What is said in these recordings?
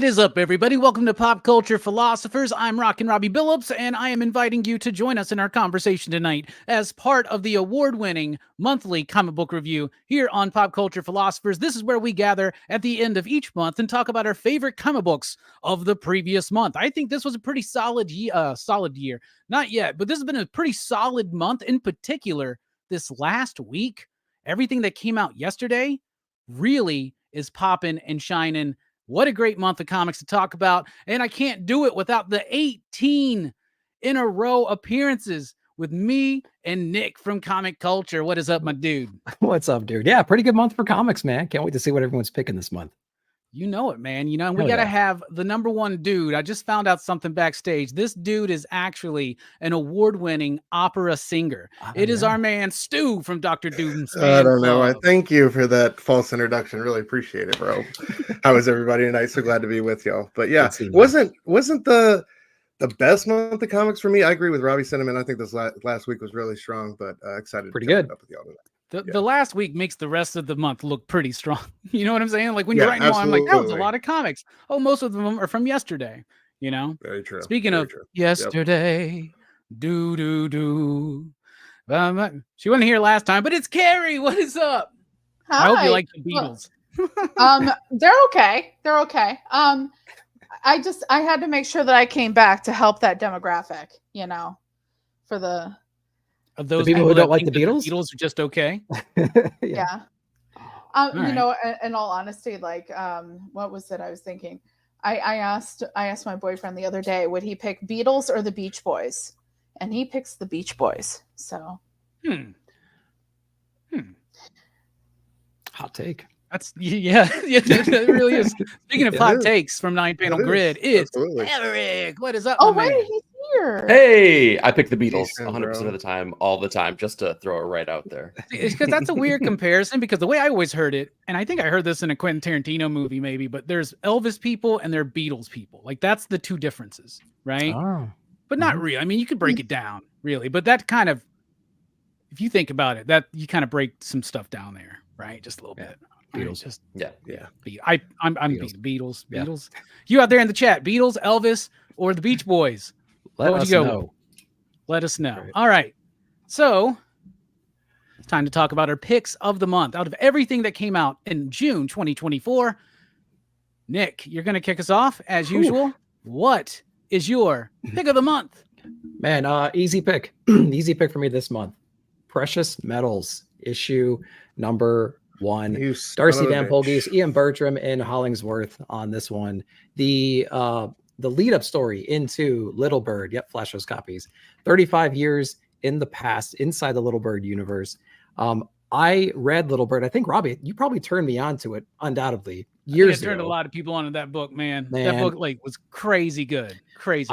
What is up, everybody? Welcome to Pop Culture Philosophers. I'm Rockin Robbie Billups, and I am inviting you to join us in our conversation tonight as part of the award-winning monthly comic book review here on Pop Culture Philosophers. This is where we gather at the end of each month and talk about our favorite comic books of the previous month. I think this was a pretty solid year. Not yet, but this has been a pretty solid month. In particular, this last week, everything that came out yesterday really is popping and shining. What a great month of comics to talk about. And I can't do it without the 18 in a row appearances with me and Nick from Comic Culture. What is up, my dude? What's up, dude? Yeah, pretty good month for comics, man. Can't wait to see what everyone's picking this month. You know it, man. You know, and we got to have the number one dude. I just found out something backstage. This dude is actually an award-winning opera singer. It is our man, Stu from Dr. Doom's I don't know. I thank you for that false introduction. Really appreciate it, bro. How is everybody tonight? So glad to be with y'all. But yeah, wasn't the best month of comics for me. I agree with Robbie's sentiment. I think this last week was really strong, but excited pretty to good. up with y'all tonight. The last week makes the rest of the month look pretty strong. You know what I'm saying? Like when you're writing one, I'm like, that was a lot of comics. Oh, most of them are from yesterday, you know? Very true. Speaking of yesterday, she wasn't here last time, but it's Carrie. What is up? Hi. I hope you like the Beatles. They're okay. They're okay. I had to make sure that I came back to help that demographic, you know, for the those people who don't like the Beatles. The Beatles are just okay. Yeah. You know, in all honesty, like, what was it I was thinking? I asked my boyfriend the other day, would he pick Beatles or the Beach Boys? And he picks the Beach Boys. So. Hot take. That's it really is. Speaking of hot takes from 9-Panel Grid, it's Eric. What is up? Oh, right, he's here. Hey, I pick the Beatles 100% of the time, all the time, just to throw it right out there. Because that's a weird comparison. Because the way I always heard it, and I think I heard this in a Quentin Tarantino movie, maybe, but there's Elvis people and there are Beatles people. Like that's the two differences, right? Oh. But not really. I mean, you could break it down, really. But that kind of, if you think about it, that you kind of break some stuff down there, right? Just a little bit. Beatles. Just yeah. I'm Beatles. Beatles. You out there in the chat, Beatles, Elvis, or the Beach Boys? Let us know. Let us know. All right. So it's time to talk about our picks of the month. Out of everything that came out in June 2024, Nick, you're going to kick us off as usual. What is your pick of the month? Man, easy pick. Easy pick for me this month. Precious Metals, issue number 1. Darcy Van Polges, Ian Bertram, and Hollingsworth on this one. The lead-up story into Little Bird. Yep, flash those copies. 35 years in the past, inside the Little Bird universe. I read Little Bird. I think, Robbie, you probably turned me on to it, undoubtedly, years ago. I turned a lot of people onto that book, man. That book was crazy good. Good.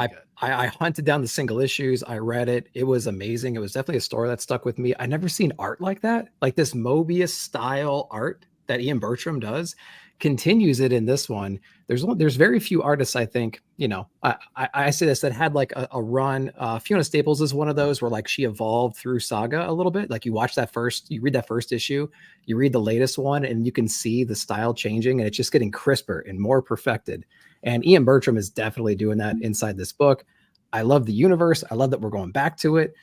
I hunted down the single issues. I read it. It was amazing. It was definitely a story that stuck with me. I never seen art like that. Like this Mobius style art that Ian Bertram does continues it in this one. There's very few artists, I think, you know, I say this, that had like a run. Fiona Staples is one of those where like she evolved through Saga a little bit. Like you read that first issue, you read the latest one, and you can see the style changing and it's just getting crisper and more perfected. And Ian Bertram is definitely doing that inside this book. I love the universe. I love that we're going back to it.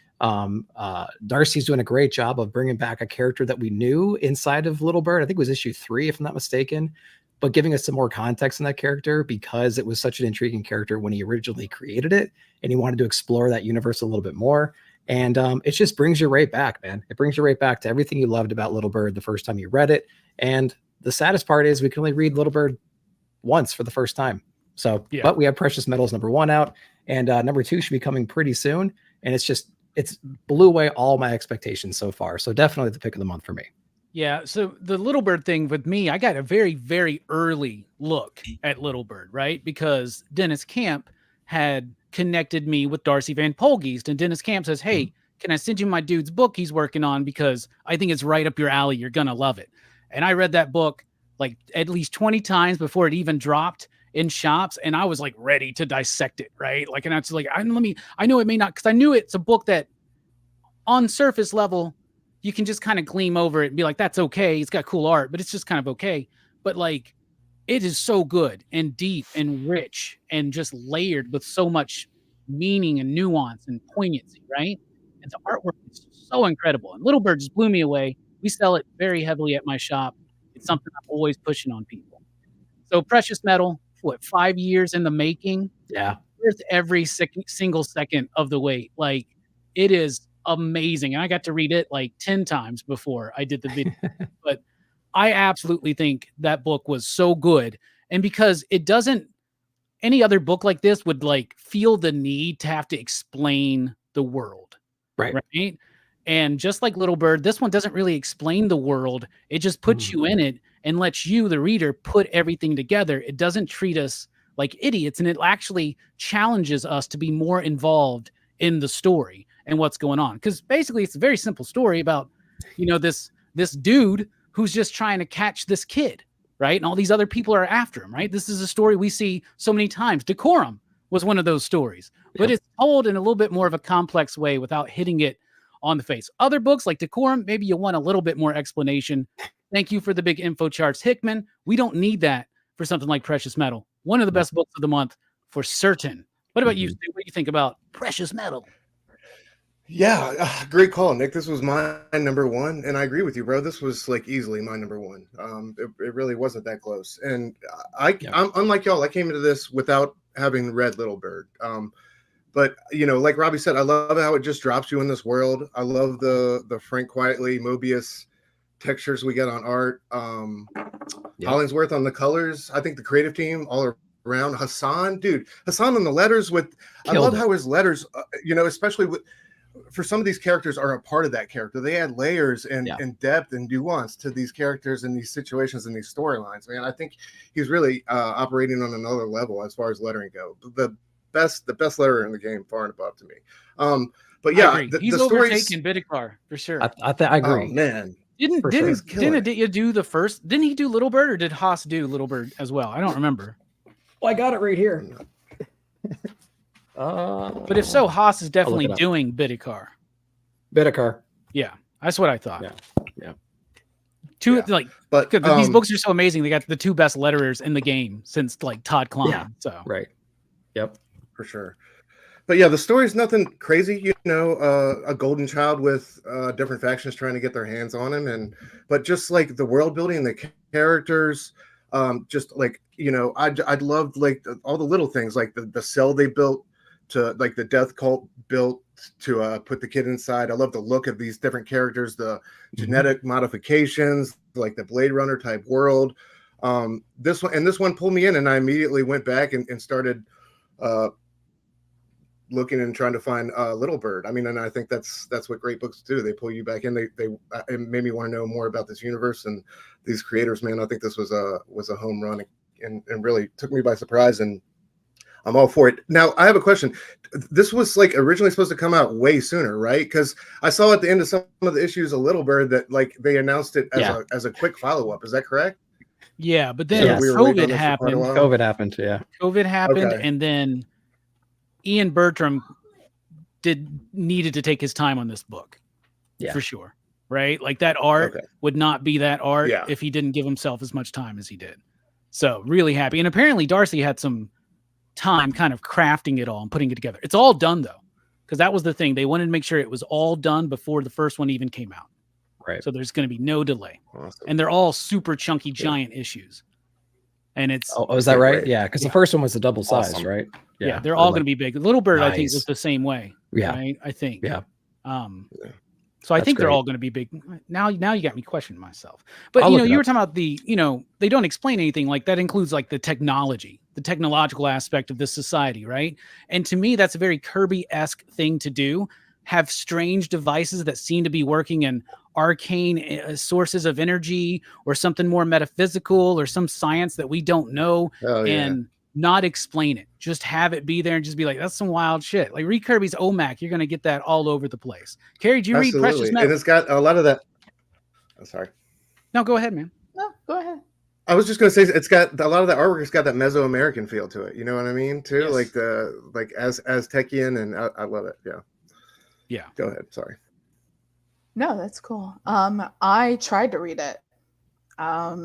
Darcy's doing a great job of bringing back a character that we knew inside of Little Bird. I think it was issue 3, if I'm not mistaken, but giving us some more context in that character because it was such an intriguing character when he originally created it and he wanted to explore that universe a little bit more. And it just brings you right back, man. It brings you right back to everything you loved about Little Bird the first time you read it. And the saddest part is we can only read Little Bird once for the first time. So, but we have Precious Metals number 1 out, and number 2 should be coming pretty soon. And it's blew away all my expectations so far. So definitely the pick of the month for me. Yeah. So the Little Bird thing with me, I got a very, very early look at Little Bird, right? Because Dennis Camp had connected me with Darcy Van Polges, and Dennis Camp says, hey, can I send you my dude's book he's working on? Because I think it's right up your alley. You're going to love it. And I read that book like at least 20 times before it even dropped in shops, and I was like ready to dissect it, right? Like, and I was like, I know it may not, because I knew it's a book that on surface level you can just kind of gleam over it and be like, that's okay, it's got cool art, but it's just kind of okay. But like it is so good and deep and rich and just layered with so much meaning and nuance and poignancy, right? And the artwork is so incredible. And Little Bird just blew me away. We sell it very heavily at my shop. It's something I'm always pushing on people. So Precious Metal, what, 5 years in the making? Yeah. Worth every single second of the wait. Like, it is amazing. And I got to read it like 10 times before I did the video. But I absolutely think that book was so good. And because it doesn't, any other book like this would like feel the need to have to explain the world. Right. And just like Little Bird, this one doesn't really explain the world. It just puts you in it and lets you, the reader, put everything together. It doesn't treat us like idiots, and it actually challenges us to be more involved in the story and what's going on. Because basically, it's a very simple story about, you know, this dude who's just trying to catch this kid, right? And all these other people are after him, right? This is a story we see so many times. Decorum was one of those stories, but it's told in a little bit more of a complex way without hitting it on the face. Other books like Decorum, maybe you want a little bit more explanation. Thank you for the big info charts, Hickman. We don't need that for something like Precious Metal. One of the best books of the month for certain. What about you? What do you think about Precious Metal? Yeah, great call, Nick. This was my number one, and I agree with you, bro. This was like easily my number one. It really wasn't that close, and I'm unlike y'all. I came into this without having read Little Bird. But you know, like Robbie said, I love how it just drops you in this world. I love the Frank Quietly Mobius textures we get on art. Hollingsworth on the colors. I think the creative team all around. Hassan on the letters with. I love how his letters, you know, especially for some of these characters are a part of that character. They add layers and depth and nuance to these characters and these situations and these storylines. Man, I think he's really operating on another level as far as lettering go. The best letterer in the game, far and above to me. But yeah, he's overtaken Bidikar for sure. I agree. Oh, man. Didn't you do the first? Didn't he do Little Bird, or did Haas do Little Bird as well? I don't remember. Well, I got it right here. But if so, Haas is definitely doing Bidikar. Yeah, that's what I thought. Yeah. But these books are so amazing. They got the two best letterers in the game since like Todd Klein. Yeah. So right. Yep. For sure. But yeah, the story's nothing crazy, you know, a golden child with different factions trying to get their hands on him. But just like the world building, the characters, just like, you know, I'd loved like all the little things, like the cell they built to like the death cult built to put the kid inside. I love the look of these different characters, the genetic modifications, like the Blade Runner type world. This one pulled me in, and I immediately went back and started looking and trying to find Little Bird. I mean, and I think that's what great books do. They pull you back in. It made me want to know more about this universe and these creators. Man, I think this was a home run and really took me by surprise, and I'm all for it. Now, I have a question. This was like originally supposed to come out way sooner, right? Because I saw at the end of some of the issues of Little Bird that like they announced it as a quick follow-up. Is that correct? Yeah, but then COVID happened. COVID happened, okay. And then Ian Bertram needed to take his time on this book, for sure, right? Like that art would not be that art if he didn't give himself as much time as he did. So really happy, and apparently Darcy had some time kind of crafting it all and putting it together. It's all done though, because that was the thing. They wanted to make sure it was all done before the first one even came out. Right. So there's going to be no delay. Awesome. And they're all super chunky, giant issues. And it's is that right? Yeah, because the first one was a double size, right? Yeah, they're all going to be big. Little Bird, I think, was the same way. Yeah, right? I think. Yeah. So I think they're all going to be big. Now you got me questioning myself. But you were talking about they don't explain anything. Like that includes like the technology, the technological aspect of this society, right? And to me, that's a very Kirby-esque thing to do. Have strange devices that seem to be working in arcane sources of energy or something more metaphysical or some science that we don't know, and not explain it. Just have it be there and just be like, that's some wild shit. Like read Kirby's OMAC. You're going to get that all over the place. Carrie, do you read Precious Metal? And it's got a lot of that. I'm sorry. No, go ahead, man. No, go ahead. I was just going to say it's got a lot of that artwork. It's got that Mesoamerican feel to it. You know what I mean? Too like Aztecian, and I love it. Yeah. Yeah. Go ahead. Sorry. No, that's cool. I tried to read it. I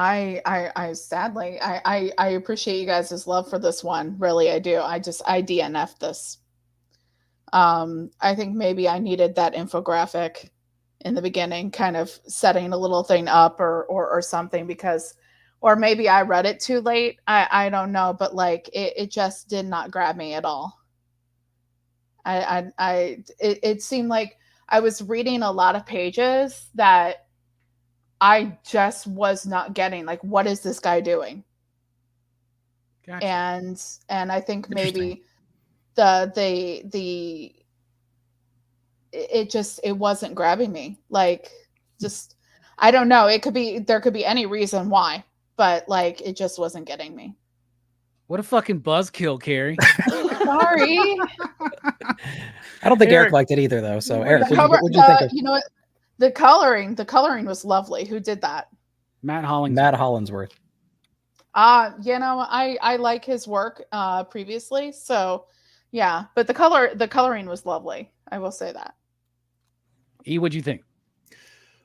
I sadly, I appreciate you guys' love for this one. Really, I do. I DNF'd this. I think maybe I needed that infographic in the beginning, kind of setting a little thing up or something, because, or maybe I read it too late. I don't know, but like it just did not grab me at all. It seemed like I was reading a lot of pages that I just was not getting. Like, what is this guy doing? Gotcha. And I think maybe it wasn't grabbing me. Like, just, I don't know. There could be any reason why, but like, it just wasn't getting me. What a fucking buzzkill, Carrie. Sorry. I don't think Eric liked it either, though. So Eric, what did you think of? You know what? The coloring was lovely. Who did that? Matt Hollingsworth. You know, I like his work previously, so yeah, but the coloring was lovely. I will say that. E, what'd you think?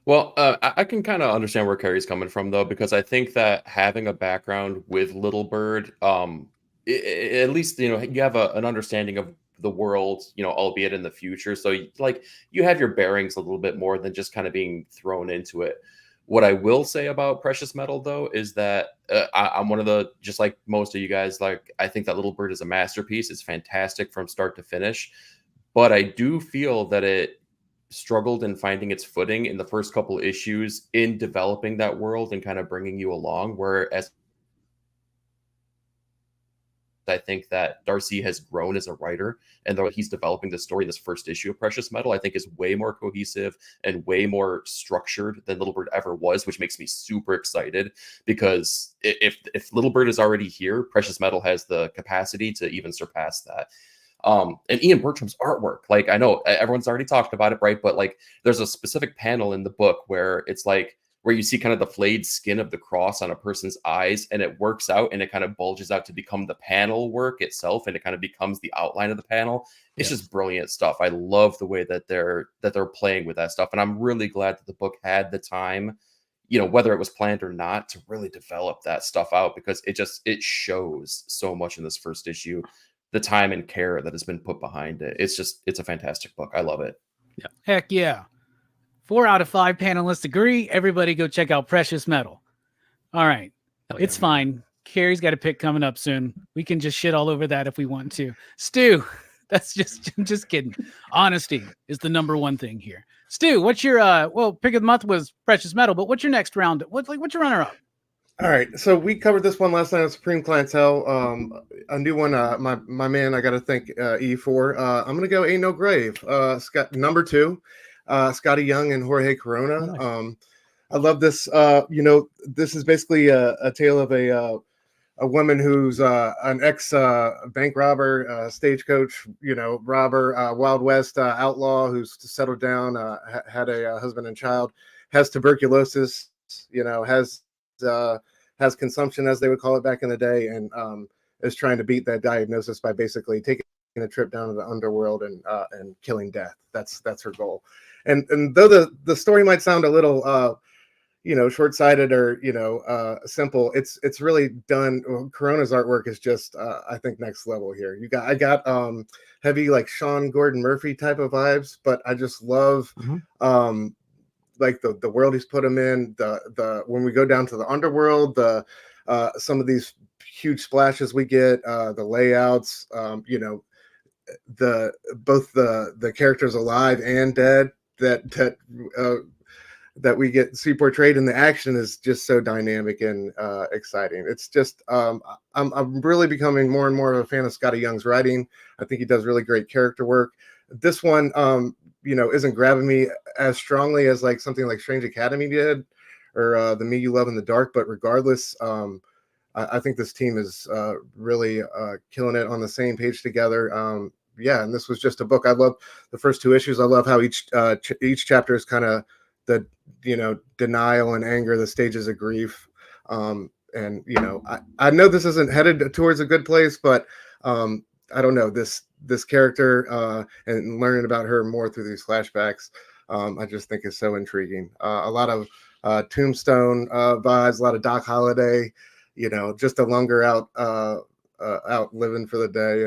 Well, I can kind of understand where Carrie's coming from, though, because I think that having a background with Little Bird, at least, you know, you have an understanding of the world, you know, albeit in the future. So like you have your bearings a little bit more than just kind of being thrown into it. What I will say about Precious Metal, though, is that I'm one of the, just like most of you guys, like, I think that Little Bird is a masterpiece. It's fantastic from start to finish. But I do feel that it struggled in finding its footing in the first couple issues in developing that world and kind of bringing you along. Whereas I think that Darcy has grown as a writer, and though he's developing the story in this first issue of Precious Metal, I think is way more cohesive and way more structured than Little Bird ever was, which makes me super excited, because if Little Bird is already here, Precious Metal has the capacity to even surpass that. And Ian Bertram's artwork, like, I know everyone's already talked about it, right? But like, there's a specific panel in the book where it's like, where you see kind of the flayed skin of the cross on a person's eyes, and it works out and it kind of bulges out to become the panel work itself, and it kind of becomes the outline of the panel. It's just brilliant stuff. I love the way that they're playing with that stuff, and I'm really glad that the book had the time, you know, whether it was planned or not, to really develop that stuff out, because it shows so much in this first issue, the time and care that has been put behind it. It's a fantastic book. I love it. Yeah. Heck yeah. 4 out of 5 panelists agree. Everybody go check out Precious Metal. All right. It's fine. Carrie's got a pick coming up soon. We can just shit all over that if we want to. Stu, that's just kidding. Honesty is the number one thing here. Stu, what's your pick of the month was Precious Metal, but what's your next round? What's your runner up? All right, so we covered this one last night on Supreme Clientele. A new one, my man, I got to thank E for. I'm gonna go Ain't No Grave. Scott, number 2, Scotty Young and Jorge Corona. Nice. I love this. You know, this is basically a tale of a woman who's an ex bank robber, stagecoach, you know, robber, Wild West outlaw who's settled down, had a husband and child, has tuberculosis, you know, has consumption, as they would call it back in the day, and is trying to beat that diagnosis by basically taking a trip down to the underworld and killing death. That's her goal. And though the story might sound a little you know, short-sighted or, you know, simple, it's really done. Corona's artwork is just I think next level here. I got heavy like Sean Gordon Murphy type of vibes, but I just love like the world he's put him in, the when we go down to the underworld, some of these huge splashes we get, the layouts, you know, both the characters alive and dead that we get see portrayed in the action is just so dynamic and exciting. It's just I'm really becoming more and more of a fan of Scotty Young's writing. I think he does really great character work. This one you know, isn't grabbing me as strongly as like something like Strange Academy did, or The Me You Love in the Dark. But regardless, I think this team is really killing it on the same page together. Yeah, and this was just a book. I love the first 2 issues. I love how each chapter is kind of the, you know, denial and anger, the stages of grief. And, you know, I know this isn't headed towards a good place, but I don't know, this character and learning about her more through these flashbacks. I just think is so intriguing. A lot of Tombstone vibes, a lot of Doc Holliday, just a longer out living for the day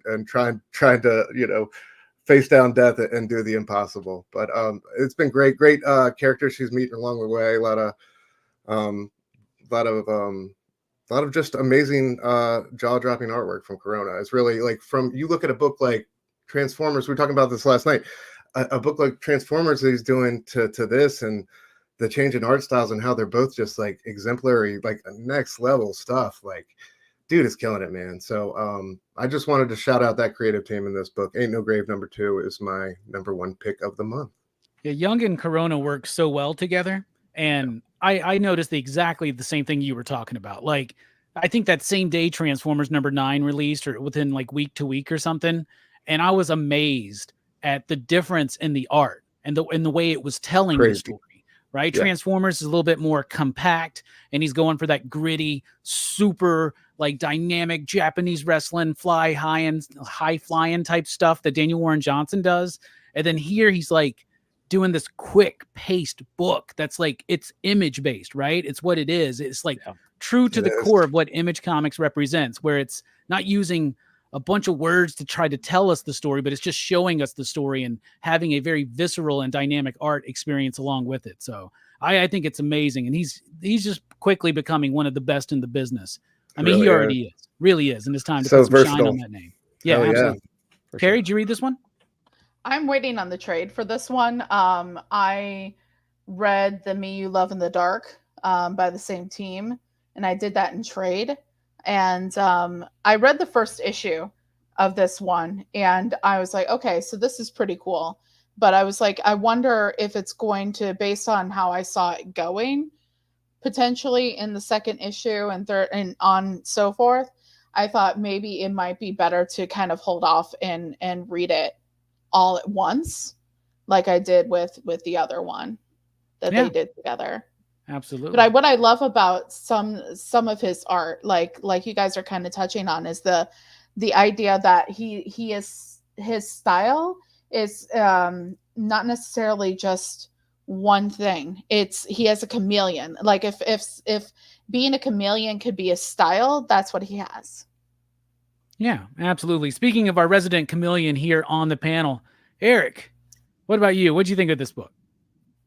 and trying to face down death and do the impossible. But it's been great characters she's meeting along the way. A lot of just amazing jaw-dropping artwork from Corona. It's really like, from you look at a book like Transformers, we were talking about this last night, a book like Transformers that he's doing to this, and the change in art styles and how they're both just like exemplary, like next level stuff. Like, dude is killing it, man. So I just wanted to shout out that creative team in this book. Ain't No Grave #2 is my #1 pick of the month. Yeah, Young and Corona work so well together. And I noticed exactly the same thing you were talking about. Like, I think that same day Transformers #9 released, or within like week to week or something. And I was amazed at the difference in the art and the way it was telling the story, right? Yeah. Transformers is a little bit more compact, and he's going for that gritty, super like dynamic Japanese wrestling, high flying type stuff that Daniel Warren Johnson does. And then here he's like doing this quick paced book that's like, it's image based, right? It's what it is. It's like true to the core of what Image Comics represents, where it's not using a bunch of words to try to tell us the story, but it's just showing us the story and having a very visceral and dynamic art experience along with it. So I think it's amazing. And he's just quickly becoming one of the best in the business. I mean, he already really is. And it's time to put some shine on that name. Yeah, absolutely. Yeah. Carrie, did you read this one? I'm waiting on the trade for this one. I read The Me You Love in the Dark by the same team, and I did that in trade. And I read the first issue of this one, and I was like, okay, so this is pretty cool. But I was like, I wonder if it's going to, based on how I saw it going, potentially in the second issue and third and on so forth, I thought maybe it might be better to kind of hold off and read it all at once, like I did with the other one that they did together. Absolutely. But what I love about some of his art, like you guys are kind of touching on, is the idea that his style is not necessarily just one thing. He has a chameleon. Like if being a chameleon could be a style, that's what he has. Yeah, absolutely. Speaking of our resident chameleon here on the panel, Eric, what about you? What did you think of this book?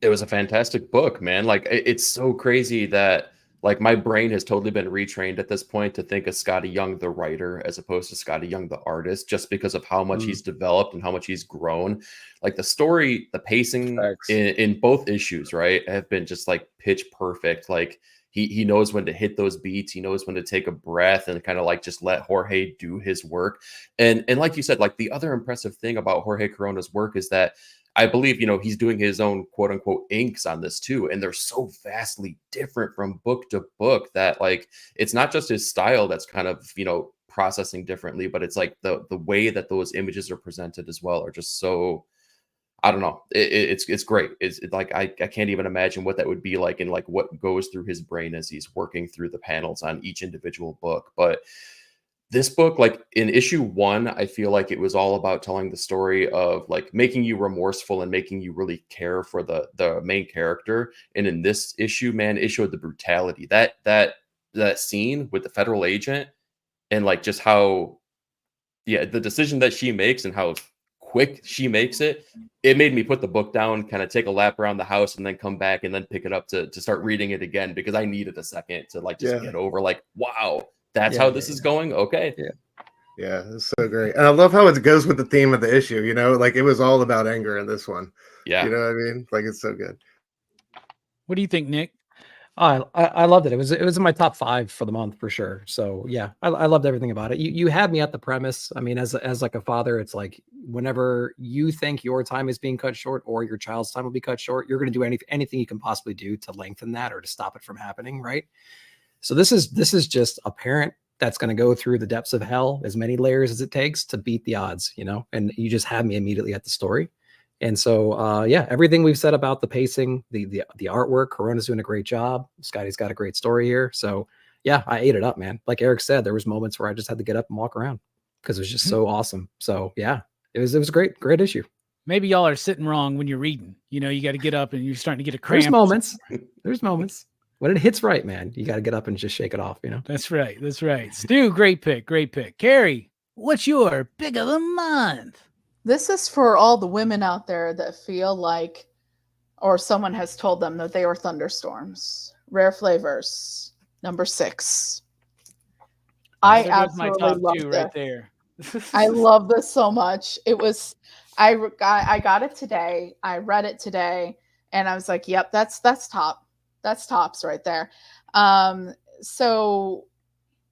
It was a fantastic book, man. Like, it's so crazy that like my brain has totally been retrained at this point to think of Scotty Young, the writer, as opposed to Scotty Young, the artist, just because of how much he's developed and how much he's grown. Like the story, the pacing in both issues, right, have been just like pitch perfect. Like he knows when to hit those beats. He knows when to take a breath and kind of like just let Jorge do his work. And like you said, like the other impressive thing about Jorge Corona's work is that I believe, he's doing his own quote unquote inks on this too. And they're so vastly different from book to book that like, it's not just his style that's kind of, processing differently, but it's like the way that those images are presented as well are just so, I don't know. It's great. It's like, I can't even imagine what that would be like and like what goes through his brain as he's working through the panels on each individual book. But this book, like in issue 1, I feel like it was all about telling the story of like making you remorseful and making you really care for the main character. And in this issue, man, it showed the brutality that scene with the federal agent and like just how, the decision that she makes and how quick she makes it made me put the book down, kind of take a lap around the house and then come back and then pick it up to start reading it again, because I needed a second to like just get over like, wow. That's how this is going. Okay. Yeah, it's so great. And I love how it goes with the theme of the issue, like it was all about anger in this one. Yeah. You know what I mean? Like it's so good. What do you think, Nick? I loved it. It was in my top 5 for the month for sure. So yeah, I loved everything about it. You had me at the premise. I mean, as like a father, it's like whenever you think your time is being cut short or your child's time will be cut short, you're going to do anything you can possibly do to lengthen that or to stop it from happening. Right. So this is just a parent that's going to go through the depths of hell, as many layers as it takes to beat the odds, and you just had me immediately at the story. And so, everything we've said about the pacing, the artwork, Corona's doing a great job. Scotty's got a great story here. So yeah, I ate it up, man. Like Eric said, there was moments where I just had to get up and walk around because it was just so awesome. So yeah, it was a great issue. Maybe y'all are sitting wrong when you're reading. You know, you got to get up and you're starting to get a cramp. There's moments. There's moments. When it hits right, man, you got to get up and just shake it off, you know? That's right. That's right. Stu, great pick. Great pick. Carrie, what's your pick of the month? This is for all the women out there that feel like, or someone has told them that they are thunderstorms. Rare Flavors, number 6. I absolutely love this right there. I love this so much. It was, I got it today. I read it today, and I was like, "Yep, that's top. That's tops right there." So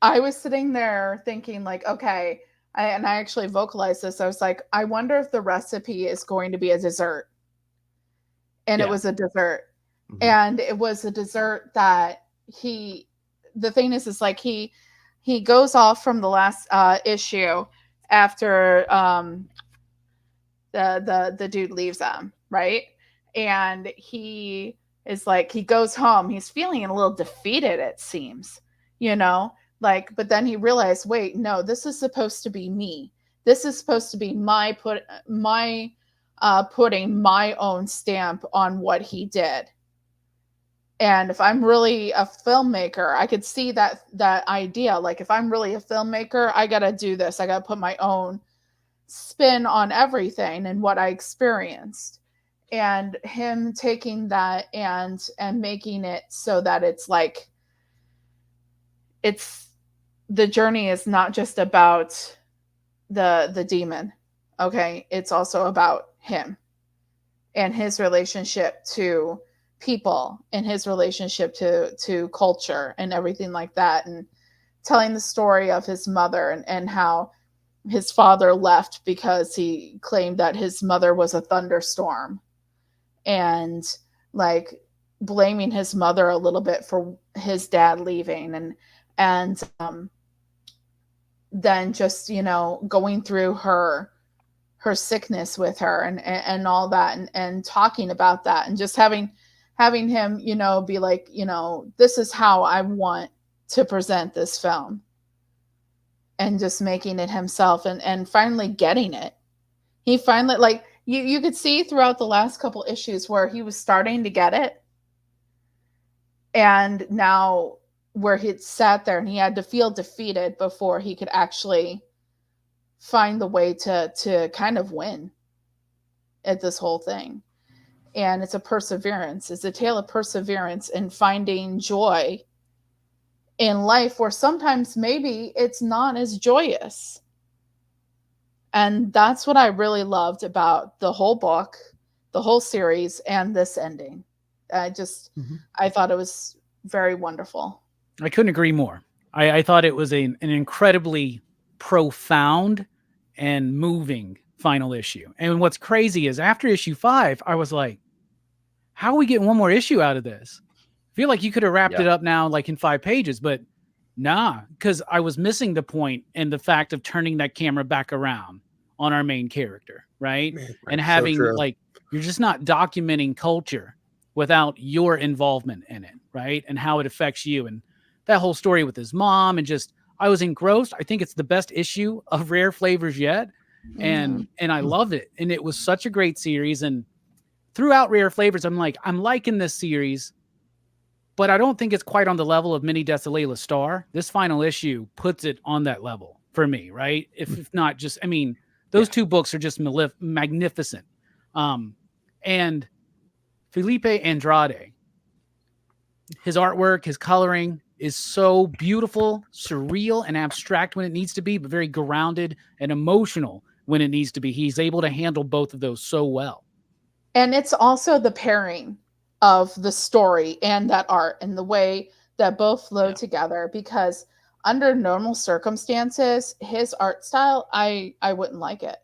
I was sitting there thinking, like, okay, I actually vocalized this. I was like, I wonder if the recipe is going to be a dessert, and it was a dessert, and it was a dessert that the thing is like he goes off from the last issue after the dude leaves them, right? And he is like, he goes home, he's feeling a little defeated, it seems, you know, like, but then he realized, wait, no, this is supposed to be me. This is supposed to be putting my own stamp on what he did. And if I'm really a filmmaker, I could see that idea. Like, if I'm really a filmmaker, I got to do this. I got to put my own spin on everything and what I experienced. And him taking that and making it so that it's like, the journey is not just about the demon. Okay. It's also about him and his relationship to people and his relationship to culture and everything like that, and telling the story of his mother and how his father left because he claimed that his mother was a thunderstorm, and like blaming his mother a little bit for his dad leaving, and then just, you know, going through her sickness with her and all that, and talking about that, and just having him, you know, be like, you know, this is how I want to present this film, and just making it himself, and finally getting it. He finally, like, you could see throughout the last couple issues where he was starting to get it, and now where he sat there and he had to feel defeated before he could actually find the way to kind of win at this whole thing. And it's a perseverance. It's a tale of perseverance and finding joy in life where sometimes maybe it's not as joyous. And that's what I really loved about the whole book, the whole series, and this ending. I thought it was very wonderful. I couldn't agree more. I thought it was an incredibly profound and moving final issue. And what's crazy is after issue 5, I was like, how are we getting one more issue out of this? I feel like you could have wrapped it up now, like in 5 pages, but nah, because I was missing the point and the fact of turning that camera back around on our main character, right? And having like, you're just not documenting culture without your involvement in it, right? And how it affects you. And that whole story with his mom, and just, I was engrossed. I think it's the best issue of Rare Flavors yet. And I love it. And it was such a great series. And throughout Rare Flavors, I'm liking this series, but I don't think it's quite on the level of Mini Desolate Star. This final issue puts it on that level for me, right? If not just, I mean, those two books are just magnificent. And Felipe Andrade, his artwork, his coloring is so beautiful, surreal, and abstract when it needs to be, but very grounded and emotional when it needs to be. He's able to handle both of those so well. And it's also the pairing of the story and that art and the way that both flow together, because under normal circumstances, his art style, I wouldn't like it.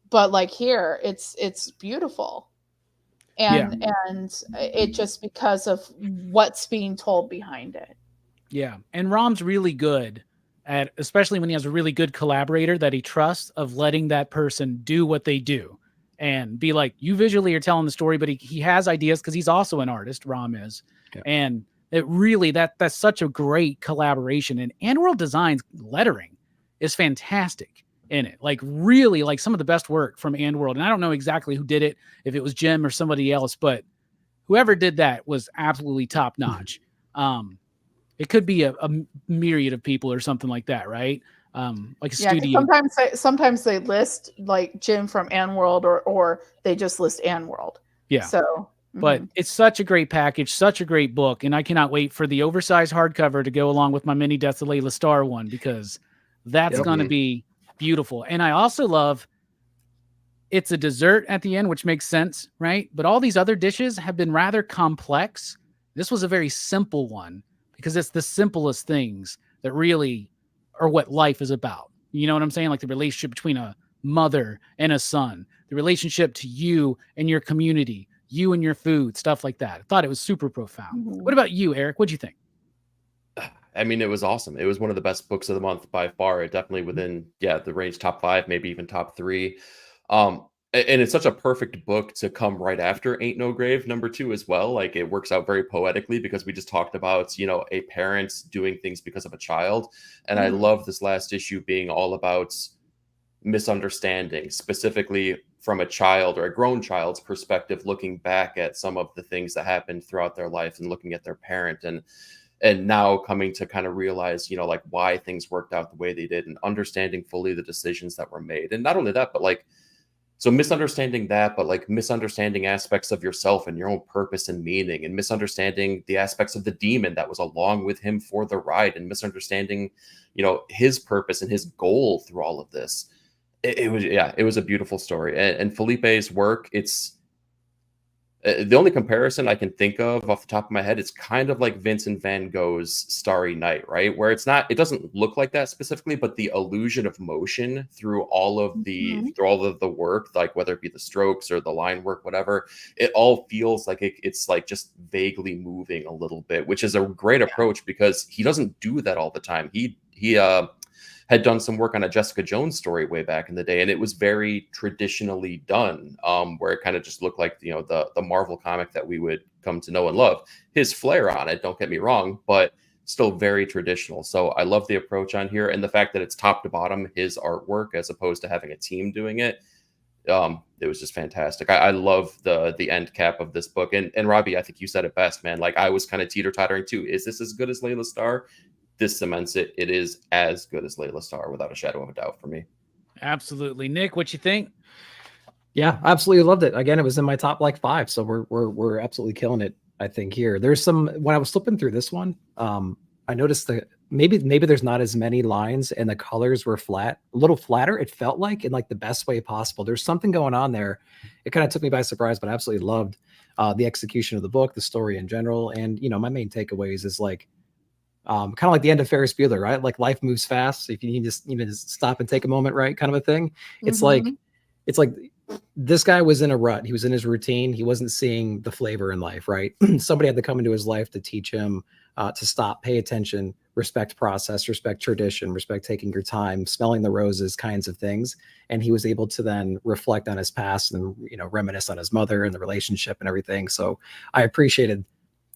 But like here, it's beautiful. And it just because of what's being told behind it. Yeah. And Rom's really good at, especially when he has a really good collaborator that he trusts, of letting that person do what they do and be like, you visually are telling the story, but he has ideas because he's also an artist. Rom is. Yeah. And it really, that's such a great collaboration. And World Design's lettering is fantastic. in it. Like really, like some of the best work from AndWorld. And I don't know exactly who did it, if it was Jim or somebody else, but whoever did that was absolutely top notch. It could be a myriad of people or something like that, right? Like a studio. Sometimes they list like Jim from AndWorld or they just list AndWorld. Yeah. So, but it's such a great package, such a great book, and I cannot wait for the oversized hardcover to go along with my mini Deaths of Layla Starr one, because that's going to be beautiful. And I also love it's a dessert at the end, which makes sense, right? But all these other dishes have been rather complex. This was a very simple one because it's the simplest things that really are what life is about. You know what I'm saying? Like the relationship between a mother and a son, the relationship to you and your community, you and your food, stuff like that. I thought it was super profound. What about you, Eric? What'd you think? I mean, it was awesome. It was one of the best books of the month by far. It definitely within, the range top 5, maybe even top 3. And it's such a perfect book to come right after Ain't No Grave #2 as well. Like it works out very poetically because we just talked about, a parent doing things because of a child. And I love this last issue being all about misunderstanding, specifically from a child or a grown child's perspective, looking back at some of the things that happened throughout their life and looking at their parent and now coming to kind of realize, like why things worked out the way they did and understanding fully the decisions that were made. And not only that, but like, so misunderstanding that, but like misunderstanding aspects of yourself and your own purpose and meaning, and misunderstanding the aspects of the demon that was along with him for the ride, and misunderstanding, his purpose and his goal through all of this. It was a beautiful story. And Felipe's work, it's the only comparison I can think of off the top of my head, it's kind of like Vincent van Gogh's Starry Night, right? Where it doesn't look like that specifically, but the illusion of motion through all of the work, like whether it be the strokes or the line work, whatever, it all feels like it's like just vaguely moving a little bit, which is a great approach because he doesn't do that all the time. He had done some work on a Jessica Jones story way back in the day, and it was very traditionally done, where it kind of just looked like, the Marvel comic that we would come to know and love. His flair on it, don't get me wrong, but still very traditional. So I love the approach on here, and the fact that it's top to bottom his artwork as opposed to having a team doing it. It was just fantastic. I love the end cap of this book. And Robbie, I think you said it best, man. Like I was kind of teeter-tottering too. Is this as good as Layla Starr? This cements it. It is as good as Layla Starr without a shadow of a doubt for me. Absolutely. Nick, what you think? Yeah, absolutely loved it. Again, it was in my top 5. So we're absolutely killing it. I think here there's when I was flipping through this one, I noticed that maybe there's not as many lines and the colors were a little flatter. It felt like in like the best way possible. There's something going on there. It kind of took me by surprise, but I absolutely loved the execution of the book, the story in general. And, my main takeaways is like, kind of like the end of Ferris Bueller, right? Like life moves fast. If you need to just stop and take a moment, right? Kind of a thing. It's like this guy was in a rut. He was in his routine. He wasn't seeing the flavor in life, right? Somebody had to come into his life to teach him to stop, pay attention, respect process, respect tradition, respect taking your time, smelling the roses, kinds of things. And he was able to then reflect on his past and, reminisce on his mother and the relationship and everything. So I appreciated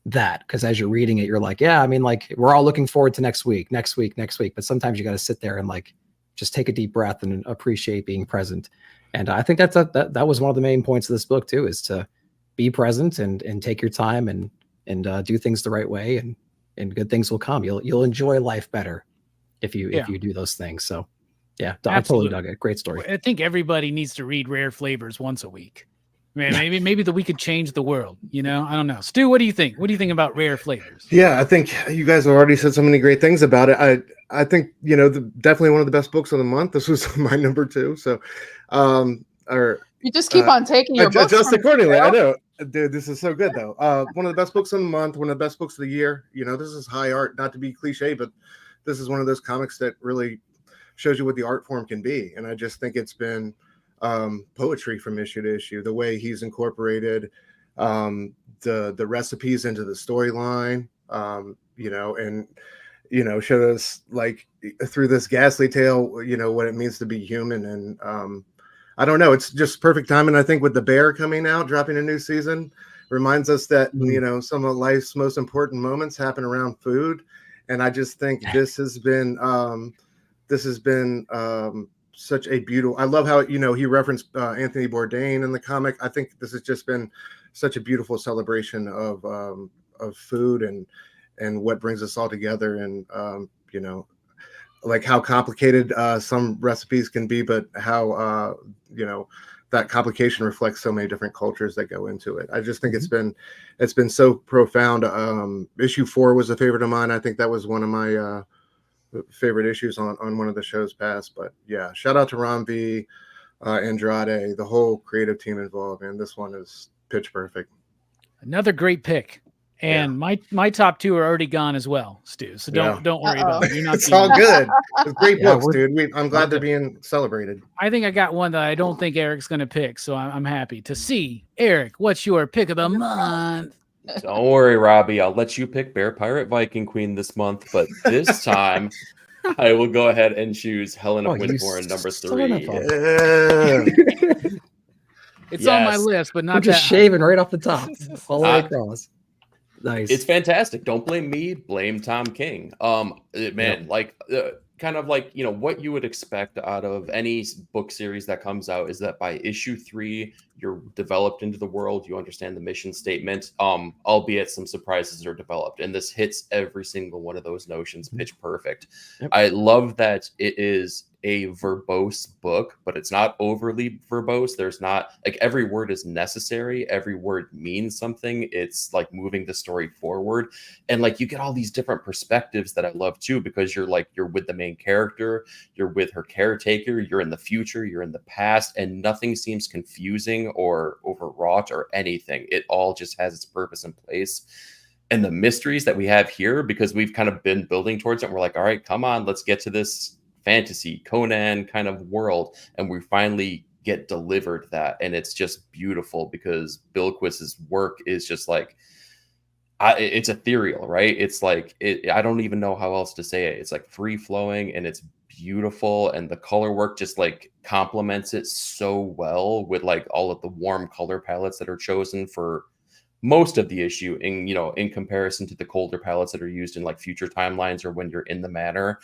that, because as you're reading it, you're like, yeah, I mean, like we're all looking forward to next week, but sometimes you got to sit there and like just take a deep breath and appreciate being present. And I think that was one of the main points of this book too, is to be present and take your time and do things the right way, and good things will come. You'll enjoy life better if you do those things. So yeah, I totally dug it. Great story. I think everybody needs to read Rare Flavors once a week. Man, maybe that we could change the world. I don't know. Stu, what do you think? What do you think about Rare Flavors? Yeah, I think you guys have already said so many great things about it. I think definitely one of the best books of the month. This was my #2. So, you just keep on taking your books adjust accordingly. I know, dude. This is so good though. One of the best books of the month. One of the best books of the year. This is high art. Not to be cliche, but this is one of those comics that really shows you what the art form can be. And I just think it's been poetry from issue to issue. The way he's incorporated the recipes into the storyline, and showed us like through this ghastly tale, what it means to be human. And I don't know, it's just perfect timing. I think with the Bear coming out, dropping a new season, reminds us that some of life's most important moments happen around food. And I just think this has been such a beautiful. I love how he referenced Anthony Bourdain in the comic. I think this has just been such a beautiful celebration of food and what brings us all together, and like how complicated some recipes can be, but how that complication reflects so many different cultures that go into it. I just think it's been so profound. Issue 4 was a favorite of mine. I think that was one of my favorite issues on one of the shows past. But yeah, shout out to Ron V, Andrade, the whole creative team involved, and this one is pitch perfect. Another great pick. And my top 2 are already gone as well, Stu. So don't worry about it. You're not it's all good. It's great books, dude. I'm glad they're being celebrated. I think I got one that I don't think Eric's going to pick, so I'm happy to see. Eric, what's your pick of the month? Don't worry, Robbie. I'll let you pick Bear Pirate Viking Queen this month, but this time I will go ahead and choose Helen of Windhorn, number 3. It's on my list, but not just shaving right off the top, all the way across. Nice. It's fantastic. Don't blame me. Blame Tom King. Kind of like, what you would expect out of any book series that comes out is that by issue 3, you're developed into the world. You understand the mission statement, albeit some surprises are developed. And this hits every single one of those notions pitch perfect. Yep. I love that it is a verbose book, but it's not overly verbose. There's not like every word is necessary. Every word means something. It's like moving the story forward. And like you get all these different perspectives that I love too, because you're with the main character, you're with her caretaker, you're in the future, you're in the past, and nothing seems confusing or overwrought or anything. It all just has its purpose in place. And the mysteries that we have here, because we've kind of been building towards it, we're like, all right, come on, let's get to this fantasy Conan kind of world, and we finally get delivered that, and it's just beautiful because Bilquis's work is just like it's ethereal, right? It's like I don't even know how else to say it. It's like free flowing and it's beautiful, and the color work just like complements it so well with like all of the warm color palettes that are chosen for most of the issue in comparison to the colder palettes that are used in like future timelines or when you're in the manor.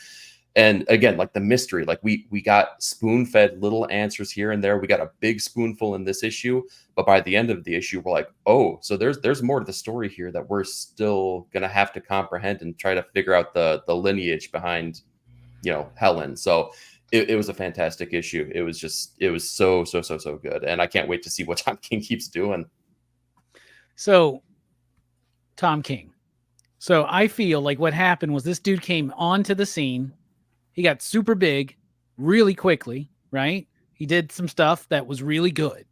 And again, like the mystery, like we got spoon-fed little answers here and there. We got a big spoonful in this issue, but by the end of the issue, we're like, oh, so there's more to the story here that we're still gonna have to comprehend and try to figure out the lineage behind, Helen. So it was a fantastic issue. It was so good, and I can't wait to see what Tom King keeps doing. So, Tom King. So I feel like what happened was this dude came onto the scene. He got super big really quickly, right? He did some stuff that was really good,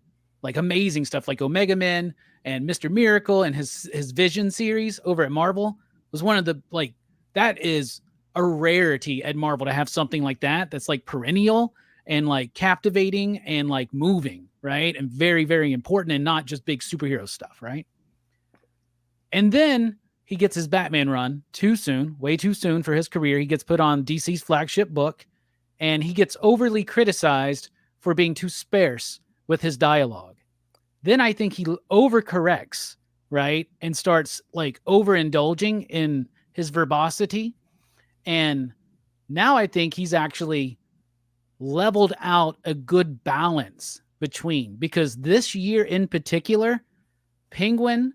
like amazing stuff like Omega Men and Mr. Miracle, and his Vision series over at Marvel was one of the, like, that is a rarity at Marvel to have something like that that's like perennial and like captivating and like moving, right? And very, very important, and not just big superhero stuff, right? And then he gets his Batman run too soon, way too soon for his career. He gets put on DC's flagship book, and he gets overly criticized for being too sparse with his dialogue. Then I think he overcorrects, right? And starts like overindulging in his verbosity. And now I think he's actually leveled out a good balance between, because this year in particular, Penguin,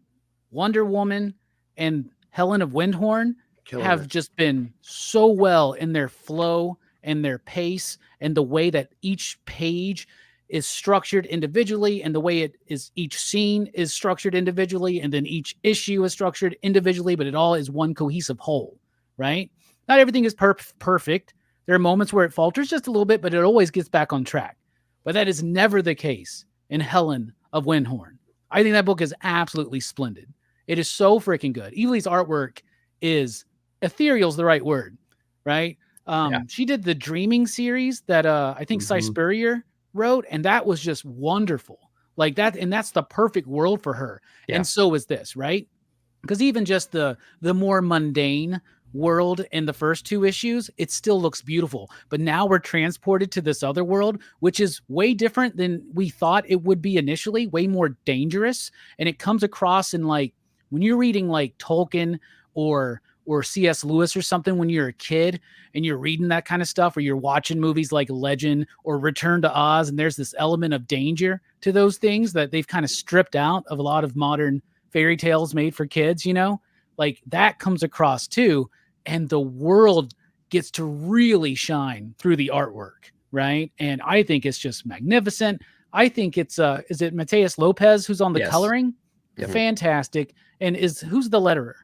Wonder Woman, and Helen of Windhorn have just been so well in their flow and their pace and the way that each page is structured individually and the way it is, each scene is structured individually, and then each issue is structured individually, but it all is one cohesive whole, right? Not everything is perfect. There are moments where it falters just a little bit, but it always gets back on track. But that is never the case in Helen of Windhorn. I think that book is absolutely splendid. It is so freaking good. Evelyn's artwork is ethereal is the right word, right? She did the Dreaming series that I think Cy Spurrier wrote, and that was just wonderful. Like that, and that's the perfect world for her. Yeah. And so is this, right? Because even just the more mundane world in the first 2 issues, it still looks beautiful. But now we're transported to this other world, which is way different than we thought it would be initially, way more dangerous. And it comes across in like, when you're reading like Tolkien or or C.S. Lewis or something when you're a kid and you're reading that kind of stuff, or you're watching movies like Legend or Return to Oz, and there's this element of danger to those things that they've kind of stripped out of a lot of modern fairy tales made for kids, you know, like that comes across too. And the world gets to really shine through the artwork, right? And I think it's just magnificent. I think it's is it Mateus Lopez who's on the coloring? Yep. Fantastic. And who's the letterer?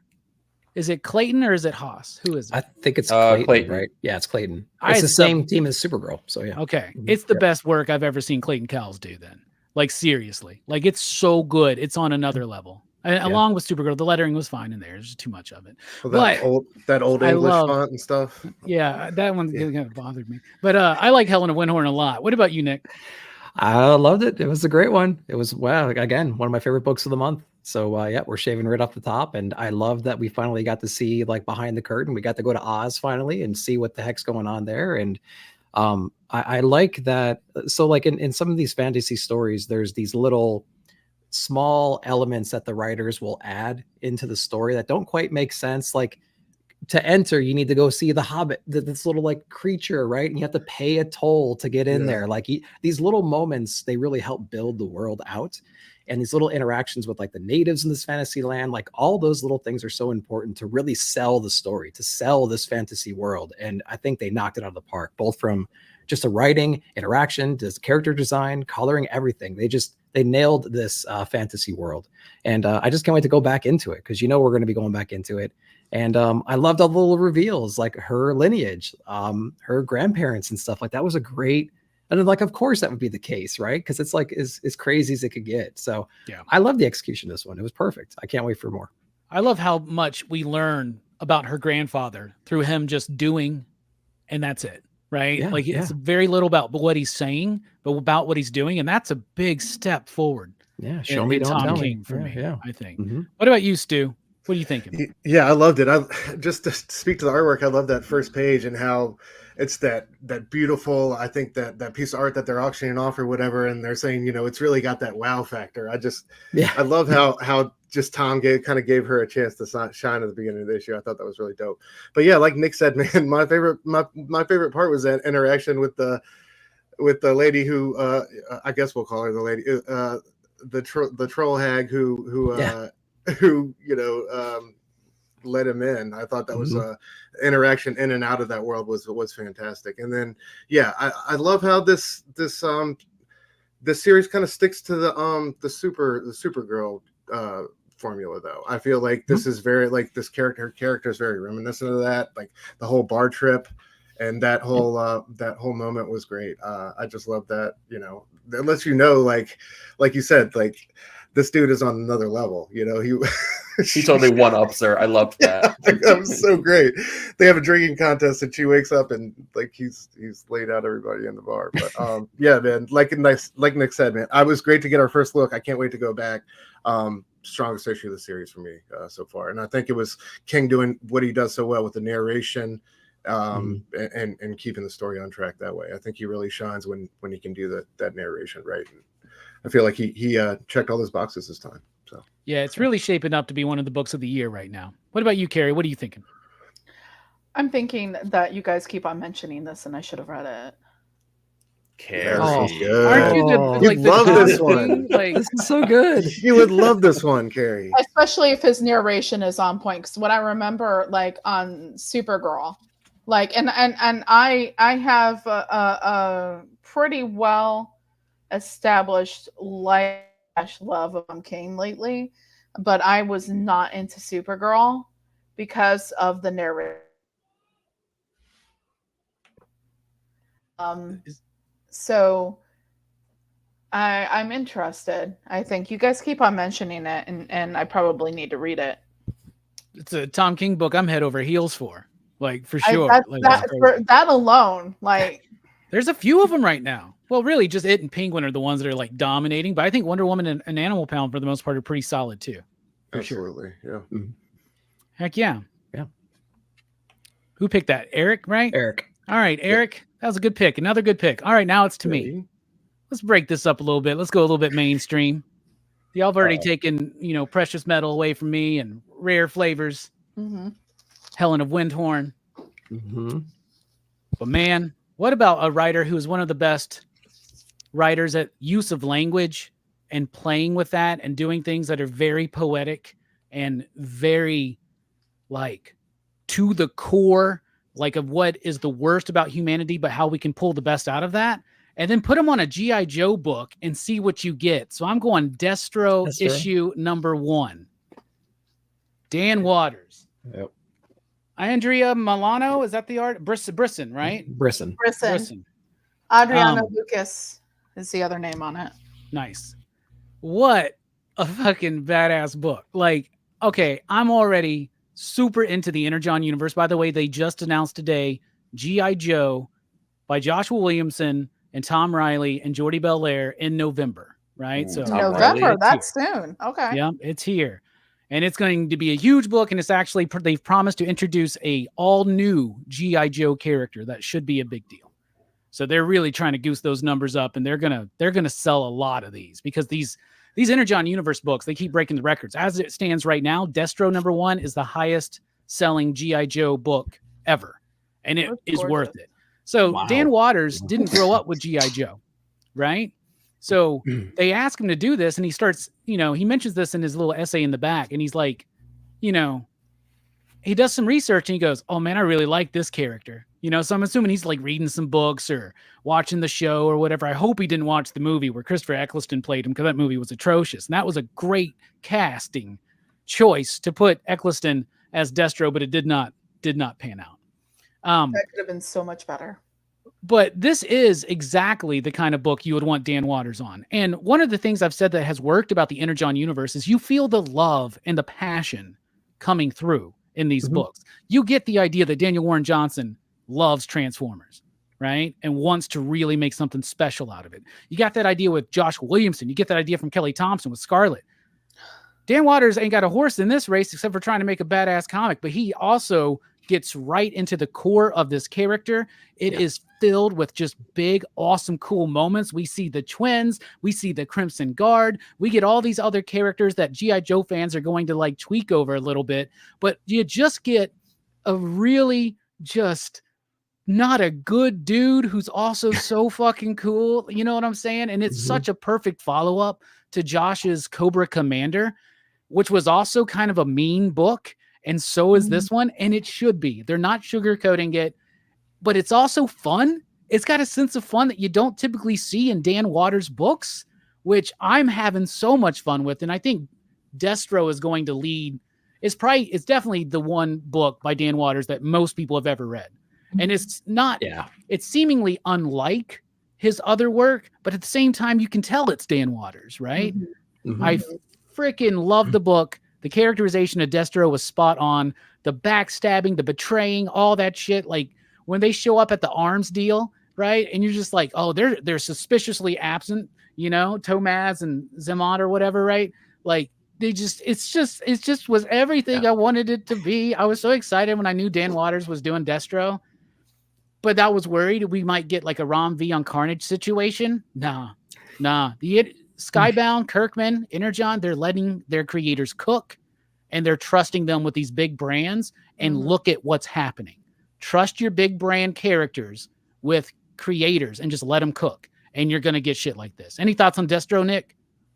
Is it Clayton or is it Haas? Who is it? I think it's Clayton, Clayton, right? Yeah, it's Clayton. It's the same team as Supergirl. So yeah. Okay. It's the best work I've ever seen Clayton Cowles do then. Like seriously. Like it's so good. It's on another level. And along with Supergirl, the lettering was fine in there. There's just too much of it. Well, that old English font and stuff. Yeah, that one kind of bothered me. But I like Helena Winhorn a lot. What about you, Nick? I loved it. It was a great one. It was, wow, again, one of my favorite books of the month. So yeah, we're shaving right off the top, and I love that we finally got to see like behind the curtain. We got to go to Oz finally and see what the heck's going on there. And I like that. So like in some of these fantasy stories, there's these little small elements that the writers will add into the story that don't quite make sense. Like to enter, you need to go see the Hobbit, this little like creature, right? And you have to pay a toll to get in there. Like these little moments, they really help build the world out. And these little interactions with like the natives in this fantasy land, like all those little things are so important to really sell the story, to sell this fantasy world. And I think they knocked it out of the park, both from just the writing, interaction, just character design, coloring, everything. They nailed this fantasy world. And I just can't wait to go back into it, because we're going to be going back into it. And I loved all the little reveals, like her lineage, her grandparents and stuff like that was a great. And then, like, of course that would be the case, right? Because it's like as crazy as it could get. So yeah, I love the execution of this one. It was perfect. I can't wait for more. I love how much we learn about her grandfather through him just doing, and that's it, right? Yeah, like it's very little about what he's saying, but about what he's doing, and that's a big step forward. Yeah, show me, don't Tom tell King me. for me. Yeah. I think. Mm-hmm. What about you, Stu? What are you thinking? Yeah, I loved it. I just to speak to the artwork, I love that first page and how it's that beautiful, I think that piece of art that they're auctioning off or whatever, and they're saying, it's really got that wow factor. I love how just Tom gave her a chance to shine at the beginning of the issue. I thought that was really dope. But yeah, like Nick said, man, my favorite part was that interaction with the lady who I guess we'll call her the lady, the troll hag who let him in. I thought that was interaction in and out of that world was fantastic. And then I love how this series kind of sticks to the Supergirl formula, though. I feel like this is very like this character is very reminiscent of that, like the whole bar trip and that whole moment was great. I just love that, that lets like you said, like this dude is on another level, She totally one-ups her. I loved that. That was so great. They have a drinking contest and she wakes up and like he's laid out everybody in the bar. But yeah, man, like Nick said, man, I was great to get our first look. I can't wait to go back. Strongest issue of the series for me so far. And I think it was King doing what he does so well with the narration and keeping the story on track that way. I think he really shines when he can do that narration right. And I feel like he checked all those boxes this time. So yeah, it's really shaping up to be one of the books of the year right now. What about you, Carrie? What are you thinking? I'm thinking that you guys keep on mentioning this, and I should have read it. Carrie, aren't you love this one? Like, this is so good. You would love this one, Carrie. Especially if his narration is on point. Because what I remember, like on Supergirl, like and I have a pretty well established love of Tom King lately, but I was not into Supergirl because of the narrative. So I'm interested. I think you guys keep on mentioning it, and I probably need to read it. It's a Tom King book I'm head over heels for, like for sure. For that alone, like there's a few of them right now. Well, really, just it and Penguin are the ones that are like dominating. But I think Wonder Woman and Animal Pound, for the most part, are pretty solid too. Absolutely, sure. Yeah. Heck yeah. Yeah. Who picked that? Eric, right? Eric. All right, Eric. That was a good pick. Another good pick. All right, now it's to me. Let's break this up a little bit. Let's go a little bit mainstream. Y'all have already taken, precious metal away from me and rare flavors. Mm-hmm. Helen of Windhorn. Mm-hmm. But man, what about a writer who is one of the best writers at use of language and playing with that and doing things that are very poetic and very like to the core, like of what is the worst about humanity, but how we can pull the best out of that, and then put them on a G.I. Joe book and see what you get. So I'm going Destro issue number 1. Dan Waters. Yep. Andrea Milano, is that the art? Brisson, right? Brisson. Adriana Lucas is the other name on it. Nice. What a fucking badass book. Like, okay, I'm already super into the Energon universe. By the way, they just announced today G.I. Joe by Joshua Williamson and Tom Riley and Jordi Belair in November, right? Ooh, so November, that's soon. Okay. Yeah, it's here. And it's going to be a huge book, and it's actually, they've promised to introduce a all-new G.I. Joe character. That should be a big deal. So they're really trying to goose those numbers up, and they're gonna sell a lot of these because these Energon Universe books, they keep breaking the records. As it stands right now, Destro number 1 is the highest selling G.I. Joe book ever, and it is worth it. So wow. Dan Waters didn't grow up with G.I. Joe, right? So they ask him to do this, and he starts, he mentions this in his little essay in the back, and he's like, he does some research, and he goes, oh man, I really like this character. So I'm assuming he's like reading some books or watching the show or whatever. I hope he didn't watch the movie where Christopher Eccleston played him, because that movie was atrocious. And that was a great casting choice to put Eccleston as Destro, but it did not pan out. That could have been so much better. But this is exactly the kind of book you would want Dan Waters on. And one of the things I've said that has worked about the Energon universe is you feel the love and the passion coming through in these books. You get the idea that Daniel Warren Johnson loves Transformers, right? And wants to really make something special out of it. You got that idea with Josh Williamson. You get that idea from Kelly Thompson with Scarlet. Dan Waters ain't got a horse in this race except for trying to make a badass comic, but he also gets right into the core of this character. It is filled with just big, awesome, cool moments. We see the twins. We see the Crimson Guard. We get all these other characters that G.I. Joe fans are going to like tweak over a little bit, but you just get a really just not a good dude who's also so fucking cool. You know what I'm saying? And it's such a perfect follow-up to Josh's Cobra Commander, which was also kind of a mean book. And so is this one. And it should be. They're not sugarcoating it, but it's also fun. It's got a sense of fun that you don't typically see in Dan Waters books, which I'm having so much fun with. And I think Destro is going to lead. It's definitely the one book by Dan Waters that most people have ever read. And it's not, it's seemingly unlike his other work, but at the same time, you can tell it's Dan Waters, right? I freaking love the book. The characterization of Destro was spot on. The backstabbing, the betraying, all that shit. Like when they show up at the arms deal, right? And you're just like, oh, they're suspiciously absent, Tomaz and Zemot or whatever, right? Like it just was everything I wanted it to be. I was so excited when I knew Dan Waters was doing Destro, but I was worried we might get like a Rom V on Carnage situation. Nah. The Skybound, Kirkman, Energon, they're letting their creators cook, and they're trusting them with these big brands, and look at what's happening. Trust your big brand characters with creators and just let them cook, and you're going to get shit like this. Any thoughts on Destro, Nick?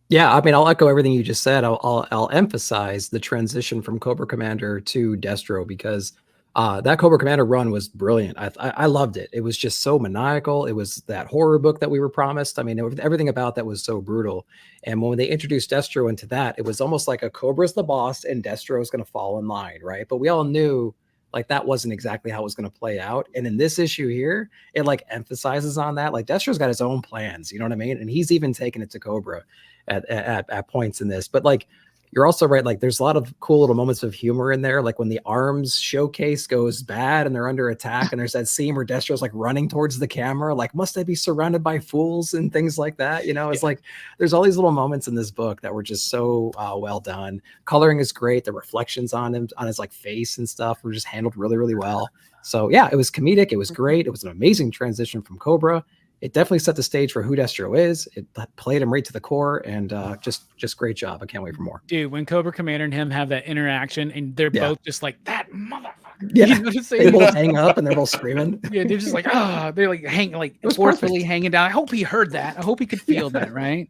Yeah, I mean, I'll echo everything you just said. I'll emphasize the transition from Cobra Commander to Destro, because that Cobra Commander run was brilliant. I loved it. It was just so maniacal. It was that horror book that we were promised. I mean, everything about that was so brutal. And when they introduced Destro into that, it was almost like a Cobra's the boss and Destro is going to fall in line, right? But we all knew like that wasn't exactly how it was going to play out. And in this issue here, it like emphasizes on that. Like Destro's got his own plans, you know what I mean? And he's even taken it to Cobra at points in this. But like, you're also right. Like there's a lot of cool little moments of humor in there. Like when the arms showcase goes bad and they're under attack, and there's that scene where Destro's like running towards the camera, like, must I be surrounded by fools and things like that? It's like, there's all these little moments in this book that were just so well done. Coloring is great. The reflections on him, on his like face and stuff were just handled really, really well. So yeah, it was comedic. It was great. It was an amazing transition from Cobra. It definitely set the stage for who Destro is. It played him right to the core, and just great job. I can't wait for more. Dude, when Cobra Commander and him have that interaction, and they're both just like, that motherfucker. Yeah, You know what I'm saying? they both hang up and they're both screaming. Yeah, they're just like, oh, they're like forcefully hanging down. I hope he heard that. I hope he could feel that, right?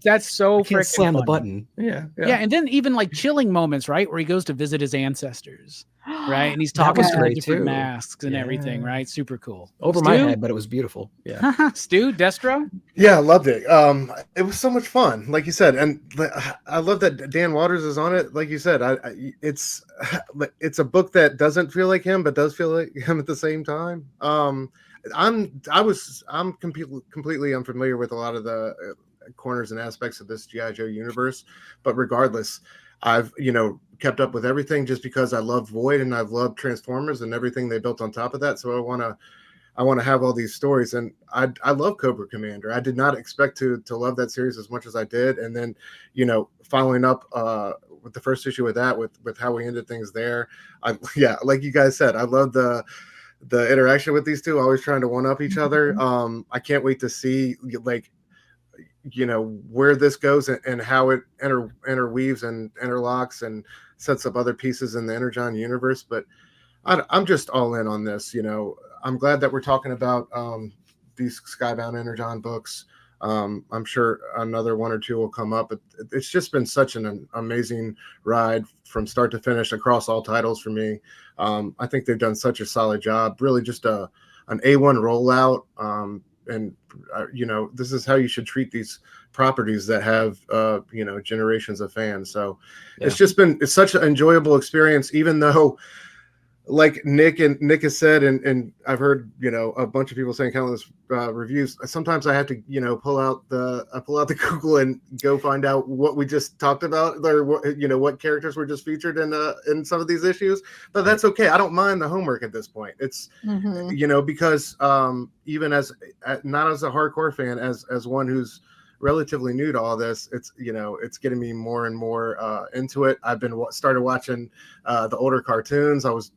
That's so freaking slam funny. the button. Yeah, and then even like chilling moments, right, where he goes to visit his ancestors, right, and he's talking to the different masks and everything, right? Super cool. Over my head, but it was beautiful. Yeah. Stu, Destro. Yeah, I loved it. It was so much fun, like you said, and I love that Dan Waters is on it. Like you said, it's a book that doesn't feel like him, but does feel like him at the same time. I'm completely unfamiliar with a lot of the corners and aspects of this G.I. Joe universe, but regardless, I've kept up with everything just because I love Void and I've loved Transformers and everything they built on top of that. So I want to have all these stories, and I love Cobra Commander. I did not expect to love that series as much as I did, and then following up with the first issue with that, with how we ended things there. Like you guys said, I love the interaction with these two, always trying to one up each other. I can't wait to see where this goes and how it interweaves and interlocks and sets up other pieces in the Energon universe. But I'm just all in on this. I'm glad that we're talking about these Skybound Energon books. I'm sure another one or two will come up. It's just been such an amazing ride from start to finish across all titles for me. I think they've done such a solid job. Really, just an A1 rollout. And this is how you should treat these properties that have generations of fans. So it's such an enjoyable experience, even though, like Nick has said, and I've heard a bunch of people saying countless reviews. Sometimes I have to pull out the Google and go find out what we just talked about, or what characters were just featured in some of these issues. But that's okay. I don't mind the homework at this point. It's because even as not as a hardcore fan, as one who's relatively new to all this, it's getting me more and more into it. I've been started watching the older cartoons. I was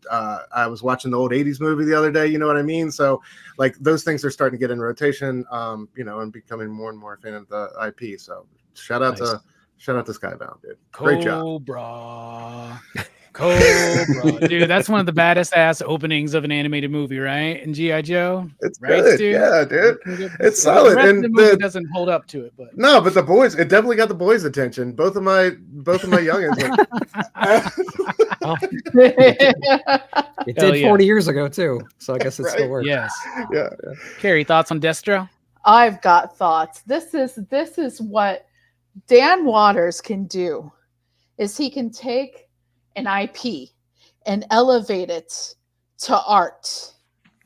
watching the old 80s movie the other day, you know what I mean? So like those things are starting to get in rotation, and becoming more and more a fan of the IP. So shout out to Skybound, dude. Great job. Cobra. Dude, that's one of the baddest ass openings of an animated movie, right? In G.I. Joe. It's right, good. Dude? Yeah, dude. It's solid. And the movie doesn't hold up to it, but no, but it definitely got the boys' attention. Both of my youngins. It did 40 years ago too. So I guess it still works. Yes. Yeah. Carrie, thoughts on Destro? I've got thoughts. This is what Dan Waters can do, is he can take an IP and elevate it to art.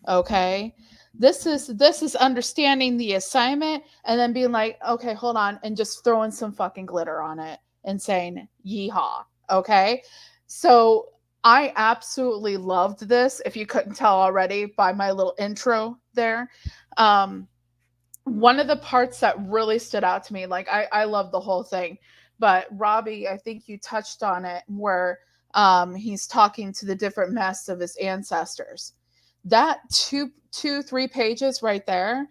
Okay, this is understanding the assignment and then being like, okay, hold on, and just throwing some fucking glitter on it and saying yeehaw. Okay, so I absolutely loved this, if you couldn't tell already by my little intro there. One of the parts that really stood out to me, like I love the whole thing, but Robbie, I think you touched on it, where he's talking to the different masks of his ancestors. That 3 pages right there,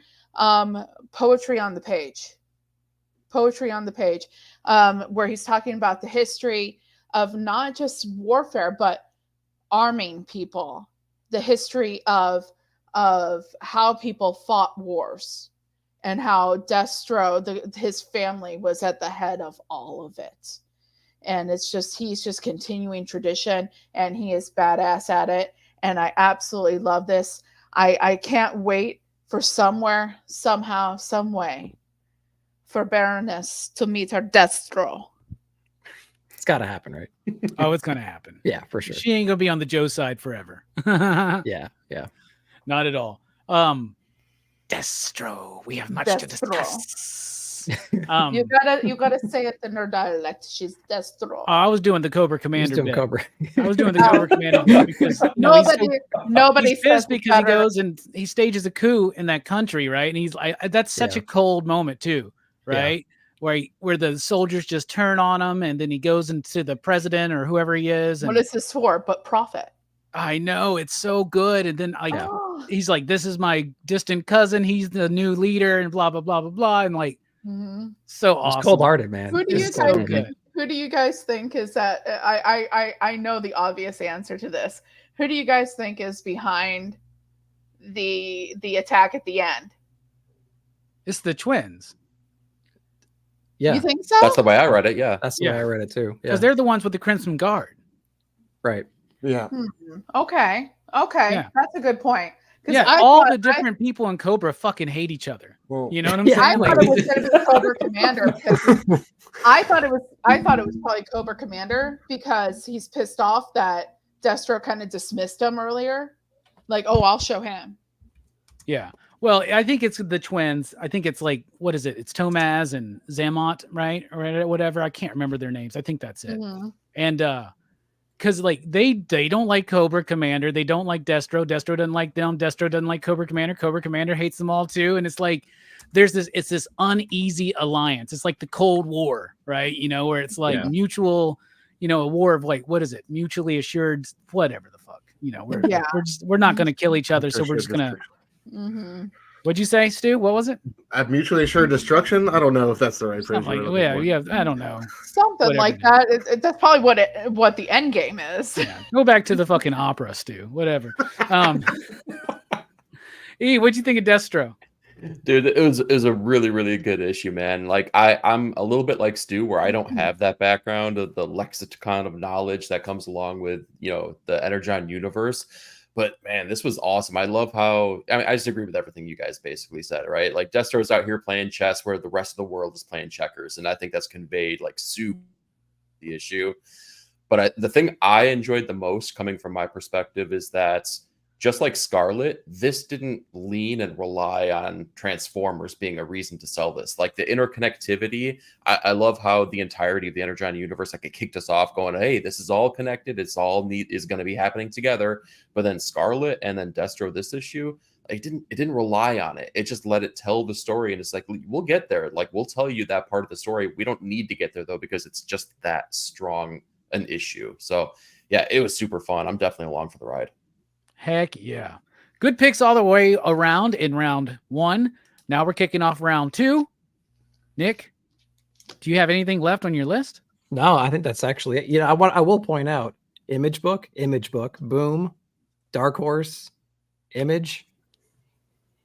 poetry on the page, where he's talking about the history of not just warfare, but arming people, the history of how people fought wars, and how Destro, his family, was at the head of all of it. And he's just continuing tradition, and he is badass at it. And I absolutely love this. I can't wait for somewhere, somehow, some way, for Baroness to meet her Destro. It's got to happen, right? Oh, it's going to happen. Yeah, for sure. She ain't going to be on the Joe side forever. Yeah. Not at all. Destro, we have much to discuss. You gotta say it in her dialect. She's Destro. I was doing the Cobra Commander bit. Cobra. I was doing the Cobra Commander bit because nobody he's pissed because he goes and he stages a coup in that country, right? And he's like, that's such a cold moment too, right? Yeah. Where the soldiers just turn on him, and then he goes into the president or whoever he is. And what is this for? But profit. I know, it's so good. And then he's like, this is my distant cousin. He's the new leader, and blah blah blah blah blah, and like. So awesome. It's cold-hearted, man. Who do you guys think is that? I know the obvious answer to this. who do you guys think is behind the attack at the end? It's the twins. Yeah. You think so? That's the way I read it. Yeah. That's the way I read it too. Because they're the ones with the Crimson Guard. Right. Yeah. Okay. Yeah. That's a good point. Yeah, all the different people in Cobra fucking hate each other. Well, you know what I'm saying? I thought it was going to be Cobra Commander. I thought it was probably Cobra Commander because he's pissed off that Destro kind of dismissed him earlier. Like, oh, I'll show him. Yeah. Well, I think it's the twins. I think it's like, what is it? It's Tomaz and Zamont, right? Or whatever. I can't remember their names. I think that's it. Mm-hmm. And because like they don't like Cobra Commander. They don't like Destro. Destro doesn't like them. Destro doesn't like Cobra Commander. Cobra Commander hates them all too. And it's like it's this uneasy alliance. It's like the Cold War, right? You know, where it's like mutual, you know, a war of like, what is it? Mutually assured, whatever the fuck. You know, we're not going to kill each other, so we're just gonna. Mm-hmm. What'd you say, Stu? What was it? At mutually assured destruction. I don't know if that's the right phrase. Like, I don't know. Something Whatever like that. That's probably what the end game is. Yeah. Go back to the fucking opera, Stu. Whatever. E, what'd you think of Destro? Dude, it was a really, really good issue, man. Like I'm a little bit like Stu, where I don't have that background of the lexicon of knowledge that comes along with, you know, the Energon universe. But man, this was awesome. I love how, I mean, I just agree with everything you guys basically said, right? Like Destro's out here playing chess where the rest of the world is playing checkers. And I think that's conveyed like super the issue. But the thing I enjoyed the most coming from my perspective is that just like Scarlet, this didn't lean and rely on Transformers being a reason to sell this. Like the interconnectivity, I love how the entirety of the Energon universe, like it kicked us off going, hey, this is all connected. It's all is going to be happening together. But then Scarlet and then Destro, this issue, it didn't rely on it. It just let it tell the story. And it's like, we'll get there. Like we'll tell you that part of the story. We don't need to get there though, because it's just that strong an issue. So yeah, it was super fun. I'm definitely along for the ride. Heck yeah. Good picks all the way around in round one. Now we're kicking off round two. Nick, do you have anything left on your list? No, I think that's actually it. You know, I will point out Image Book, Boom, Dark Horse, Image.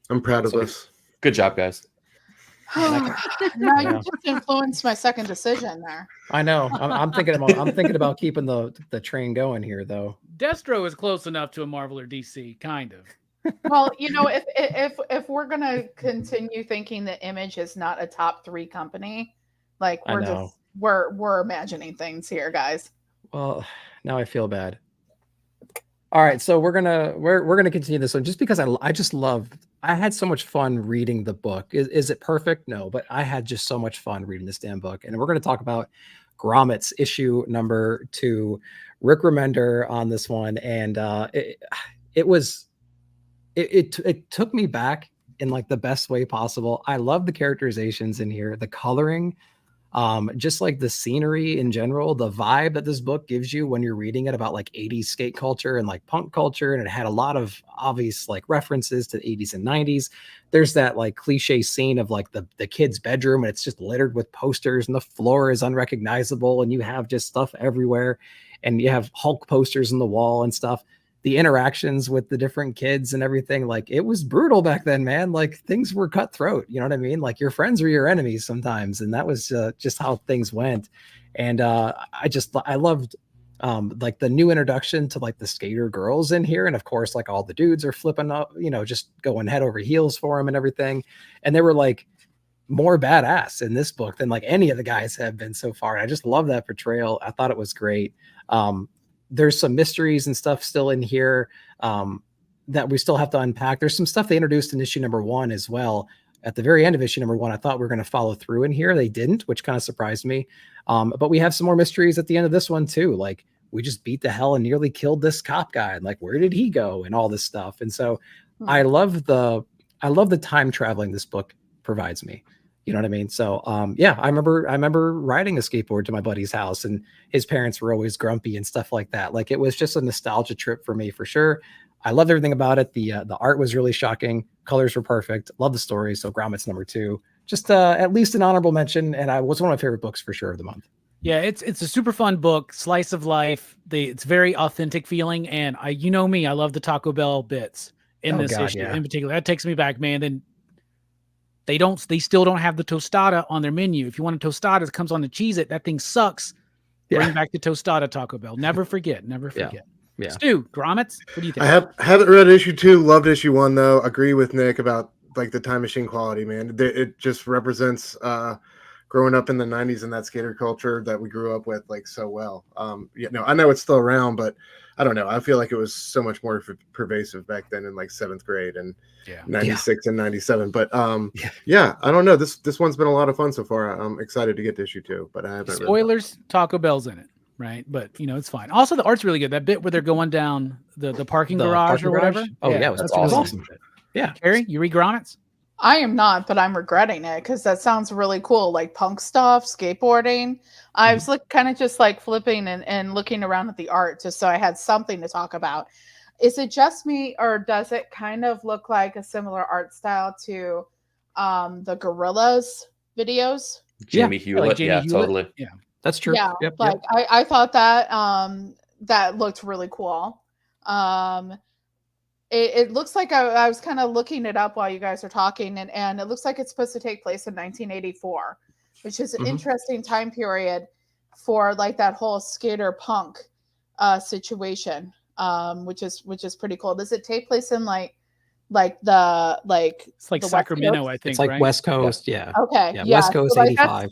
I'm proud of this. Good job, guys. Now you just influenced my second decision there. I know. I'm thinking about keeping the train going here, though. Destro is close enough to a Marvel or DC, kind of. Well, you know, if we're gonna continue thinking that Image is not a top 3 company, like we're imagining things here, guys. Well, now I feel bad. All right, so we're gonna continue this one just because I had so much fun reading the book. Is it perfect? No, but I had just so much fun reading this damn book. And we're going to talk about Gromit's issue number 2, Rick Remender on this one. And it took me back in like the best way possible. I love the characterizations in here, the coloring, just like the scenery in general, the vibe that this book gives you when you're reading it about like 80s skate culture and like punk culture. And it had a lot of obvious like references to the 80s and 90s. There's that like cliche scene of like the kid's bedroom and it's just littered with posters and the floor is unrecognizable and you have just stuff everywhere and you have Hulk posters on the wall and stuff. The interactions with the different kids and everything, like it was brutal back then, man. Like things were cutthroat, you know what I mean? Like your friends were your enemies sometimes. And that was just how things went. And I loved like the new introduction to like the skater girls in here. And of course, like all the dudes are flipping up, you know, just going head over heels for him and everything. And they were like more badass in this book than like any of the guys have been so far. And I just love that portrayal. I thought it was great. There's some mysteries and stuff still in here that we still have to unpack. There's some stuff they introduced in issue number 1 as well. At the very end of issue number 1, I thought we were going to follow through in here. They didn't, which kind of surprised me. But we have some more mysteries at the end of this one too. Like we just beat the hell and nearly killed this cop guy. And like, where did he go? And all this stuff. And so I love the time traveling this book provides me. You know what I mean? So, yeah, I remember riding a skateboard to my buddy's house and his parents were always grumpy and stuff like that. Like it was just a nostalgia trip for me for sure. I loved everything about it. The art was really shocking. Colors were perfect. Love the story. So Gromit's number 2, just at least an honorable mention. And I was one of my favorite books for sure of the month. Yeah, it's a super fun book, slice of life. It's very authentic feeling, and you know me, I love the Taco Bell bits in this issue in particular. That takes me back, man. Then they still don't have the tostada on their menu. If you want a tostada, it comes on the Cheez-It. That thing sucks. Bring back the tostada, Taco Bell. Never forget. Yeah. Stu, grommets, what do you think? I haven't read issue 2. Loved issue 1 though. Agree with Nick about like the time machine quality, man. It just represents growing up in the 90s and that skater culture that we grew up with like so well. I know it's still around, but I don't know. I feel like it was so much more pervasive back then in like 7th grade and 96 and 97. But I don't know. This one's been a lot of fun so far. I'm excited to get to issue 2, but I haven't. Spoilers, Taco Bell's in it, right? But it's fine. Also, the art's really good. That bit where they're going down the parking garage or whatever. Oh yeah, that's awesome. Yeah. Carrie, you read grommets? I am not, but I'm regretting it because that sounds really cool, like punk stuff, skateboarding. I was kind of just like flipping and looking around at the art just so I had something to talk about. Is it just me, or does it kind of look like a similar art style to the Gorillaz videos? Jamie Hewlett, Hewlett. Totally. Yeah, that's true. Yeah, I thought that that looked really cool. It looks like I was kind of looking it up while you guys are talking, and it looks like it's supposed to take place in 1984, which is an interesting time period for like that whole skater punk situation, which is pretty cool. Does it take place in it's like the Sacramento, I think. It's like right? West Coast, yeah. Okay, West Coast, so 85.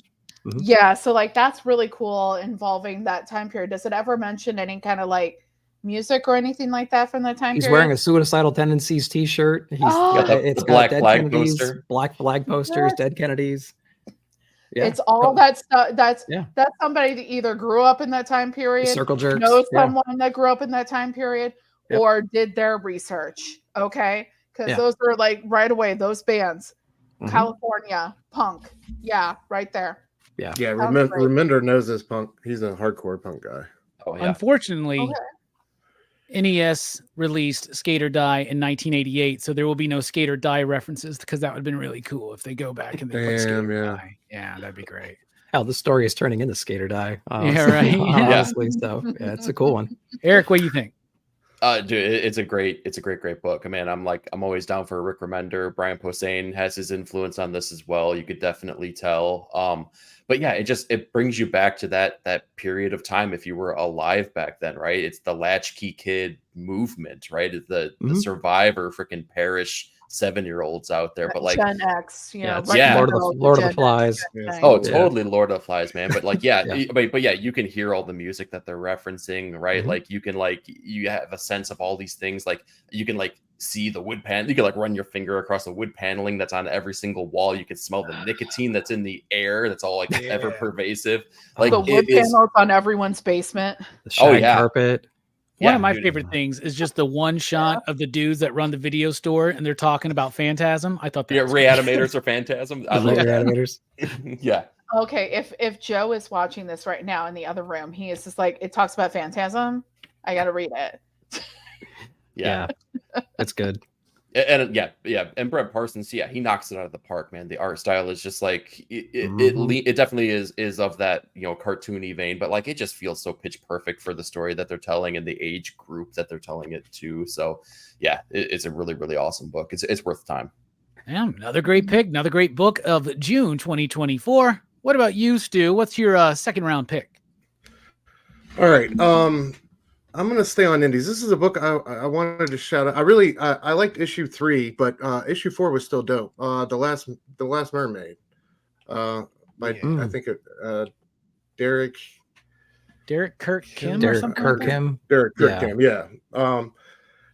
Yeah, so like that's really cool involving that time period. Does it ever mention any kind of like music or anything like that from that time He's period? wearing a Suicidal Tendencies t-shirt. It's got Black Dead Flag Kennedys, poster. Black Flag posters, Dead Kennedys. Yeah. It's all that stuff. That's somebody that either grew up in that time period, Circle jerks, knows someone that grew up in that time period, or did their research. Okay, because those are like right away those bands, California punk. Yeah, right there. Yeah. Reminder knows this punk. He's a hardcore punk guy. Oh yeah. Unfortunately, NES released Skate or Die in 1988, so there will be no Skate or Die references because that would have been really cool if they go back and they put Skate or Die. Yeah, that'd be great. Hell, this story is turning into Skate or Die. Yeah, right. Honestly, so yeah, it's a cool one. Eric, what do you think? Dude, it's a great book. I mean, I'm always down for a Rick Remender. Brian Posehn has his influence on this as well. You could definitely tell. But yeah, it brings you back to that period of time if you were alive back then, right? It's the latchkey kid movement, right? It's the survivor freaking parish 7-year-olds out there, but like Gen X, Lord of the Flies. Oh, totally Lord of the Flies, man. But like, but yeah, you can hear all the music that they're referencing, right? Like you can you have a sense of all these things. Like you can see the wood pan. You can run your finger across the wood paneling that's on every single wall. You can smell the nicotine that's in the air. That's all ever pervasive. Like the wood panels on everyone's basement. The shag carpet. One of my favorite things is just the one shot of the dudes that run the video store and they're talking about Phantasm. I thought that Reanimators or Phantasm. I love Reanimators. Yeah. Okay, if Joe is watching this right now in the other room, he is just like, it talks about Phantasm. I got to read it. Yeah. It's good. And and Brent Parsons, he knocks it out of the park, man. The art style is just like it definitely is of that cartoony vein, but it just feels so pitch perfect for the story that they're telling and the age group that they're telling it to. So yeah, it's a really, really awesome book. It's worth time. Yeah, another great pick, another great book of June 2024. What about you, Stu? What's your second round pick? All right. I'm going to stay on indies. This is a book I wanted to shout out. I liked issue 3, but issue 4 was still dope. The Last Mermaid, by I think Derek Kirk Kim Derek or something. Kirk Kim. Derek Kirk Kim.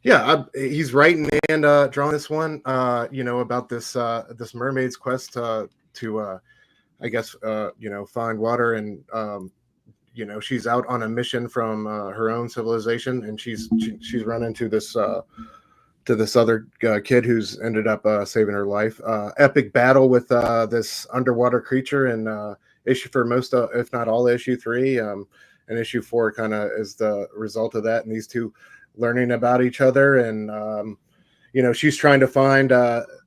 Yeah. He's writing and drawing this one. About this mermaid's quest to I guess find water and. She's out on a mission from her own civilization, and she's run into this other kid who's ended up saving her life. Epic battle with this underwater creature, and issue for most, if not all, issue 3, and issue 4 kind of is the result of that. And these two learning about each other, and she's trying to find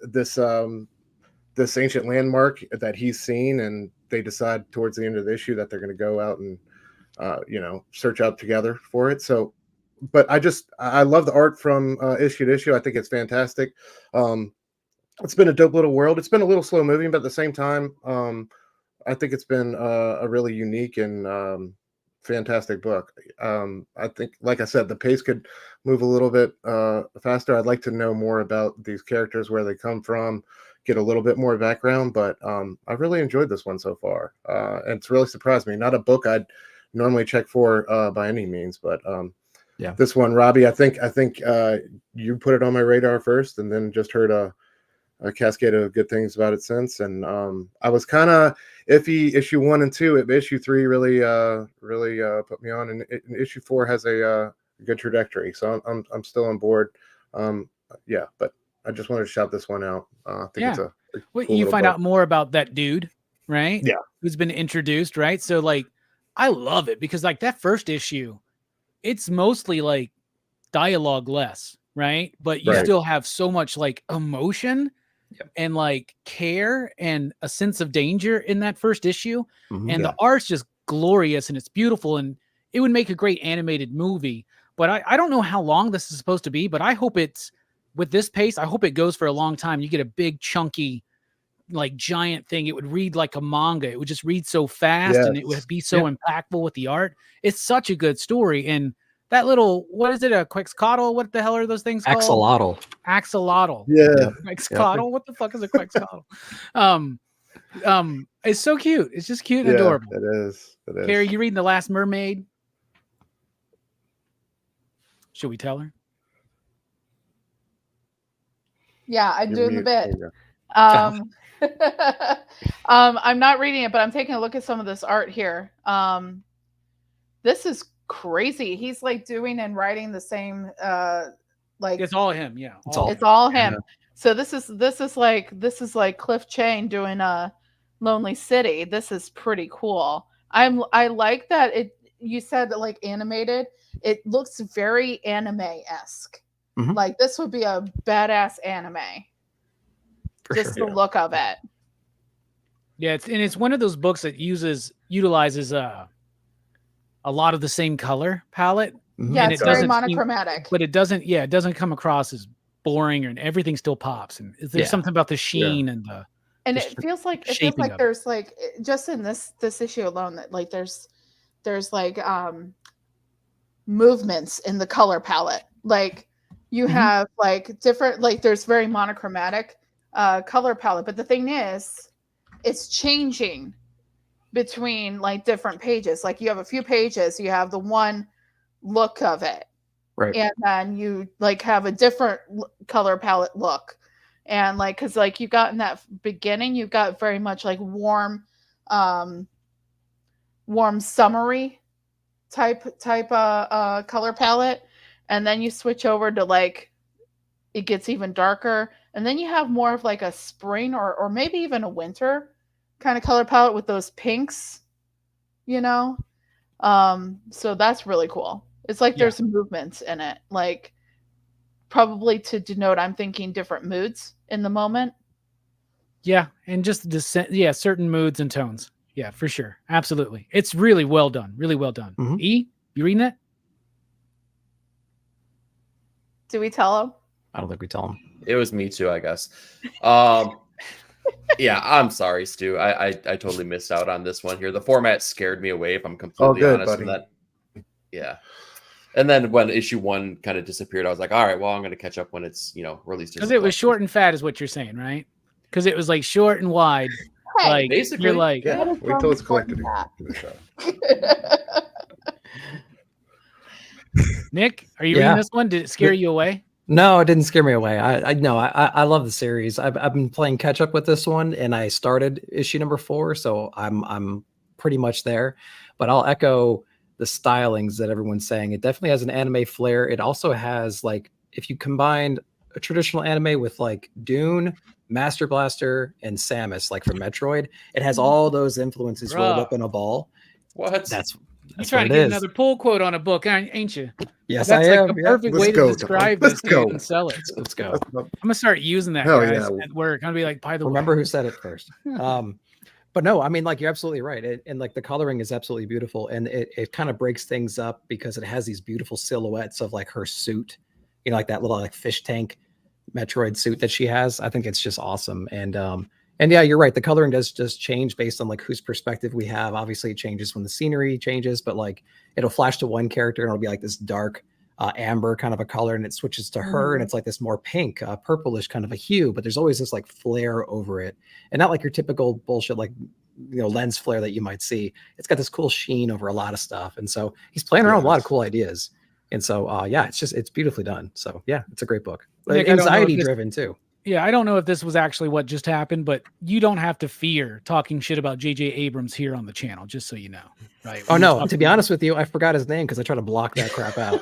this ancient landmark that he's seen, and they decide towards the end of the issue that they're going to go out and search out together for it. So, but I love the art from issue to issue. I think it's fantastic. It's been a dope little world. It's been a little slow moving, but at the same time, I think it's been a really unique and fantastic book. I think, like I said, the pace could move a little bit faster. I'd like to know more about these characters, where they come from, get a little bit more background, but I really enjoyed this one so far. And it's really surprised me. Not a book I'd normally check for by any means, but this one, Robbie, I think you put it on my radar first, and then just heard a cascade of good things about it since. And I was kind of iffy issue 1 and 2. Issue 3 really put me on, and issue 4 has a good trajectory, so I'm still on board. But I just wanted to shout this one out. I think it's a cool you find book. out more about that dude, right? Yeah, who's been introduced, right? So like, I love it because like that first issue, it's mostly like dialogue less, right? But you still have so much like emotion and like care and a sense of danger in that first issue. And the art's just glorious and it's beautiful, and it would make a great animated movie. But I don't know how long this is supposed to be, but I hope it's with this pace. I hope it goes for a long time. You get a big chunky, like giant thing. It would read like a manga. It would just read so fast and it would be so impactful with the art. It's such a good story. And that little, what is it? A Quetzalcoatl? What the hell are those things called? Axolotl. Yeah. Quetzalcoatl. What the fuck is a Quetzalcoatl? It's so cute. It's just cute and adorable. It is. Carrie, you reading The Last Mermaid? Should we tell her? Yeah, I'm doing the bit. I'm not reading it, but I'm taking a look at some of this art here. This is crazy. He's like doing and writing the same like it's all him. Yeah, it's all him. So this is like Cliff Chang doing a Lonely City. This is pretty cool. I like that you said that like animated. It looks very anime-esque. Like this would be a badass anime. Just the look of it. Yeah, it's one of those books that utilizes a lot of the same color palette. Yeah, it's very monochromatic. But it doesn't come across as boring, and everything still pops. And there's something about the sheen and the it feels like there's like just in this issue alone that like there's like movements in the color palette. Like you have like different, like there's very monochromatic color palette, but the thing is it's changing between like different pages. Like you have a few pages, you have the one look of it, right, and then you like have a different color palette look. And like, because like you got in that beginning, you got very much like warm summery type color palette, and then you switch over to like it gets even darker, and then you have more of like a spring or maybe even a winter kind of color palette with those pinks, so that's really cool. It's like there's some movements in it, like probably to denote, I'm thinking, different moods in the moment. Yeah, and just certain moods and tones. Yeah, for sure. Absolutely. It's really well done. Really well done. E, you reading it? Do we tell him? I don't think we tell him. It was me too, I guess. Yeah, I'm sorry, Stu. I totally missed out on this one here. The format scared me away, if I'm completely honest with that. Yeah. And then when issue 1 kind of disappeared, I was like, all right, well, I'm going to catch up when it's, released. Because it was short and fat is what you're saying, right? Because it was like short and wide. Hey, like basically, you're like, wait till it's collected. Nick, are you reading this one? Did it scare you away? No, it didn't scare me away. I love the series. I've been playing catch up with this one, and I started issue number 4, so I'm pretty much there. But I'll echo the stylings that everyone's saying. It definitely has an anime flair. It also has, like, if you combined a traditional anime with like Dune, Master Blaster, and Samus, like from Metroid, it has all those influences rolled up in a ball. What? That's you're trying to get another pull quote on a book, ain't you? Yes, that's I like am. the perfect way to describe this and sell it. Let's go. I'm gonna start using that, guys, at work. I'm gonna be like, by the way, remember who said it first. But no, I mean, like, you're absolutely right. And like the coloring is absolutely beautiful. And it kind of breaks things up because it has these beautiful silhouettes of like her suit, like that little like fish tank Metroid suit that she has. I think it's just awesome. And yeah, you're right. The coloring does just change based on like whose perspective we have. Obviously it changes when the scenery changes, but like it'll flash to one character and it'll be like this dark amber kind of a color, and it switches to her and it's like this more pink, purplish kind of a hue, but there's always this like flare over it, and not like your typical bullshit like lens flare that you might see. It's got this cool sheen over a lot of stuff, and so he's playing around with a lot of cool ideas, and so yeah, it's beautifully done. So yeah, it's a great book. Anxiety driven too. Yeah, I don't know if this was actually what just happened, but you don't have to fear talking shit about J.J. Abrams here on the channel, just so you know, right? Oh no, to be honest with you, I forgot his name because I try to block that crap out.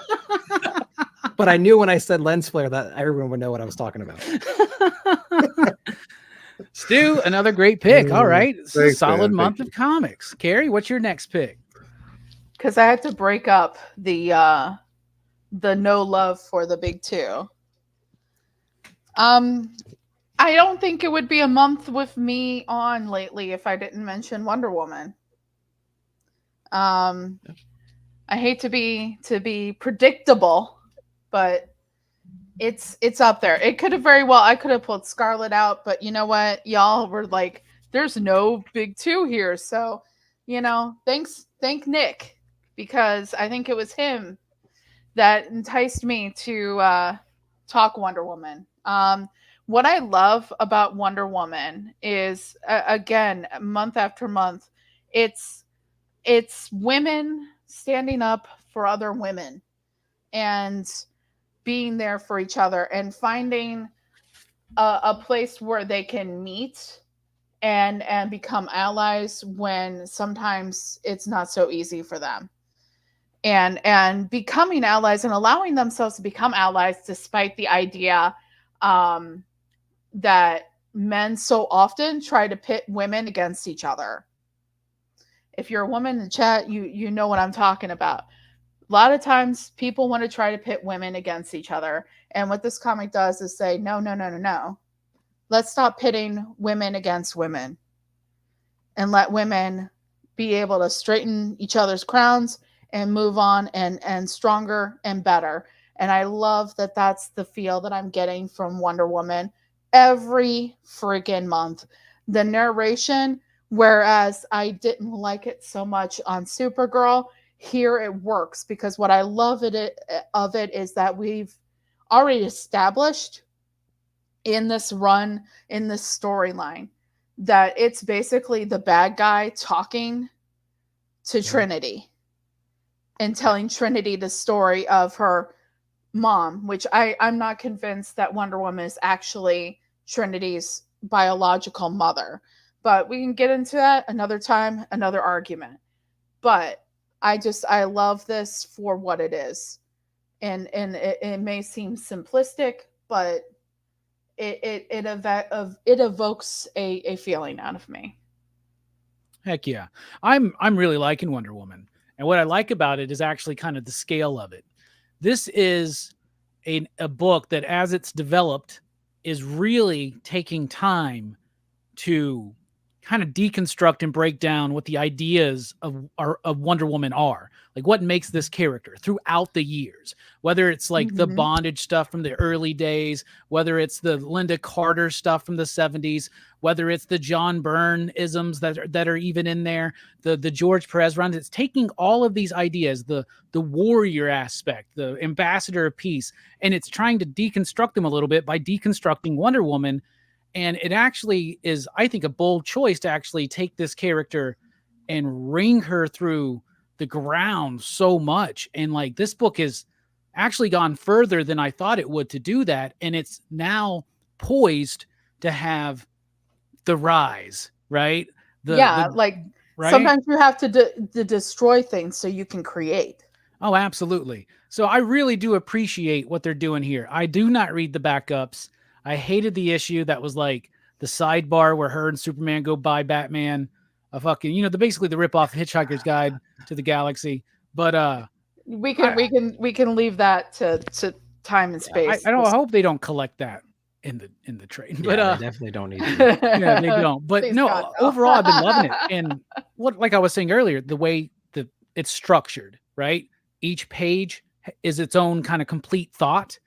But I knew when I said lens flare that everyone would know what I was talking about. Stu, another great pick. All right, it's a solid month of comics. Carrie, what's your next pick? Because I had to break up the no love for the big two. I don't think it would be a month with me on lately if I didn't mention Wonder Woman. I hate to be predictable, but it's up there. It could have I could have pulled Scarlet out, but you know what? Y'all were like, there's no big two here. So, thank Nick, because I think it was him that enticed me to talk Wonder Woman. What I love about Wonder Woman is, again, month after month, it's women standing up for other women and being there for each other and finding a place where they can meet and become allies when sometimes it's not so easy for them. And becoming allies and allowing themselves to become allies despite the idea that men so often try to pit women against each other. If you're a woman in the chat, you know what I'm talking about. A lot of times people want to try to pit women against each other. And what this comic does is say, no. Let's stop pitting women against women and let women be able to straighten each other's crowns and move on and stronger and better. And I love that that's the feel that I'm getting from Wonder Woman every freaking month. The narration, whereas I didn't like it so much on Supergirl, here it works because what I love of it is that we've already established in this run, in this storyline, that it's basically the bad guy talking to Trinity and telling Trinity the story of her mom, which I'm not convinced that Wonder Woman is actually Trinity's biological mother. But we can get into that another time, another argument. But I love this for what it is. And it may seem simplistic, but it evokes a feeling out of me. Heck yeah. I'm really liking Wonder Woman. And what I like about it is actually kind of the scale of it. This is a book that, as it's developed, is really taking time to kind of deconstruct and break down what the ideas of Wonder Woman are. Like what makes this character throughout the years, whether it's like the bondage stuff from the early days, whether it's the Linda Carter stuff from the 70s, whether it's the John Byrne isms that are even in there, the George Perez runs. It's taking all of these ideas, the warrior aspect, the ambassador of peace, and it's trying to deconstruct them a little bit by deconstructing Wonder Woman. And it actually is, I think, a bold choice to actually take this character and wring her through the ground so much. And like this book has actually gone further than I thought it would to do that. And it's now poised to have the rise, right? Right? Sometimes you have to destroy things so you can create. Oh, absolutely. So I really do appreciate what they're doing here. I do not read the backups. I hated the issue that was like the sidebar where her and Superman go buy Batman, a fucking, basically the ripoff Hitchhiker's Guide to the Galaxy. But we can leave that to time and space. I hope they don't collect that. in the trade. Yeah, But they definitely don't need to. yeah, they don't. But Please no, God, no. overall, I've been loving it. And like I was saying earlier, the way it's structured, right? Each page is its own kind of complete thought.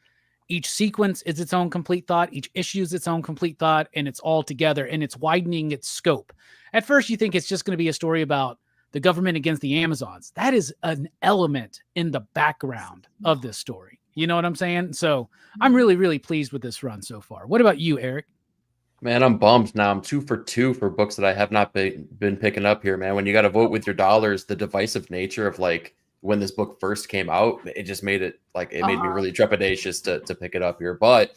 Each sequence is its own complete thought. Each issue is its own complete thought, and it's all together, and it's widening its scope. At first, you think it's just going to be a story about the government against the Amazons. That is an element in the background of this story. You know what I'm saying? So I'm really, really pleased with this run so far. What about you, Eric? Man, I'm bummed now. I'm 2 for 2 for books that I have not been picking up here, man. When you got to vote with your dollars, the divisive nature of like when this book first came out, it just made it like it made me really trepidatious to pick it up here. But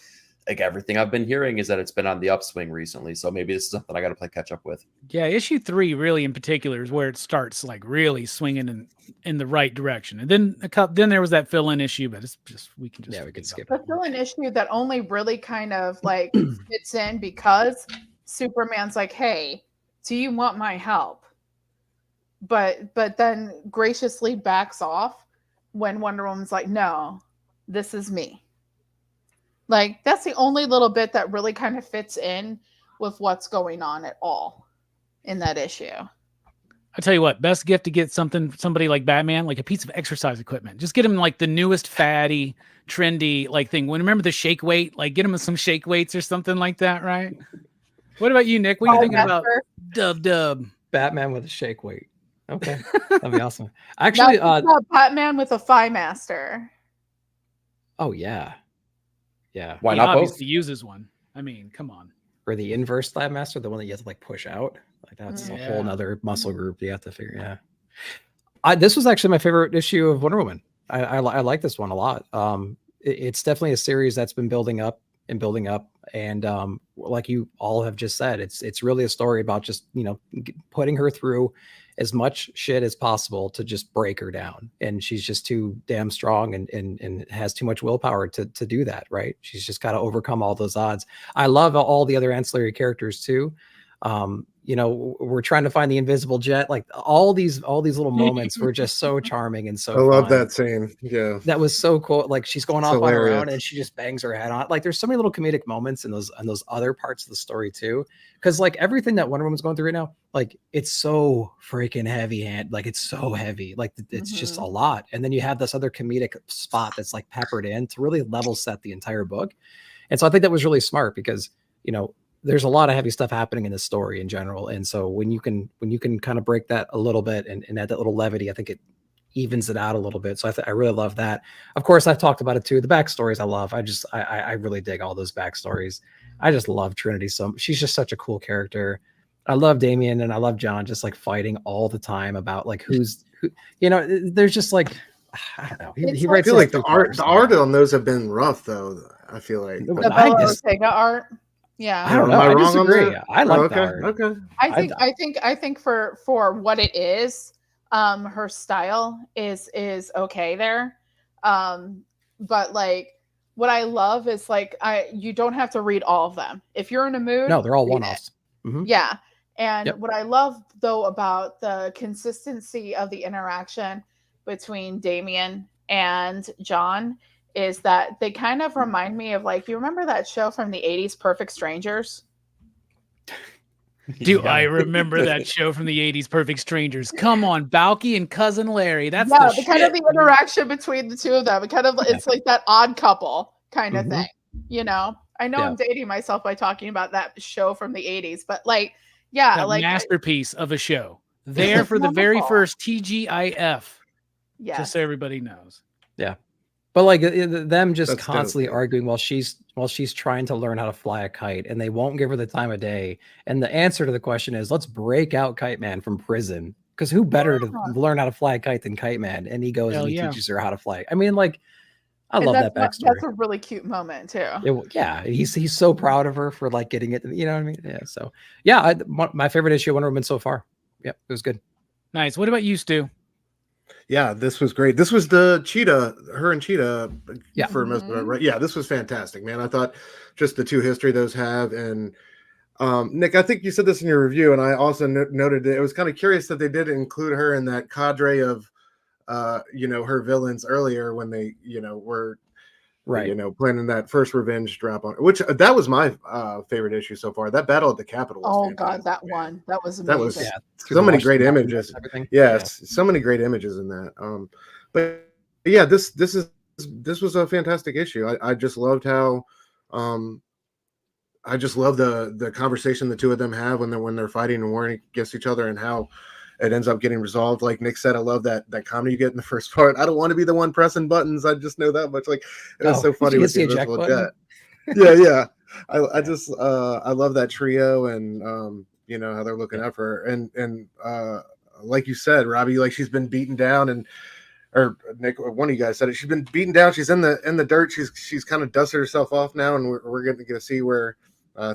like everything I've been hearing is that it's been on the upswing recently. So maybe this is something I got to play catch up with. Yeah, issue 3 really in particular is where it starts like really swinging in the right direction. And then there was that fill-in issue, but it's just we can skip it. The fill-in issue that only really kind of like fits in because Superman's like, "Hey, do you want my help?" But then graciously backs off when Wonder Woman's like, "No, this is me." Like, that's the only little bit that really kind of fits in with what's going on at all in that issue. I tell you what, best gift to get somebody like Batman, like a piece of exercise equipment. Just get him like the newest fatty, trendy like thing. Remember the shake weight? Like get him some shake weights or something like that, right? What about you, Nick? What are you thinking about Dub? Batman with a shake weight. Okay, that'd be awesome. Actually, Batman with a Phi Master. Oh yeah. Yeah. Why he not obviously both? uses one. I mean, come on. Or the inverse Lab Master, the one that you have to like push out. Like that's a whole nother muscle group you have to figure. Yeah. This was actually my favorite issue of Wonder Woman. I like this one a lot. It's definitely a series that's been building up. And like you all have just said, it's really a story about just, putting her through as much shit as possible to just break her down. And she's just too damn strong and has too much willpower to do that. Right. She's just got to overcome all those odds. I love all the other ancillary characters too. We're trying to find the invisible jet. Like all these little moments were just so charming and so I love fun. that scene. Yeah, that was so cool. Like she's going off hilarious. on her own and she just bangs her head on. Like there's so many little comedic moments in those other parts of the story too. Because like everything that Wonder Woman's going through right now, like it's so freaking heavy like it's so heavy. Like it's just a lot. And then you have this other comedic spot that's like peppered in to really level set the entire book. And so I think that was really smart because there's a lot of heavy stuff happening in the story in general. And so when you can kind of break that a little bit and add that little levity, I think it evens it out a little bit. So I really love that. Of course, I've talked about it too. The backstories I love. I really dig all those backstories. I just love Trinity. So she's just such a cool character. I love Damian and I love John just like fighting all the time about like who, there's just like, I don't know. He writes. I feel like the art on those have been rough though. I feel like the Bella Ortega art. Yeah, I don't know. I disagree. I like the art. Okay. I think for what it is, her style is okay there. But like what I love is like you don't have to read all of them. If you're in a mood, no, they're all one-offs. Mm-hmm. Yeah. And what I love though about the consistency of the interaction between Damian and John is that they kind of remind me of like, you remember that show from the 80s, Perfect Strangers? I remember that show from the 80s, Perfect Strangers? Come on, Balky and Cousin Larry. That's the kind of the interaction between the two of them. It kind of it's like that odd couple kind of thing. I know I'm dating myself by talking about that show from the 80s, but like, that masterpiece of a show. There for the very first TGIF. Yeah. Just so everybody knows. Yeah. But like them just constantly arguing while she's trying to learn how to fly a kite and they won't give her the time of day. And the answer to the question is, let's break out Kite Man from prison. Because who better to learn how to fly a kite than Kite Man? And he goes and he teaches her how to fly. I mean, like, I love that backstory. That's a really cute moment too. He's so proud of her for like getting it. You know what I mean? Yeah. So yeah, my favorite issue of Wonder Woman so far. Yep, it was good. Nice. What about you, Stu? Yeah, this was great. This was the her and Cheetah for most of it, right? Yeah, this was fantastic, man. I thought just the two history those have. And Nick, I think you said this in your review, and I also noted that it was kind of curious that they did include her in that cadre of, her villains earlier when they, were Right. You know, planning that first revenge drop on, which that was my favorite issue so far. That battle at the Capitol was fantastic, God, that man. one. That was That amazing. was Yeah, so many great images. Yes, so many great images in that. But yeah, this was a fantastic issue. I just loved how I just love the conversation the two of them have when they're fighting and warring against each other, and how it ends up getting resolved. Like Nick said, I love that comedy you get in the first part. I don't want to be the one pressing buttons. I just know that much. Like it was so funny with the invisible jet. Yeah. I just I love that trio, and you know how they're looking out for her, and like you said, Robbie, like she's been beaten down, and or Nick, or one of you guys said it. She's been beaten down. She's in the dirt. She's kind of dusted herself off now, and we're going to get to see where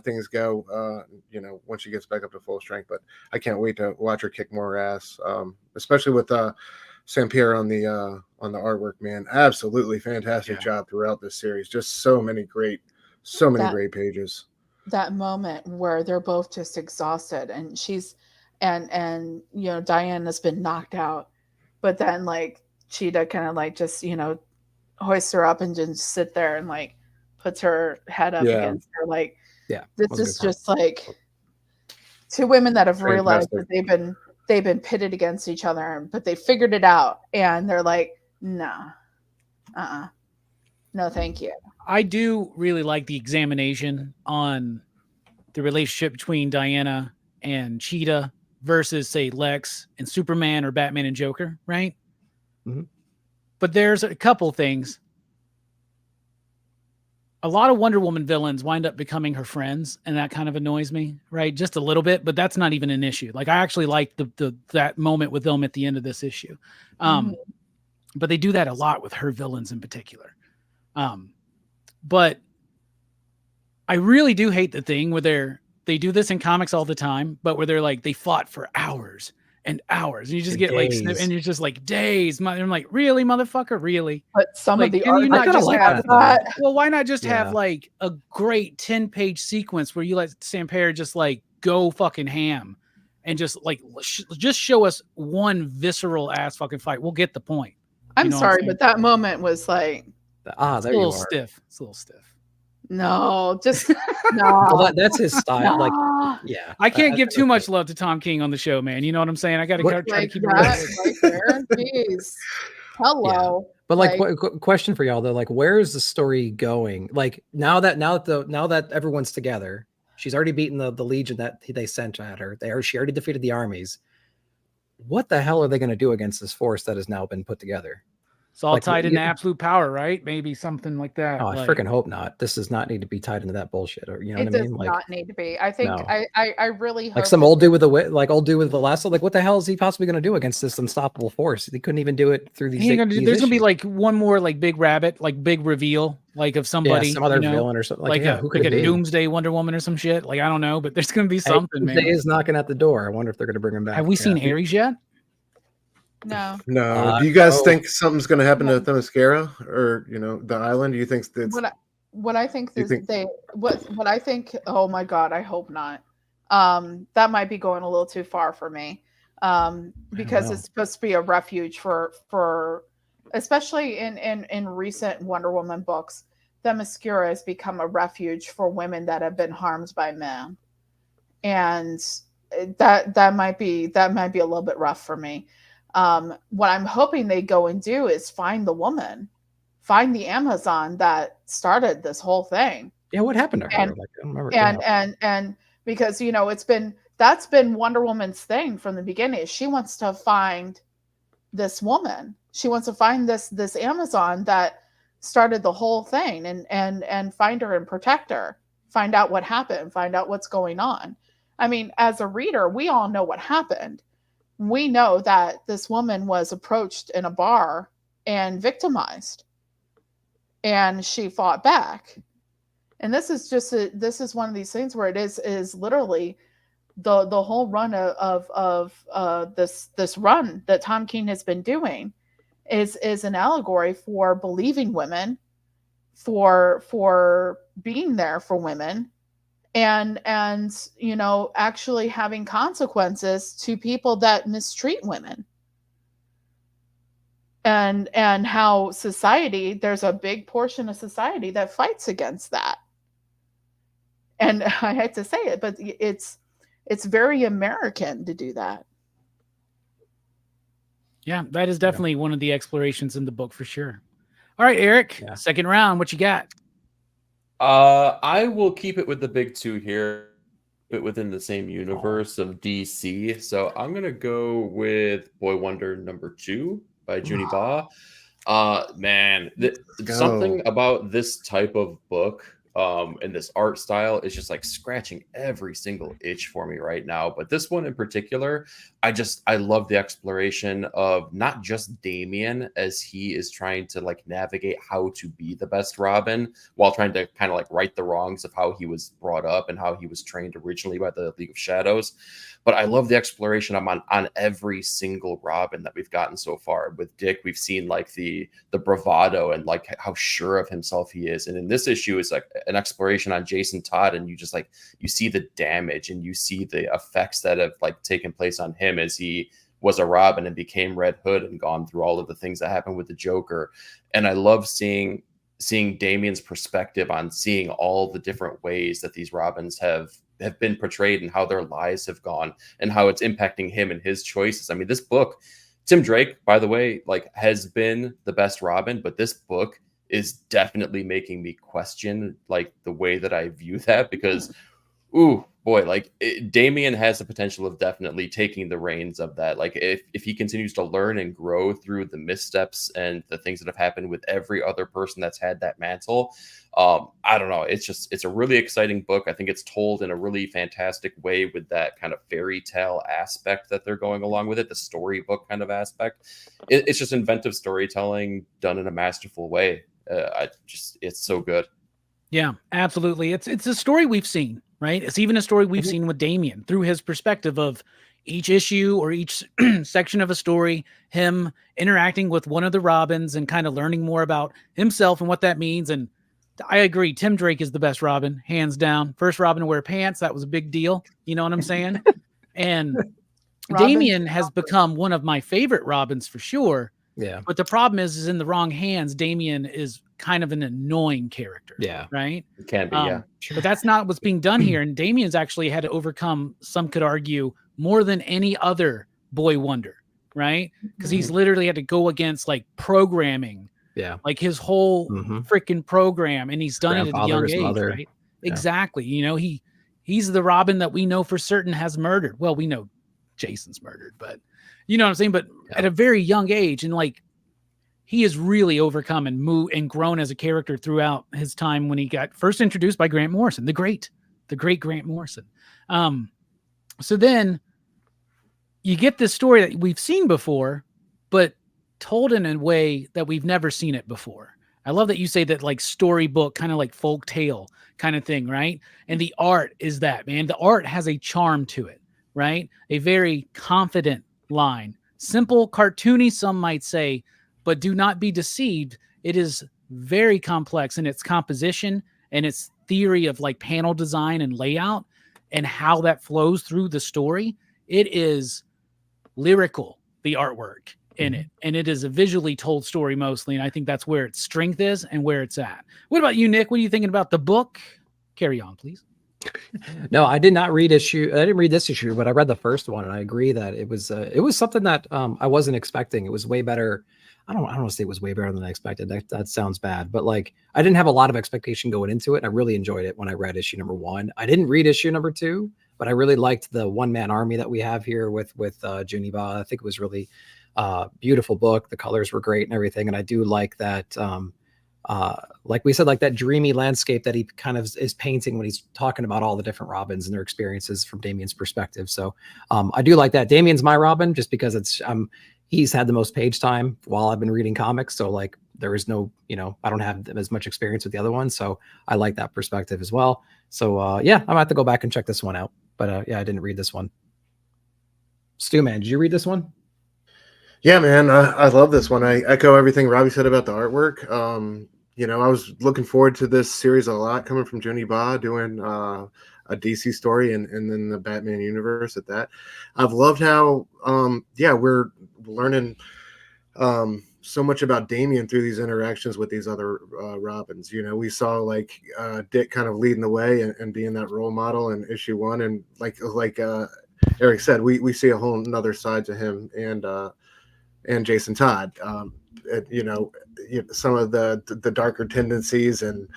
things go. You know, once she gets back up to full strength. But I can't wait to watch her kick more ass, especially with Sampere on the artwork. Man, absolutely fantastic job throughout this series. Just so many great pages. That moment where they're both just exhausted, and she's and you know, Diane has been knocked out, but then like Cheetah kind of like just, you know, hoists her up and just sit there and like puts her head up against her. Like, this is just like two women that have realized that they've been pitted against each other, but they figured it out, and they're like, no, thank you. I do really like the examination on the relationship between Diana and Cheetah versus, say, Lex and Superman, or Batman and Joker, right? Mm-hmm. But there's a couple things. A lot of Wonder Woman villains wind up becoming her friends, and that kind of annoys me, right? Just a little bit, but that's not even an issue. Like, I actually like that moment with them at the end of this issue. But they do that a lot with her villains in particular. But I really do hate the thing where they do this in comics all the time, but where they're like, they fought for hours and hours, and you just get days. Like, and you're just like, days. I'm like, really, motherfucker, really? But some like, of the can you not just have that? Well, why not just have like a great 10-page sequence where you let Sampere just like go fucking ham, and just like just show us one visceral ass fucking fight. We'll get the point. I'm sorry, but that moment was like, there it's a little stiff. It's a little stiff. No, just no. Well, that's his style. Like, yeah, I can't give too much love to Tom King on the show, man. You know what I'm saying? I got to try to keep it right there. Jeez. Hello. Yeah. But like, question for y'all though, like, where is the story going? Like, now that everyone's together, she's already beaten the Legion that they sent at her. She already defeated the armies. What the hell are they going to do against this force that has now been put together? It's all tied into absolute power, right? Maybe something like that. Oh, I freaking hope not. This does not need to be tied into that bullshit. Or you know what I mean? It does not need to be. I think I really hope like some old dude with the lasso. Like, what the hell is he possibly going to do against this unstoppable force? He couldn't even do it through these. There's gonna be like one more like big rabbit, like big reveal, like of somebody, some other villain or something. Like a Doomsday Wonder Woman or some shit. Like, I don't know, but there's gonna be something. Doomsday is knocking at the door. I wonder if they're gonna bring him back. Have we seen Ares yet? No. Do you guys think something's going to happen to Themyscira, or the island? Do you think that's what I think? What I think? Oh my God, I hope not. That might be going a little too far for me. Because it's supposed to be a refuge for especially in recent Wonder Woman books, Themyscira has become a refuge for women that have been harmed by men, and that might be a little bit rough for me. What I'm hoping they go and do is find the woman, find the Amazon that started this whole thing. Yeah, what happened to her? And, I don't remember. And because that's been Wonder Woman's thing from the beginning. She wants to find this woman. She wants to find this Amazon that started the whole thing, and find her and protect her. Find out what happened. Find out what's going on. I mean, as a reader, we all know what happened. We know that this woman was approached in a bar and victimized, and she fought back. And this is one of these things where it is literally the whole run of this run that Tom King has been doing is an allegory for believing women, for being there for women, and actually having consequences to people that mistreat women. and how society, there's a big portion of society that fights against that. And I hate to say it, but it's very American to do that. Yeah, that is definitely one of the explorations in the book for sure. All right, Eric, second round, what you got? I will keep it with the big two here, but within the same universe of DC. So I'm gonna go with Boy Wonder #2 by Junie Ba. Man, something about this type of book and this art style is just like scratching every single itch for me right now. But this one in particular, I love the exploration of not just Damian as he is trying to like navigate how to be the best Robin while trying to kind of like right the wrongs of how he was brought up and how he was trained originally by the League of Shadows. But I love the exploration on every single Robin that we've gotten so far. With Dick, we've seen like the bravado and like how sure of himself he is. And in this issue is like an exploration on Jason Todd, and you just like you see the damage and you see the effects that have like taken place on him as he was a Robin and became Red Hood and gone through all of the things that happened with the Joker. And I love seeing Damian's perspective on seeing all the different ways that these Robins have been portrayed and how their lives have gone and how it's impacting him and his choices. I mean, this book, Tim Drake, by the way, like has been the best Robin, but this book is definitely making me question like the way that I view that, because ooh boy, like Damian has the potential of definitely taking the reins of that. Like if he continues to learn and grow through the missteps and the things that have happened with every other person that's had that mantle, I don't know. It's a really exciting book. I think it's told in a really fantastic way with that kind of fairy tale aspect that they're going along with it, the storybook kind of aspect. It's just inventive storytelling done in a masterful way. It's so good. Yeah, absolutely. It's a story we've seen, right? It's even a story we've seen with Damian through his perspective of each issue or each section of a story, him interacting with one of the Robins and kind of learning more about himself and what that means. And I agree, Tim Drake is the best Robin, hands down. First Robin to wear pants, that was a big deal. You know what I'm saying? And Damian has become one of my favorite Robins for sure. Yeah. But the problem is in the wrong hands, Damian is kind of an annoying character. Yeah. Right? It can be, yeah. But that's not what's being done here. And Damian's actually had to overcome, some could argue, more than any other Boy Wonder, right? Because he's literally had to go against like programming. Yeah. Like his whole freaking program. And he's done it at a young age, right? Yeah. Exactly. You know, he's the Robin that we know for certain has murdered. Well, we know Jason's murdered, but you know what I'm saying? But at a very young age, and like he has really overcome and moved and grown as a character throughout his time when he got first introduced by Grant Morrison, the great Grant Morrison. So then you get this story that we've seen before, but told in a way that we've never seen it before. I love that you say that, like storybook, kind of like folk tale kind of thing, right? And the art is that, man. The art has a charm to it, right? A very confident line. Simple, cartoony, some might say, but do not be deceived. It is very complex in its composition and its theory of like panel design and layout and how that flows through the story. It is lyrical, the artwork in it. And it is a visually told story mostly. And I think that's where its strength is and where it's at. What about you, Nick? What are you thinking about the book? Carry on, please. No, I did not read issue. I didn't read this issue, but I read the first one, and I agree that it was something that I wasn't expecting. It was way better. I don't want to say it was way better than I expected. That sounds bad, but like I didn't have a lot of expectation going into it. I really enjoyed it when I read issue #1. I didn't read issue #2, but I really liked the one-man army that we have here with Junie Ba. I think it was really beautiful book. The colors were great and everything, and I do like that. Like we said, like that dreamy landscape that he kind of is painting when he's talking about all the different Robins and their experiences from Damian's perspective. So I do like that. Damian's my Robin just because he's had the most page time while I've been reading comics. So like there is no, I don't have as much experience with the other one. So I like that perspective as well. So yeah, I'm gonna have to go back and check this one out. But yeah, I didn't read this one. Stu, man, did you read this one? Yeah, man, I love this one. I echo everything Robbie said about the artwork. I was looking forward to this series a lot, coming from Junie Ba, doing a DC story and then the Batman universe at that. I've loved how, we're learning so much about Damian through these interactions with these other Robins. You know, we saw like Dick kind of leading the way and being that role model in issue 1, and like Eric said, we see a whole another side to him and Jason Todd. You know, some of the darker tendencies and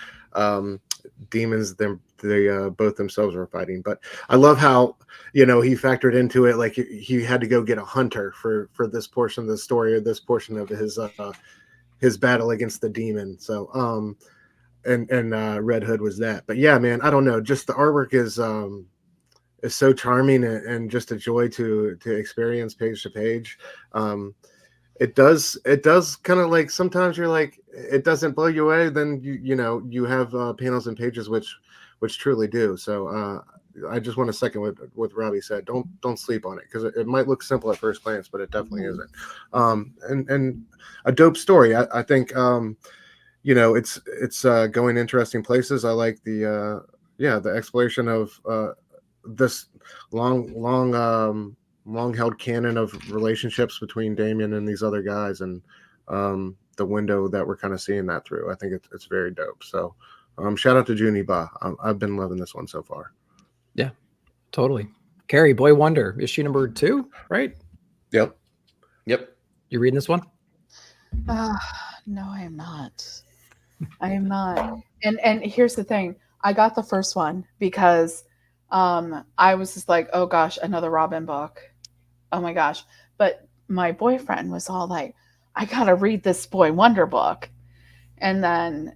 demons they both themselves were fighting. But I love how, you know, he factored into it, like he had to go get a hunter for this portion of the story, or this portion of his battle against the demon. So and Red Hood was that. But yeah, man, I don't know, just the artwork is so charming and just a joy to experience page to page. It does kind of like, sometimes you're like, it doesn't blow you away, then you know you have panels and pages which truly do. So I just want to second what Robbie said. Don't sleep on it, because it might look simple at first glance, but it definitely isn't. And a dope story. I think you know, it's going interesting places. I like the exploration of this long held canon of relationships between Damian and these other guys, and the window that we're kind of seeing that through. I think it's very dope. So shout out to Junie Ba. I've been loving this one so far. Yeah, totally. Carrie, Boy Wonder, issue number 2, right? Yep. You reading this one? No, I am not. I am not. And here's the thing. I got the first one because I was just like, oh gosh, another Robin book. Oh my gosh. But my boyfriend was all like, I gotta read this Boy Wonder book. And then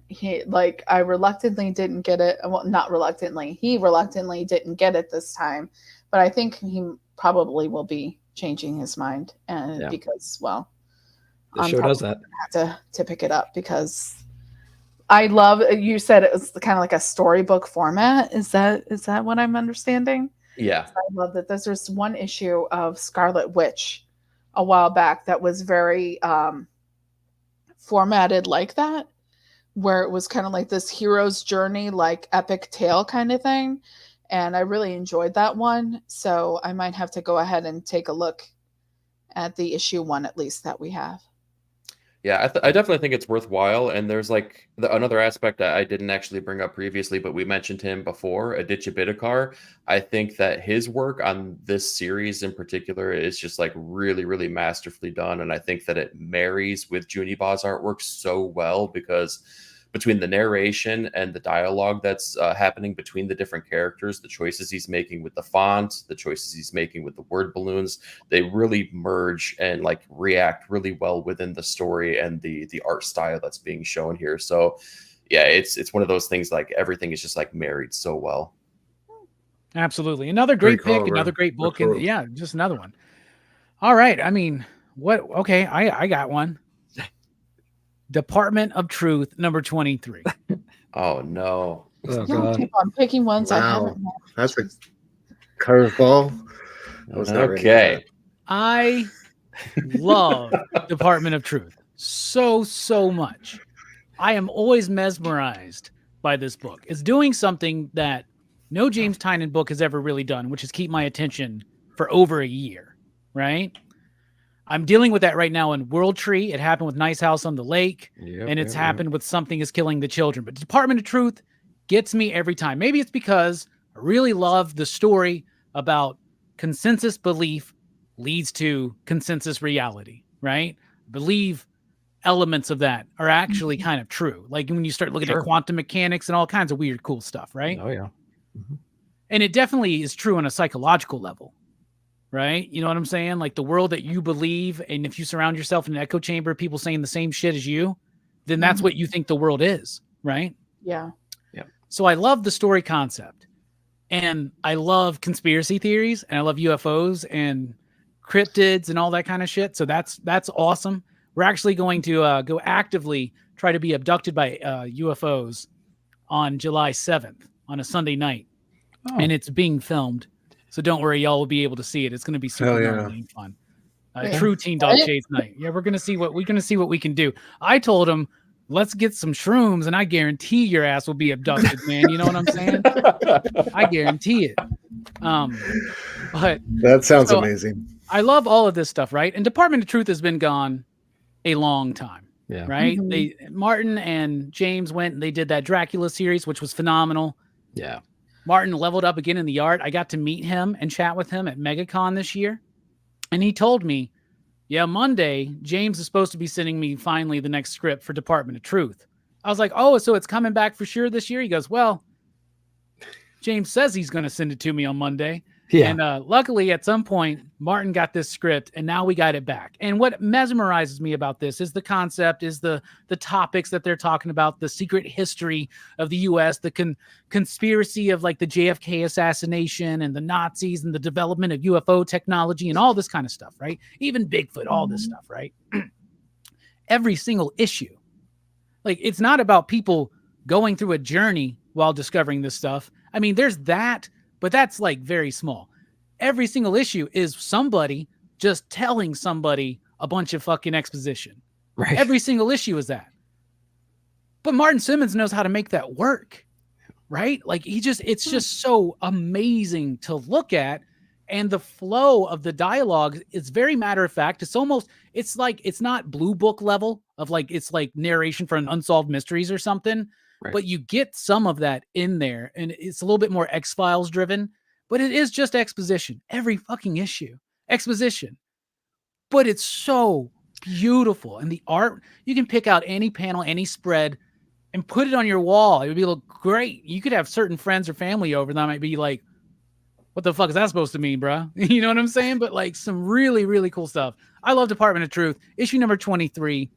I reluctantly didn't get it. Well, not reluctantly. He reluctantly didn't get it this time. But I think he probably will be changing his mind. And because, well, the show does that. Have to pick it up, because I love, you said it was kind of like a storybook format. Is that what I'm understanding? Yeah. I love that. There's one issue of Scarlet Witch a while back that was very formatted like that, where it was kind of like this hero's journey, like epic tale kind of thing. And I really enjoyed that one. So I might have to go ahead and take a look at the issue 1, at least, that we have. Yeah, I definitely think it's worthwhile. And there's like another aspect that I didn't actually bring up previously, but we mentioned him before, Aditya Bidikar. I think that his work on this series in particular is just like really, really masterfully done. And I think that it marries with Junie Ba's artwork so well, because between the narration and the dialogue that's happening between the different characters, the choices he's making with the font, the choices he's making with the word balloons, they really merge and like react really well within the story and the art style that's being shown here. So yeah, it's one of those things, like everything is just like married so well. Absolutely. Another great pick, another great book. And yeah, just another one. All right. I mean, okay, I got one. Department of Truth, number 23. Oh no! Oh, God. Keep on picking ones. I Wow. haven't. That's a curveball. Okay. I love Department of Truth so much. I am always mesmerized by this book. It's doing something that no James Tynion book has ever really done, which is keep my attention for over a year, right? I'm dealing with that right now in World Tree. It happened with Nice House on the Lake, and it's happened with Something is Killing the Children. But Department of Truth gets me every time. Maybe it's because I really love the story about consensus belief leads to consensus reality, right? I believe elements of that are actually kind of true. Like when you start looking at quantum mechanics and all kinds of weird, cool stuff, right? Oh, yeah. And it definitely is true on a psychological level. Right? You know what I'm saying? Like the world that you believe, and if you surround yourself in an echo chamber of people saying the same shit as you, then that's what you think the world is, right? Yeah. So I love the story concept, and I love conspiracy theories, and I love UFOs and cryptids and all that kind of shit. So that's awesome. We're actually going to go actively try to be abducted by UFOs on July 7th on a Sunday night, and it's being filmed. So don't worry, y'all will be able to see it. It's going to be super fun. True Teen Dog Shades night. Yeah, we're going to see what we can do. I told him, let's get some shrooms, and I guarantee your ass will be abducted, man. You know what I'm saying? I guarantee it. But that sounds amazing. I love all of this stuff, right? And Department of Truth has been gone a long time. Yeah. Right. Martin and James went and they did that Dracula series, which was phenomenal. Yeah. Martin leveled up again in the art. I got to meet him and chat with him at MegaCon this year. And he told me, yeah, Monday, James is supposed to be sending me finally the next script for Department of Truth. I was like, oh, so it's coming back for sure this year? He goes, well, James says he's going to send it to me on Monday. Yeah. And luckily, at some point, Martin got this script, and now we got it back. And what mesmerizes me about this is the concept, is the topics that they're talking about, the secret history of the U.S., the conspiracy of like the JFK assassination and the Nazis and the development of UFO technology and all this kind of stuff, right? Even Bigfoot, all this stuff, right? Every single issue. Like, it's not about people going through a journey while discovering this stuff. I mean, there's that, but that's like very small. Every single issue is somebody just telling somebody a bunch of fucking exposition. Right. Every single issue is that. But Martin Simmons knows how to make that work. Right? Like it's just so amazing to look at. And the flow of the dialogue is very matter of fact. It's like, it's not Blue Book level of like, it's like narration for an unsolved mysteries or something. Right. But you get some of that in there, and it's a little bit more X-Files driven, but it is just exposition. Every fucking issue, exposition. But it's so beautiful. And the art, you can pick out any panel, any spread, and put it on your wall. It would be look great. You could have certain friends or family over that might be like, what the fuck is that supposed to mean, bro? You know what I'm saying? But like some really, really cool stuff. I love Department of Truth. Issue number 23.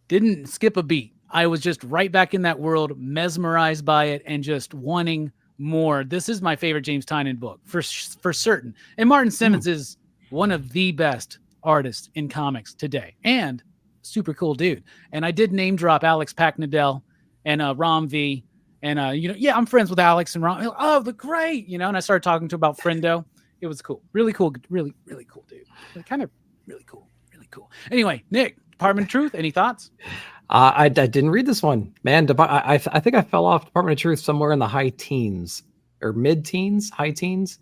Didn't skip a beat. I was just right back in that world, mesmerized by it, and just wanting more. This is my favorite James Tynion book for certain. And Martin Simmons is one of the best artists in comics today, and super cool dude. And I did name drop Alex Packnadell and Rom V, and I'm friends with Alex and Rom. Oh, the great, and I started talking to him about Friendo. It was cool, really cool, really, really cool dude. Kind of really cool, really cool. Anyway, Nick, Department of Truth, any thoughts? I didn't read this one, man. I think I fell off Department of Truth somewhere in the high teens or mid-teens, high teens,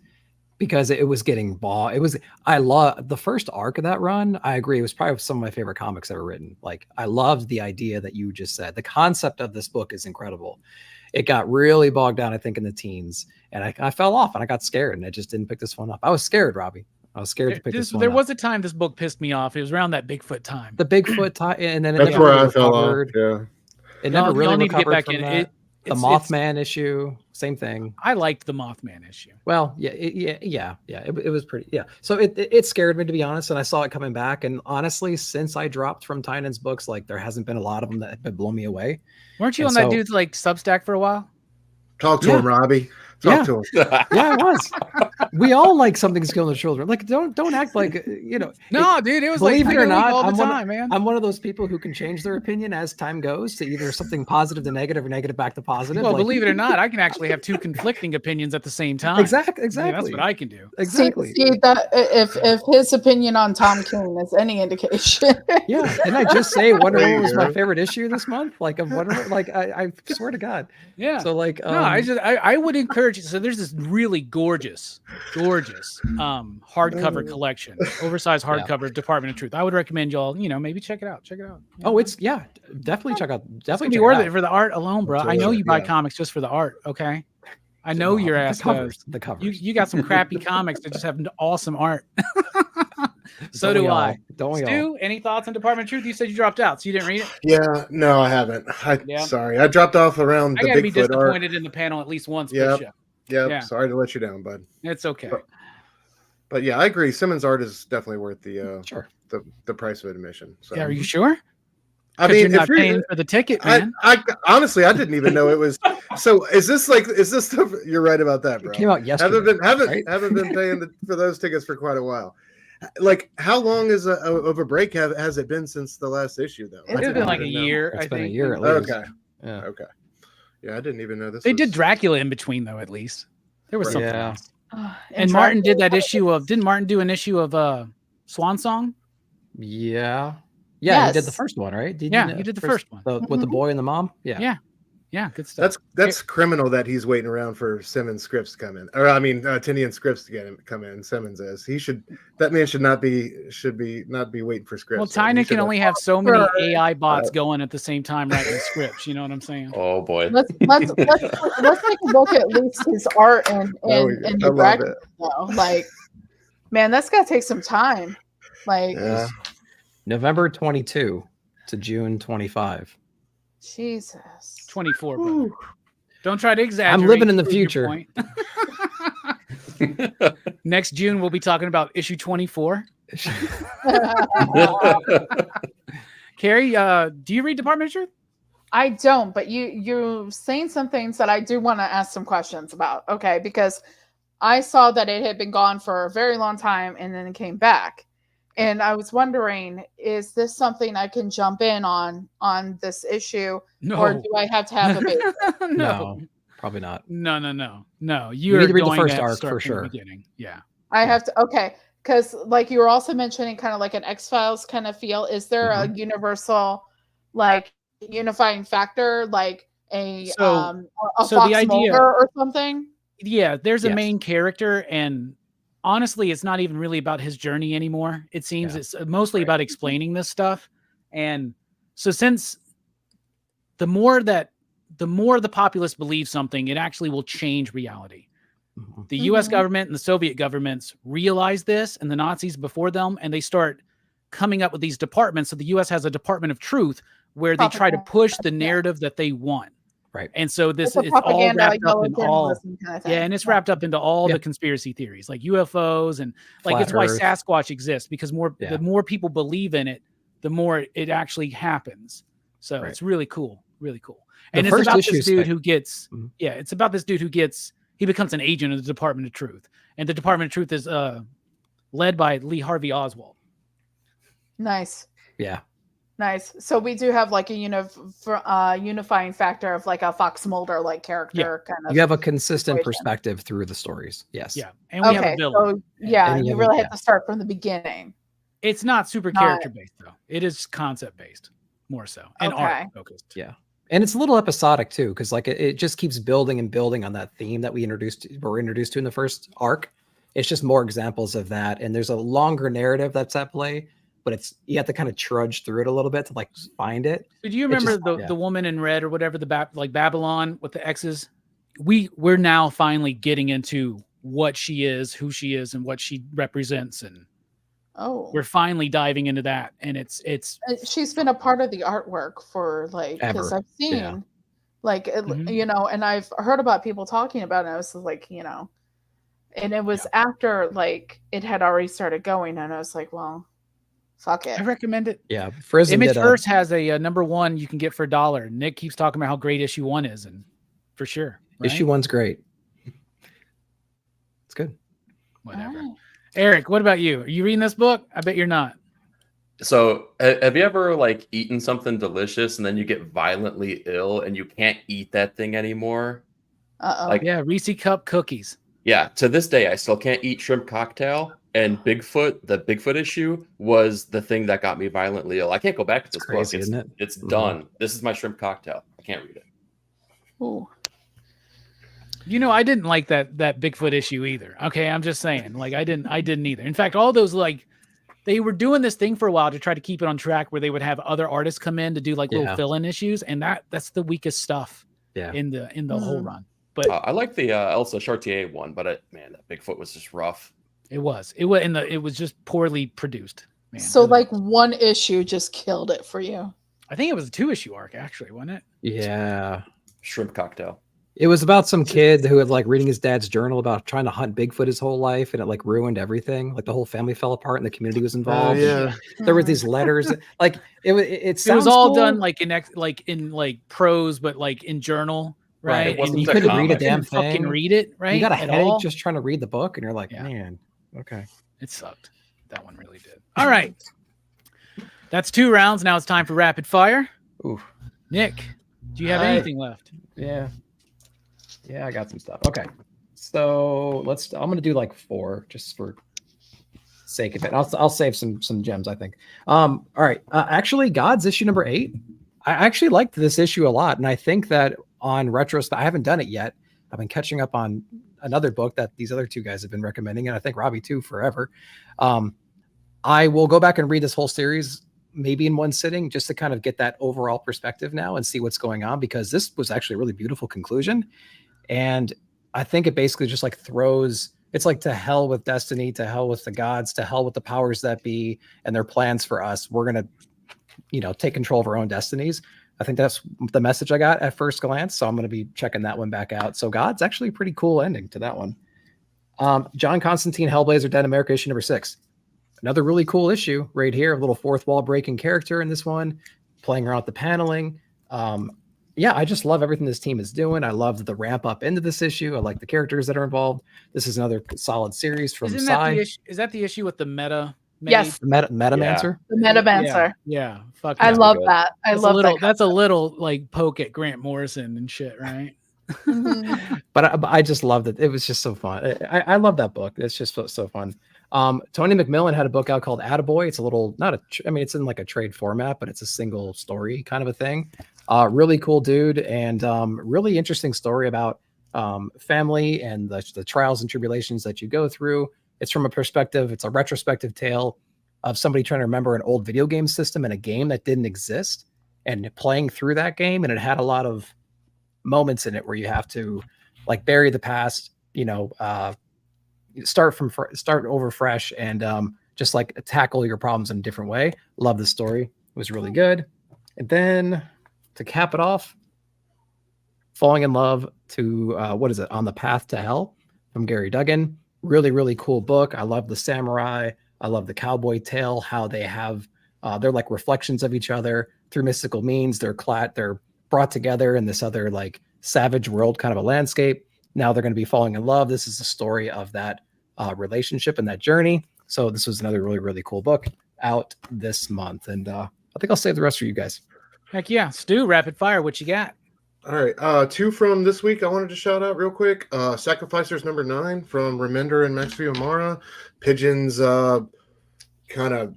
because it was getting I love the first arc of that run. I agree. It was probably some of my favorite comics ever written. Like, I loved the idea that you just said. The concept of this book is incredible. It got really bogged down, I think, in the teens, and I fell off and I got scared and I just didn't pick this one up. I was scared, Robbie. I was scared to pick this one There up. was a time this book pissed me off. It was around that Bigfoot time. The Bigfoot time, and then that's where I fell off. Yeah, it never really need to get back from in. that. The Mothman issue, same thing. I liked the Mothman issue. Well, it was pretty. Yeah, so it scared me, to be honest, and I saw it coming back. And honestly, since I dropped from Tynion's books, like, there hasn't been a lot of them that have blown me away. Weren't you on that dude's like Substack for a while? Talk to him, Robbie. Talk to him. Yeah, it was. We all like Something's Killing the Children. Like, don't act like, No, dude, it was believe like it or not, all the time, man. I'm one of those people who can change their opinion as time goes to either something positive to negative or negative back to positive. Well, believe it or not, I can actually have two conflicting opinions at the same time. Exactly. Yeah, that's what I can do. Exactly. See that if his opinion on Tom King is any indication. Yeah, didn't I just say Wonder Woman was my favorite issue this month? Like, of Wonder, like I swear to God. Yeah. So like, no, I would encourage you. So there's this really gorgeous hardcover collection, oversized hardcover, Department of Truth. I would recommend y'all, maybe check it out. Oh, it's definitely check out. Definitely it's gonna be worth it for the art alone, bro. I know you buy comics just for the art. Okay, I know your ass does. The covers. You got some crappy comics that just have awesome art. So do I. Don't we all? Stu, any thoughts on Department of Truth? You said you dropped out, so you didn't read it. Yeah, no, I haven't. Sorry, I dropped off around I the gotta be Bigfoot disappointed art. in the panel at least once. Yeah. Yeah. Sorry to let you down, bud. It's okay. But yeah, I agree. Simmons' art is definitely worth the the price of admission. So. Yeah, are you sure? I mean, you're not paying for the ticket, man. I honestly, I didn't even know it was. So is this the? You're right about that, bro. It came out yesterday. Haven't been paying for those tickets for quite a while. Like, how long is of a break has it been since the last issue, though? It's been like a year. It's I been think. a year at least. Okay. Yeah. Okay. Yeah, I didn't even know this. They did Dracula in between, though. At least there was something. Yeah. Else. And Martin did that issue of. Didn't Martin do an issue of Swan Song? Yeah. Yeah, Yes. he did the first one, right? He did the first one with the boy and the mom. Yeah. Yeah, good stuff. That's criminal that he's waiting around for Simmons scripts to come in, or I mean, Tinian scripts to get him come in. Simmons is that man should not be waiting for scripts. Well, Tynan can only have so many AI bots going at the same time writing scripts. You know what I'm saying? Oh boy. Let's take a look at least his art and the bracket though. Like, man, that's gotta take some time. Like November 22 to June 25. Jesus. 24, brother. Don't try to exaggerate. I'm living in the future. Next June, we'll be talking about issue 24. Carrie, do you read Department of Truth? I don't, but you're saying some things that I do want to ask some questions about. Okay, because I saw that it had been gone for a very long time and then it came back. And I was wondering, is this something I can jump in on this issue? No. Or do I have to have a base? No, probably not. No. You need to read the first arc for sure. Yeah. I have to, okay. Because like you were also mentioning kind of like an X-Files kind of feel. Is there a universal, like, unifying factor, like a Fox the idea, Mulder or something? Yeah, there's a main character, and honestly, it's not even really about his journey anymore. It seems it's mostly about explaining this stuff. And so since the more the populace believes something, it actually will change reality. The US government and the Soviet governments realize this, and the Nazis before them, and they start coming up with these departments. So the US has a Department of Truth where they try to push the narrative that they want. Right. And so it's all wrapped up in all, and it's wrapped up into all the conspiracy theories, like UFOs, and like Flat it's why Earth. Sasquatch exists, because the more people believe in it, the more it actually happens. So it's really cool, really cool. And it's about this dude who gets, it's about this dude who gets, he becomes an agent of the Department of Truth, and the Department of Truth is led by Lee Harvey Oswald. Nice. Yeah. Nice. So we do have like a unifying factor of like a Fox Mulder like character kind of. You have a consistent perspective through the stories. Yes. Yeah. And we have a villain. So you really have to start from the beginning. It's not super character based though. It is concept based more so and art focused. Yeah. And it's a little episodic too, because like it just keeps building and building on that theme that were introduced to in the first arc. It's just more examples of that, and there's a longer narrative that's at play. But you have to kind of trudge through it a little bit to like find it. Did you remember the woman in red or whatever, like Babylon with the X's? We're now finally getting into what she is, who she is, and what she represents, and we're finally diving into that. And it's she's been a part of the artwork for like, because I've seen like and I've heard about people talking about it. I was like, and it was after like it had already started going, and I was like, well. Fuck it. I recommend it. Yeah. Image First has a #1 you can get for $1. Nick keeps talking about how great issue 1 is, and for sure. Right? Issue 1's great. It's good. Whatever. Right. Eric, what about you? Are you reading this book? I bet you're not. So have you ever like eaten something delicious and then you get violently ill and you can't eat that thing anymore? Like Reese Cup cookies. Yeah. To this day, I still can't eat shrimp cocktail. And the Bigfoot issue was the thing that got me violently ill. I can't go back to this book. Isn't it? It's done. This is my shrimp cocktail. I can't read it. Ooh. I didn't like that Bigfoot issue either. Okay, I'm just saying. Like I didn't either. In fact, all those like they were doing this thing for a while to try to keep it on track where they would have other artists come in to do like little fill-in issues, and that's the weakest stuff in the whole run. But I like the Elsa Chartier one, but that Bigfoot was just rough. It was just poorly produced. Man. So like one issue just killed it for you. I think it was a 2-issue arc actually, wasn't it? Yeah. Shrimp cocktail. It was about some kid who had like reading his dad's journal about trying to hunt Bigfoot his whole life, and it like ruined everything. Like the whole family fell apart and the community was involved. There were these letters. Like it was all done like in prose, but like in journal. Right. And you couldn't read a damn thing. Fucking read it, right? You got a headache just trying to read the book, and you're like, man. Okay. It sucked. That one really did. All right. That's 2 rounds. Now it's time for rapid fire. Ooh. Nick, do you have anything left? Yeah. Yeah, I got some stuff. Okay. So I'm going to do like 4 just for sake of it. I'll save some gems, I think. All right. Actually, God's issue number 8. I actually liked this issue a lot. And I think that on retrospect. I haven't done it yet. I've been catching up on another book that these other two guys have been recommending, and I think Robbie too, forever. I will go back and read this whole series maybe in one sitting just to kind of get that overall perspective now and see what's going on, because this was actually a really beautiful conclusion. And I think it basically just like it's like to hell with destiny, to hell with the gods, to hell with the powers that be and their plans for us. We're going to, take control of our own destinies. I think that's the message I got at first glance. So I'm going to be checking that one back out. So God's actually a pretty cool ending to that one. John Constantine, Hellblazer, Dead America, issue number 6. Another really cool issue right here. A little fourth wall breaking character in this one, playing around with the paneling. I just love everything this team is doing. I love the ramp up into this issue. I like the characters that are involved. This is another solid series from Psy. Is that the issue with the meta? Yes. The Metamancer. The Metamancer. Yeah. Fuck. I love good. that. That's a little like poke at Grant Morrison and shit, right? Mm-hmm. But I just loved it. It was just so fun. I love that book. It's just so fun. Tony McMillan had a book out called Attaboy. It's a little, it's in like a trade format, but it's a single story kind of a thing. Really cool dude, and really interesting story about family and the trials and tribulations that you go through. It's from a perspective, it's a retrospective tale of somebody trying to remember an old video game system in a game that didn't exist and playing through that game. And it had a lot of moments in it where you have to like bury the past, start over fresh and just like tackle your problems in a different way. Love the story. It was really good. And then to cap it off, Falling in Love to On the Path to Hell from Gary Duggan. Really, really cool book. I love the samurai. I love the cowboy tale, how they have, they're like reflections of each other through mystical means. They're brought together in this other like savage world kind of a landscape. Now they're going to be falling in love. This is the story of that relationship and that journey. So this was another really, really cool book out this month. And I think I'll save the rest for you guys. Heck yeah. Stu, rapid fire. What you got? All right. 2 from this week I wanted to shout out real quick. Sacrificers number 9 from Remender and Max Fiumara. Pigeons kind of,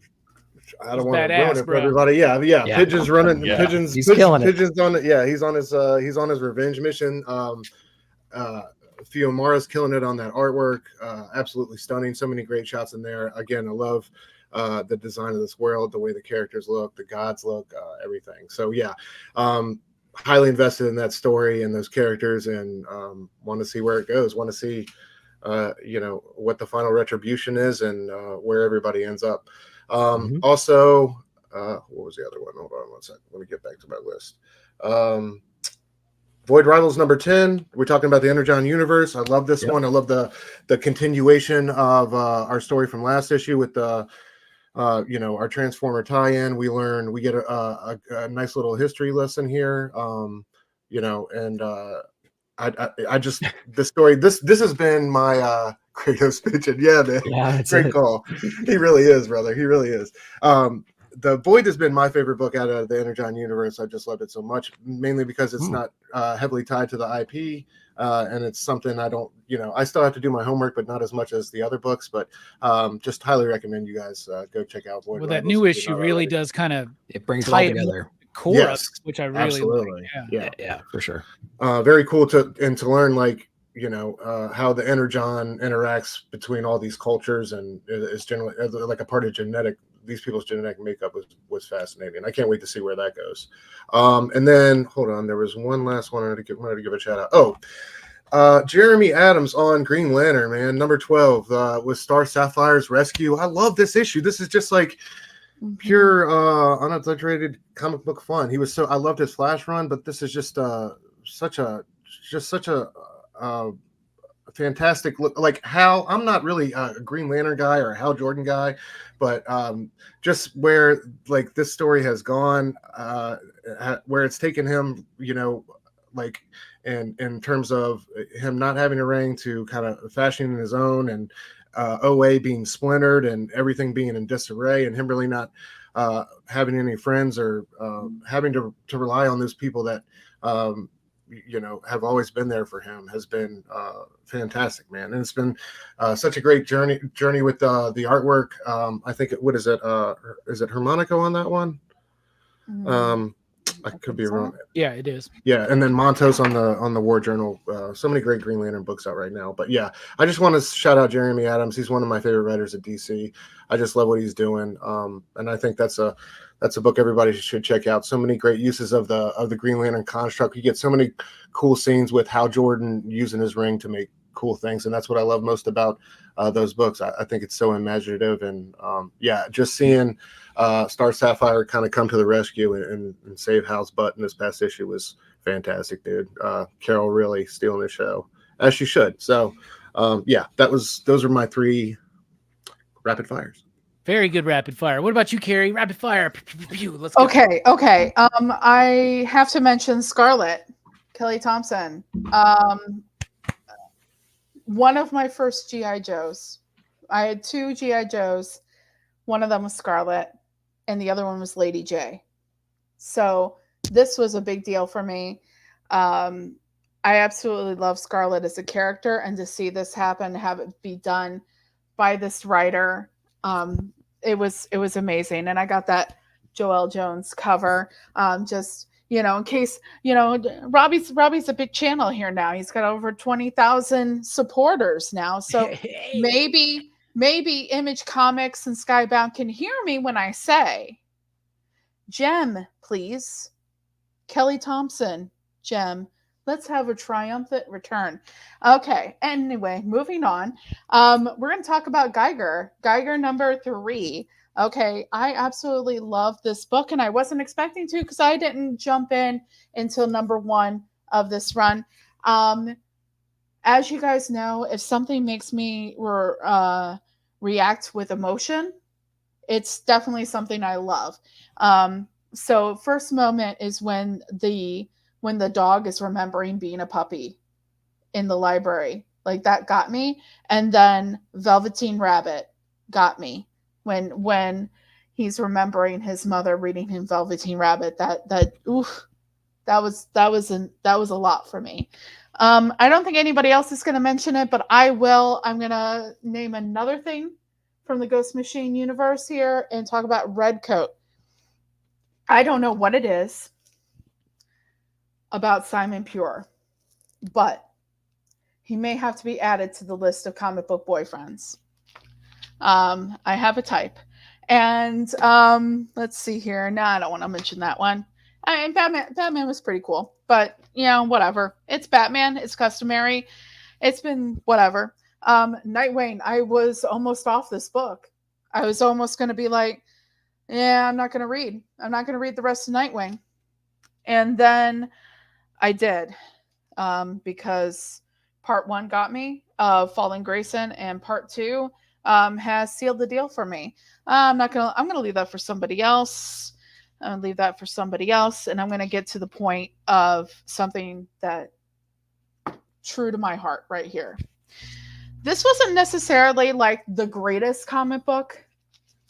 I don't want to ruin it for everybody. Yeah. Pigeons running. Yeah. Pigeons. He's killing it. Pigeons on it. Yeah. He's on his revenge mission. Fiumara's killing it on that artwork. Absolutely stunning. So many great shots in there. Again, I love the design of this world, the way the characters look, the gods look, everything. So yeah. Highly invested in that story and those characters, and want to see where it goes. Want to see, what the final retribution is and where everybody ends up. Also, what was the other one? Hold on one second. Let me get back to my list. Void Rivals number 10. We're talking about the Energon universe. I love this one. I love the continuation of our story from last issue with the. Our Transformer tie-in. We get a nice little history lesson here. I just this story. This has been my Kratos pitching. Yeah, man. Yeah, great call. He really is, brother. He really is. The Void has been my favorite book out of the Energon universe. I just loved it so much, mainly because it's not heavily tied to the IP. And it's something I don't, I still have to do my homework, but not as much as the other books. But just highly recommend you guys go check out Void. Well, that new issue really does kind of brings it all together. Chorus, which I really like. Yeah, for sure. Very cool to learn how the Energon interacts between all these cultures, and is generally like a part of these people's genetic makeup was fascinating. I can't wait to see where that goes. And then hold on, there was one last one I wanted to give a shout out. Jeremy Adams on Green Lantern, man, number 12 with Star Sapphire's Rescue. I love this issue. This is just like pure unadulterated comic book fun. I loved his Flash run, but this is just such a fantastic look. Like Hal, I'm not really a Green Lantern guy or a Hal Jordan guy, but just where like this story has gone, where it's taken him, and in terms of him not having a ring to kind of fashioning his own, and OA being splintered and everything being in disarray, and him really not having any friends or having to rely on those people that have always been there for him, has been fantastic, man. And it's been such a great journey with the artwork. I think is it Harmonico on that one? I could be wrong. Yeah, it is. Yeah, and then Montos on the War Journal. So many great Green Lantern books out right now. But yeah, I just want to shout out Jeremy Adams. He's one of my favorite writers at DC. I just love what he's doing. And I think that's a book everybody should check out. So many great uses of the Green Lantern construct. You get so many cool scenes with Hal Jordan using his ring to make cool things, and that's what I love most about those books. I think it's so imaginative, and just seeing Star Sapphire kind of come to the rescue and save Hal's butt in this past issue was fantastic, dude. Carol really stealing the show, as she should. So those are my 3 rapid fires. Very good rapid fire. What about you, Carrie? Rapid fire. Let's go. Okay. I have to mention Scarlet, Kelly Thompson. One of my first GI Joes. I had 2 GI Joes. One of them was Scarlet, and the other one was Lady J. So this was a big deal for me. I absolutely love Scarlet as a character, and to see this happen, have it be done by this writer, it was amazing. And I got that Joelle Jones cover. Just, in case, Robbie's a big channel here now. He's got over 20,000 supporters now. So maybe Image Comics and Skybound can hear me when I say, Gem, please. Kelly Thompson, Gem. Let's have a triumphant return. Okay. Anyway, moving on. We're going to talk about Geiger number 3. Okay. I absolutely love this book, and I wasn't expecting to because I didn't jump in until number 1 of this run. As you guys know, if something makes me react with emotion, it's definitely something I love. So first moment is when the dog is remembering being a puppy in the library. Like, that got me. And then Velveteen Rabbit got me when he's remembering his mother reading him Velveteen Rabbit. That was a lot for me. I don't think anybody else is going to mention it, but I will. I'm going to name another thing from the Ghost Machine universe here and talk about Redcoat. I don't know what it is about Simon Pure, but he may have to be added to the list of comic book boyfriends. I have a type. And let's see here. No, I don't want to mention that one. Batman was pretty cool, but whatever. It's Batman. It's customary. It's been whatever. Nightwing, I was almost off this book. I was almost going to be like, yeah, I'm not going to read. I'm not going to read the rest of Nightwing. And then I did, because part 1 got me, Fallen Grayson, and part 2 has sealed the deal for me. I'm going to leave that for somebody else. I'm going to leave that for somebody else. And I'm going to get to the point of something that true to my heart right here. This wasn't necessarily like the greatest comic book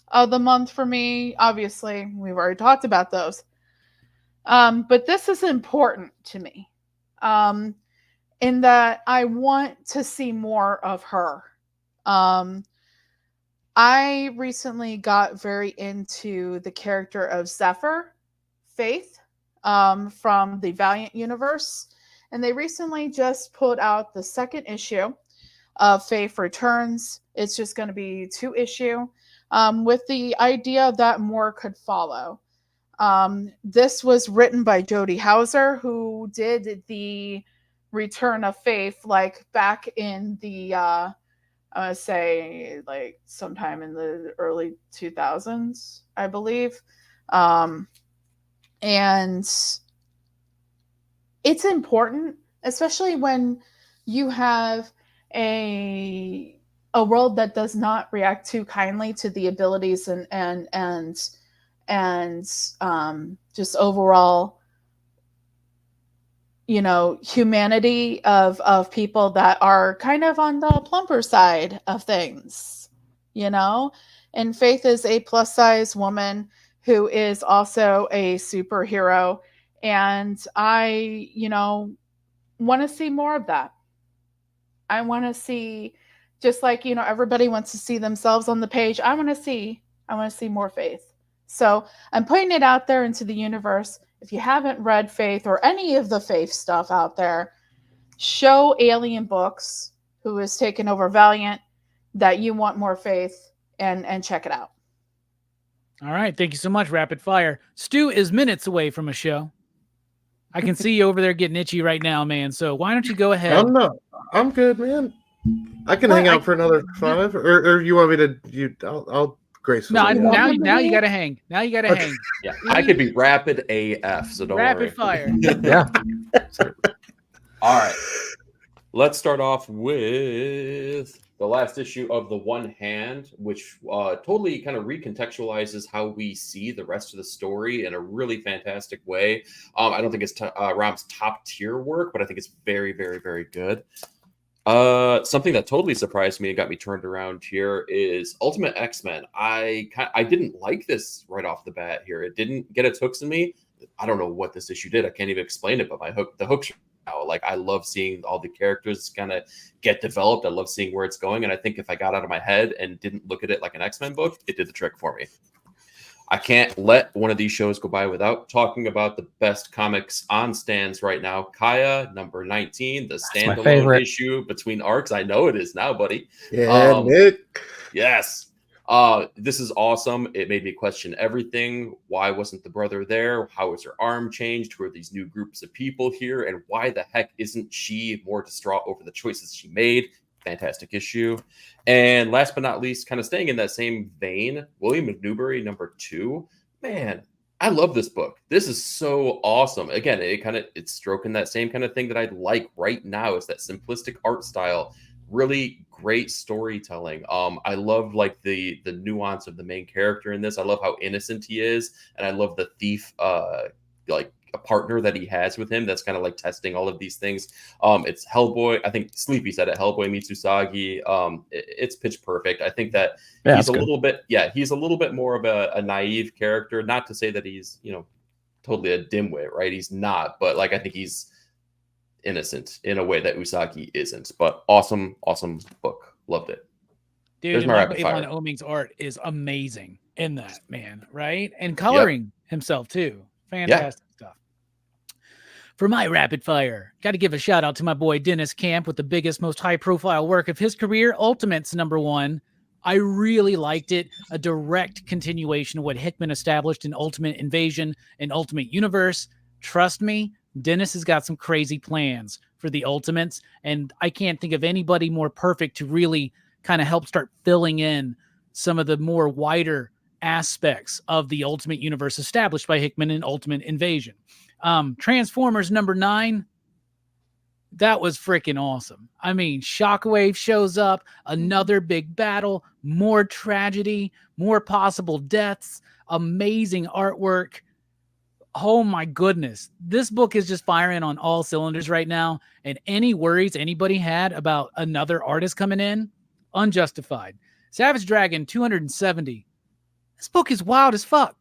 of the month for me. Obviously, we've already talked about those. But this is important to me, in that I want to see more of her. I recently got very into the character of Zephyr, Faith, from the Valiant universe. And they recently just put out the 2nd issue of Faith Returns. It's just going to be 2 issue, with the idea that more could follow. This was written by Jody Hauser, who did the Return of Faith, like back in the, I want to say like sometime in the early 2000s, I believe. And it's important, especially when you have a world that does not react too kindly to the abilities and just overall, humanity of people that are kind of on the plumper side of things, and Faith is a plus size woman who is also a superhero. And I, want to see more of that. I want to see, just like, everybody wants to see themselves on the page. I want to see more Faith. So I'm putting it out there into the universe. if you haven't read Faith or any of the Faith stuff out there, show Alien Books, who has taken over Valiant, that you want more Faith, and check it out. All right. Thank you so much, Rapid Fire. Stu is minutes away from a show. I can see you over there getting itchy right now, man. So why don't you go ahead? I'm good, man. I can hang out for another 5, or you want me to? I'll gracefully. No, now you gotta hang. Now you gotta hang. Yeah, I could be rapid AF, so don't worry. Rapid fire. Yeah. All right. Let's start off with the last issue of The One Hand, which totally kind of recontextualizes how we see the rest of the story in a really fantastic way. I don't think it's Rom's top tier work, but I think it's very, very, very good. Something that totally surprised me and got me turned around here is Ultimate X-Men. I didn't like this right off the bat here. It didn't get its hooks in me. I don't know what this issue did. I can't even explain it, but the hooks now. Like, I love seeing all the characters kind of get developed. I love seeing where it's going. And I think if I got out of my head and didn't look at it like an X-Men book, it did the trick for me. I can't let one of these shows go by without talking about the best comics on stands right now. Kaya, number 19, the standalone issue between arcs. I know it is now, buddy. Yeah, Nick. Yes. This is awesome. It made me question everything. Why wasn't the brother there? How was her arm changed? Who are these new groups of people here? And why the heck isn't she more distraught over the choices she made? Fantastic issue. And last but not least, kind of staying in that same vein, William of Newbury, number 2. Man, I love this book. This is so awesome. Again, it's stroking that same kind of thing that I like right now. It's that simplistic art style. Really great storytelling. I love like the nuance of the main character in this. I love how innocent he is, and I love the thief like a partner that he has with him that's kind of like testing all of these things. It's Hellboy. I think Sleepy said it. Hellboy meets Usagi. It's pitch perfect. I think that he's a little bit more of a naive character. Not to say that he's totally a dimwit, right? He's not, but like I think he's innocent in a way that Usagi isn't. But awesome book. Loved it. Dude, Ivan Oming's art is amazing in that, man, right? And coloring himself too. Fantastic stuff. For my rapid fire, got to give a shout out to my boy Dennis Camp with the biggest, most high-profile work of his career, Ultimates number 1. I really liked it. A direct continuation of what Hickman established in Ultimate Invasion and Ultimate Universe. Trust me, Dennis has got some crazy plans for the Ultimates, and I can't think of anybody more perfect to really kind of help start filling in some of the more wider aspects of the Ultimate Universe established by Hickman in Ultimate Invasion. Transformers number 9, that was freaking awesome. I mean, Shockwave shows up, another big battle, more tragedy, more possible deaths, amazing artwork. Oh my goodness. This book is just firing on all cylinders right now, and any worries anybody had about another artist coming in, unjustified. Savage Dragon 270. This book is wild as fuck.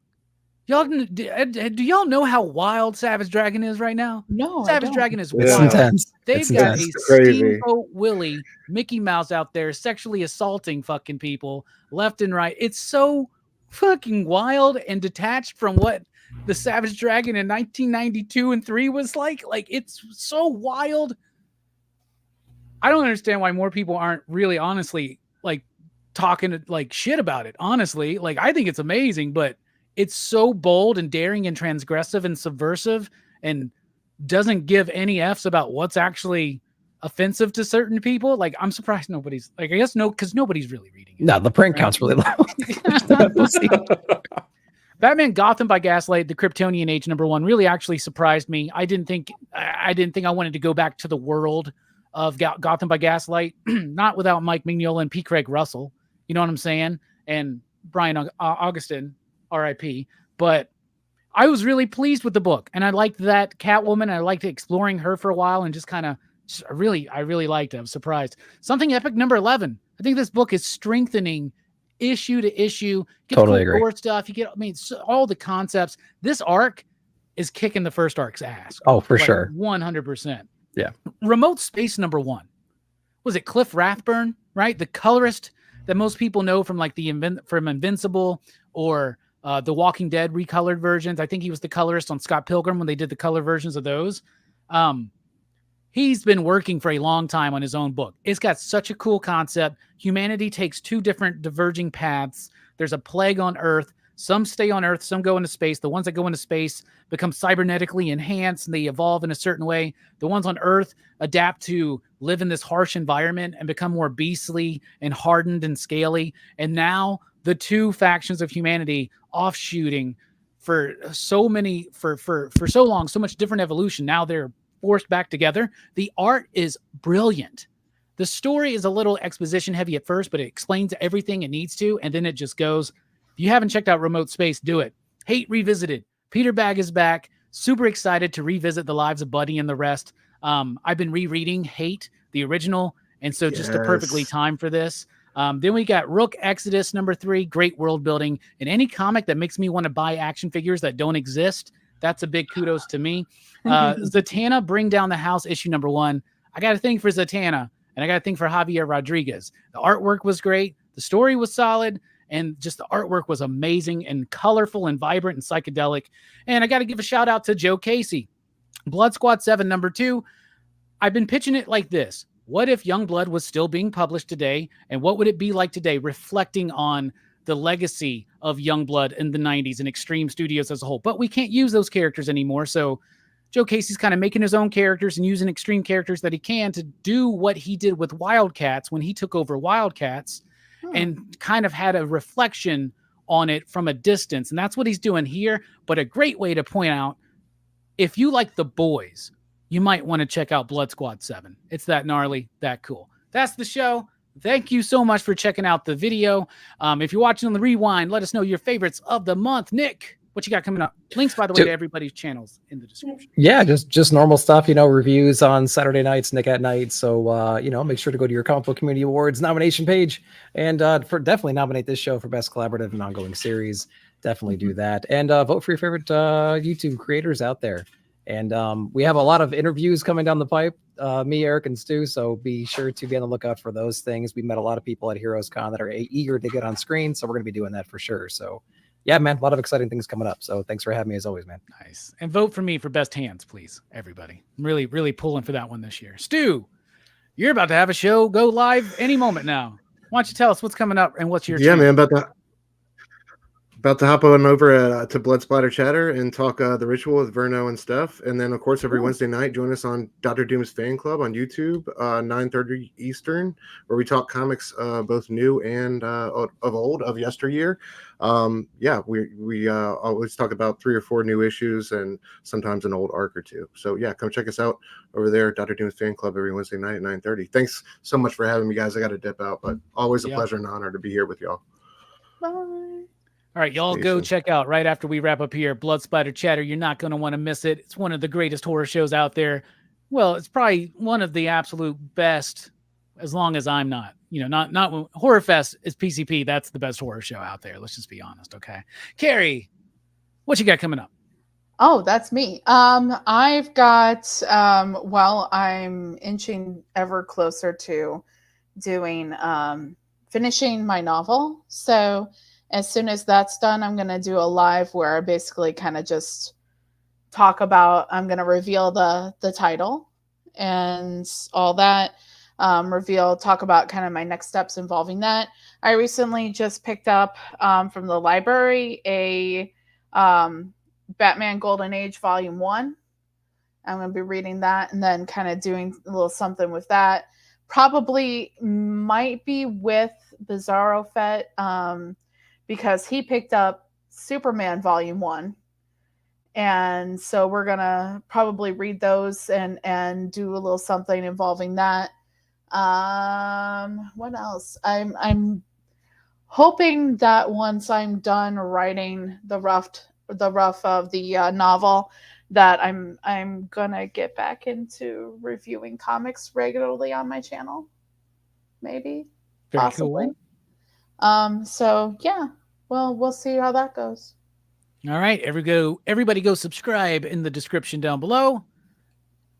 Y'all, do y'all know how wild Savage Dragon is right now? No, Savage Dragon is wild. It's intense. They've got a Steamboat Willie, Mickey Mouse out there sexually assaulting fucking people left and right. It's so fucking wild and detached from what the Savage Dragon in 1992 and 3 was like. Like, it's so wild. I don't understand why more people aren't really honestly like talking like shit about it. Honestly, like I think it's amazing, but it's so bold and daring and transgressive and subversive and doesn't give any F's about what's actually offensive to certain people. Like, I'm surprised nobody's like, I guess because nobody's really reading it. No, the print count's really low. Batman Gotham by Gaslight, the Kryptonian Age number 1 really actually surprised me. I didn't think I wanted to go back to the world of Gotham by Gaslight, not without Mike Mignola and P. Craig Russell. You know what I'm saying? And Brian Augustin, R.I.P. But I was really pleased with the book, and I liked that Catwoman. I liked exploring her for a while, and just kind of, I really liked it. I was surprised. Something Epic number 11. I think this book is strengthening issue to issue. Get totally cool agree. gore stuff. You get, all the concepts. This arc is kicking the first arc's ass. Oh, for sure. 100%. Yeah. Remote Space number 1. Was it Cliff Rathburn, right? The colorist that most people know from like from Invincible or The Walking Dead recolored versions. I think he was the colorist on Scott Pilgrim when they did the color versions of those. He's been working for a long time on his own book. It's got such a cool concept. Humanity takes two different diverging paths. There's a plague on Earth. Some stay on Earth, some go into space. The ones that go into space become cybernetically enhanced and they evolve in a certain way. The ones on Earth adapt to live in this harsh environment and become more beastly and hardened and scaly. And now the two factions of humanity offshooting for so many, for so long, so much different evolution. Now they're forced back together. The art is brilliant. The story is a little exposition heavy at first, but it explains everything it needs to. And then it just goes. If you haven't checked out Remote Space, do it. Hate Revisited. Peter Bagg is back. Super excited to revisit the lives of Buddy and the rest. I've been rereading Hate, the original, and so just a perfectly time for this. Then we got Rook Exodus #3, great world building. And any comic that makes me want to buy action figures that don't exist, that's a big kudos to me. Zatanna, Bring Down the House, issue #1. I got a thing for Zatanna, and I got a thing for Javier Rodriguez. The artwork was great. The story was solid. And just the artwork was amazing and colorful and vibrant and psychedelic. And I got to give a shout out to Joe Casey. Blood Squad 7 #2. I've been pitching it like this. What if Youngblood was still being published today? And what would it be like today, reflecting on the legacy of Youngblood in the 90s and Extreme Studios as a whole? But we can't use those characters anymore. So Joe Casey's kind of making his own characters and using Extreme characters that he can to do what he did with Wildcats when he took over Wildcats. And kind of had a reflection on it from a distance. And that's what he's doing here. But a great way to point out, if you like The Boys, you might want to check out Blood Squad 7. It's that gnarly, that cool. That's the show. Thank you so much for checking out the video. If you're watching on the rewind, let us know your favorites of the month. Nick, what you got coming up? Links, by the way, to everybody's channels in the description. Yeah, just normal stuff, reviews on Saturday nights, Nick at Night. So, make sure to go to your Comic Book Community Awards nomination page and definitely nominate this show for Best Collaborative and Ongoing Series. Definitely do that. And vote for your favorite YouTube creators out there. And we have a lot of interviews coming down the pipe, me, Eric, and Stu. So be sure to be on the lookout for those things. We met a lot of people at Heroes Con that are eager to get on screen. So we're going to be doing that for sure. So yeah, man, a lot of exciting things coming up. So thanks for having me as always, man. Nice. And vote for me for best hands, please, everybody. I'm really, really pulling for that one this year. Stu, you're about to have a show go live any moment now. Why don't you tell us what's coming up and what's your channel? Man, about to hop on over to Blood Splatter Chatter and talk The Ritual with Verno and Steph. And then, of course, every Wednesday night, join us on Dr. Doom's Fan Club on YouTube, 9:30 Eastern, where we talk comics both new and of yesteryear. We always talk about 3 or 4 new issues and sometimes an old arc or two. So, yeah, come check us out over there at Dr. Doom's Fan Club every Wednesday night at 9:30. Thanks so much for having me, guys. I got to dip out, but always a pleasure and honor to be here with y'all. Bye. All right, y'all go check out right after we wrap up here, Blood Splatter Chatter. You're not going to want to miss it. It's one of the greatest horror shows out there. Well, it's probably one of the absolute best, as long as I'm not, not Horror Fest is PCP. That's the best horror show out there. Let's just be honest. Okay. Carrie, what you got coming up? Oh, that's me. I've got, I'm inching ever closer to doing, finishing my novel. So as soon as that's done, I'm going to do a live where I basically kind of just talk about, I'm going to reveal the title and all that, talk about kind of my next steps involving that. I recently just picked up from the library a Batman Golden Age Volume 1. I'm going to be reading that and then kind of doing a little something with that. Probably might be with Bizarro Fett, because he picked up Superman Volume 1. And so we're going to probably read those and do a little something involving that. What else? I'm hoping that once I'm done writing the rough of the novel, that I'm going to get back into reviewing comics regularly on my channel. Maybe. Very possibly. Cool. So yeah, well, we'll see how that goes. All right, everybody go subscribe in the description down below.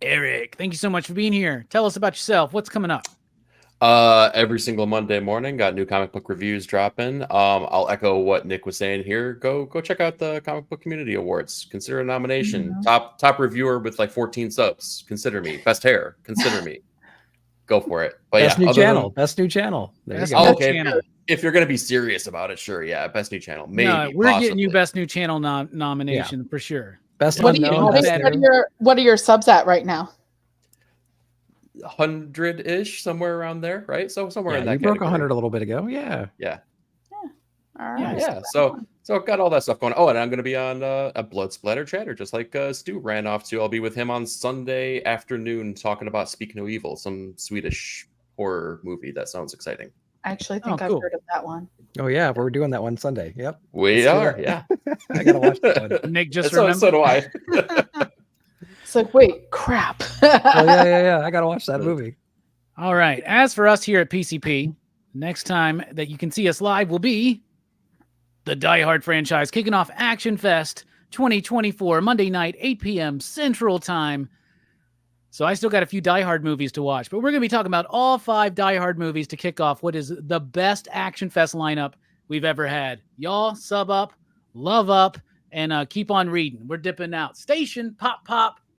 Eric, thank you so much for being here. Tell us about yourself. What's coming up? Every single Monday morning, got new comic book reviews dropping. I'll echo what Nick was saying here. Go check out the Comic Book Community Awards. Consider a nomination. Top reviewer with like 14 subs. Consider me. Best hair. Consider me. Go for it. But best new channel. Best new channel. There you go. Okay. If you're gonna be serious about it, sure. Yeah. Best new channel. Maybe. No, we're getting you best new channel nomination for sure. Best what are your subs at right now? 100-ish, somewhere around there, right? So somewhere in that. You broke 100 a little bit ago. Yeah. All right. Yeah. So got all that stuff going. Oh, and I'm going to be on a Blood Splatter Chatter, just like Stu ran off to. I'll be with him on Sunday afternoon talking about Speak No Evil, some Swedish horror movie. That sounds exciting. I actually think I've heard of that one. Oh yeah, we're doing that one Sunday. Yep. We are. Yeah. I gotta watch that one. Nick just remembered. So do I. It's like, wait, crap. Yeah. I gotta watch that movie. All right. As for us here at PCP, next time that you can see us live will be the Die Hard franchise kicking off Action Fest 2024, Monday night, 8 p.m. Central Time. So I still got a few Die Hard movies to watch, but we're going to be talking about all 5 Die Hard movies to kick off what is the best Action Fest lineup we've ever had. Y'all sub up, love up, and keep on reading. We're dipping out. Station, pop, pop.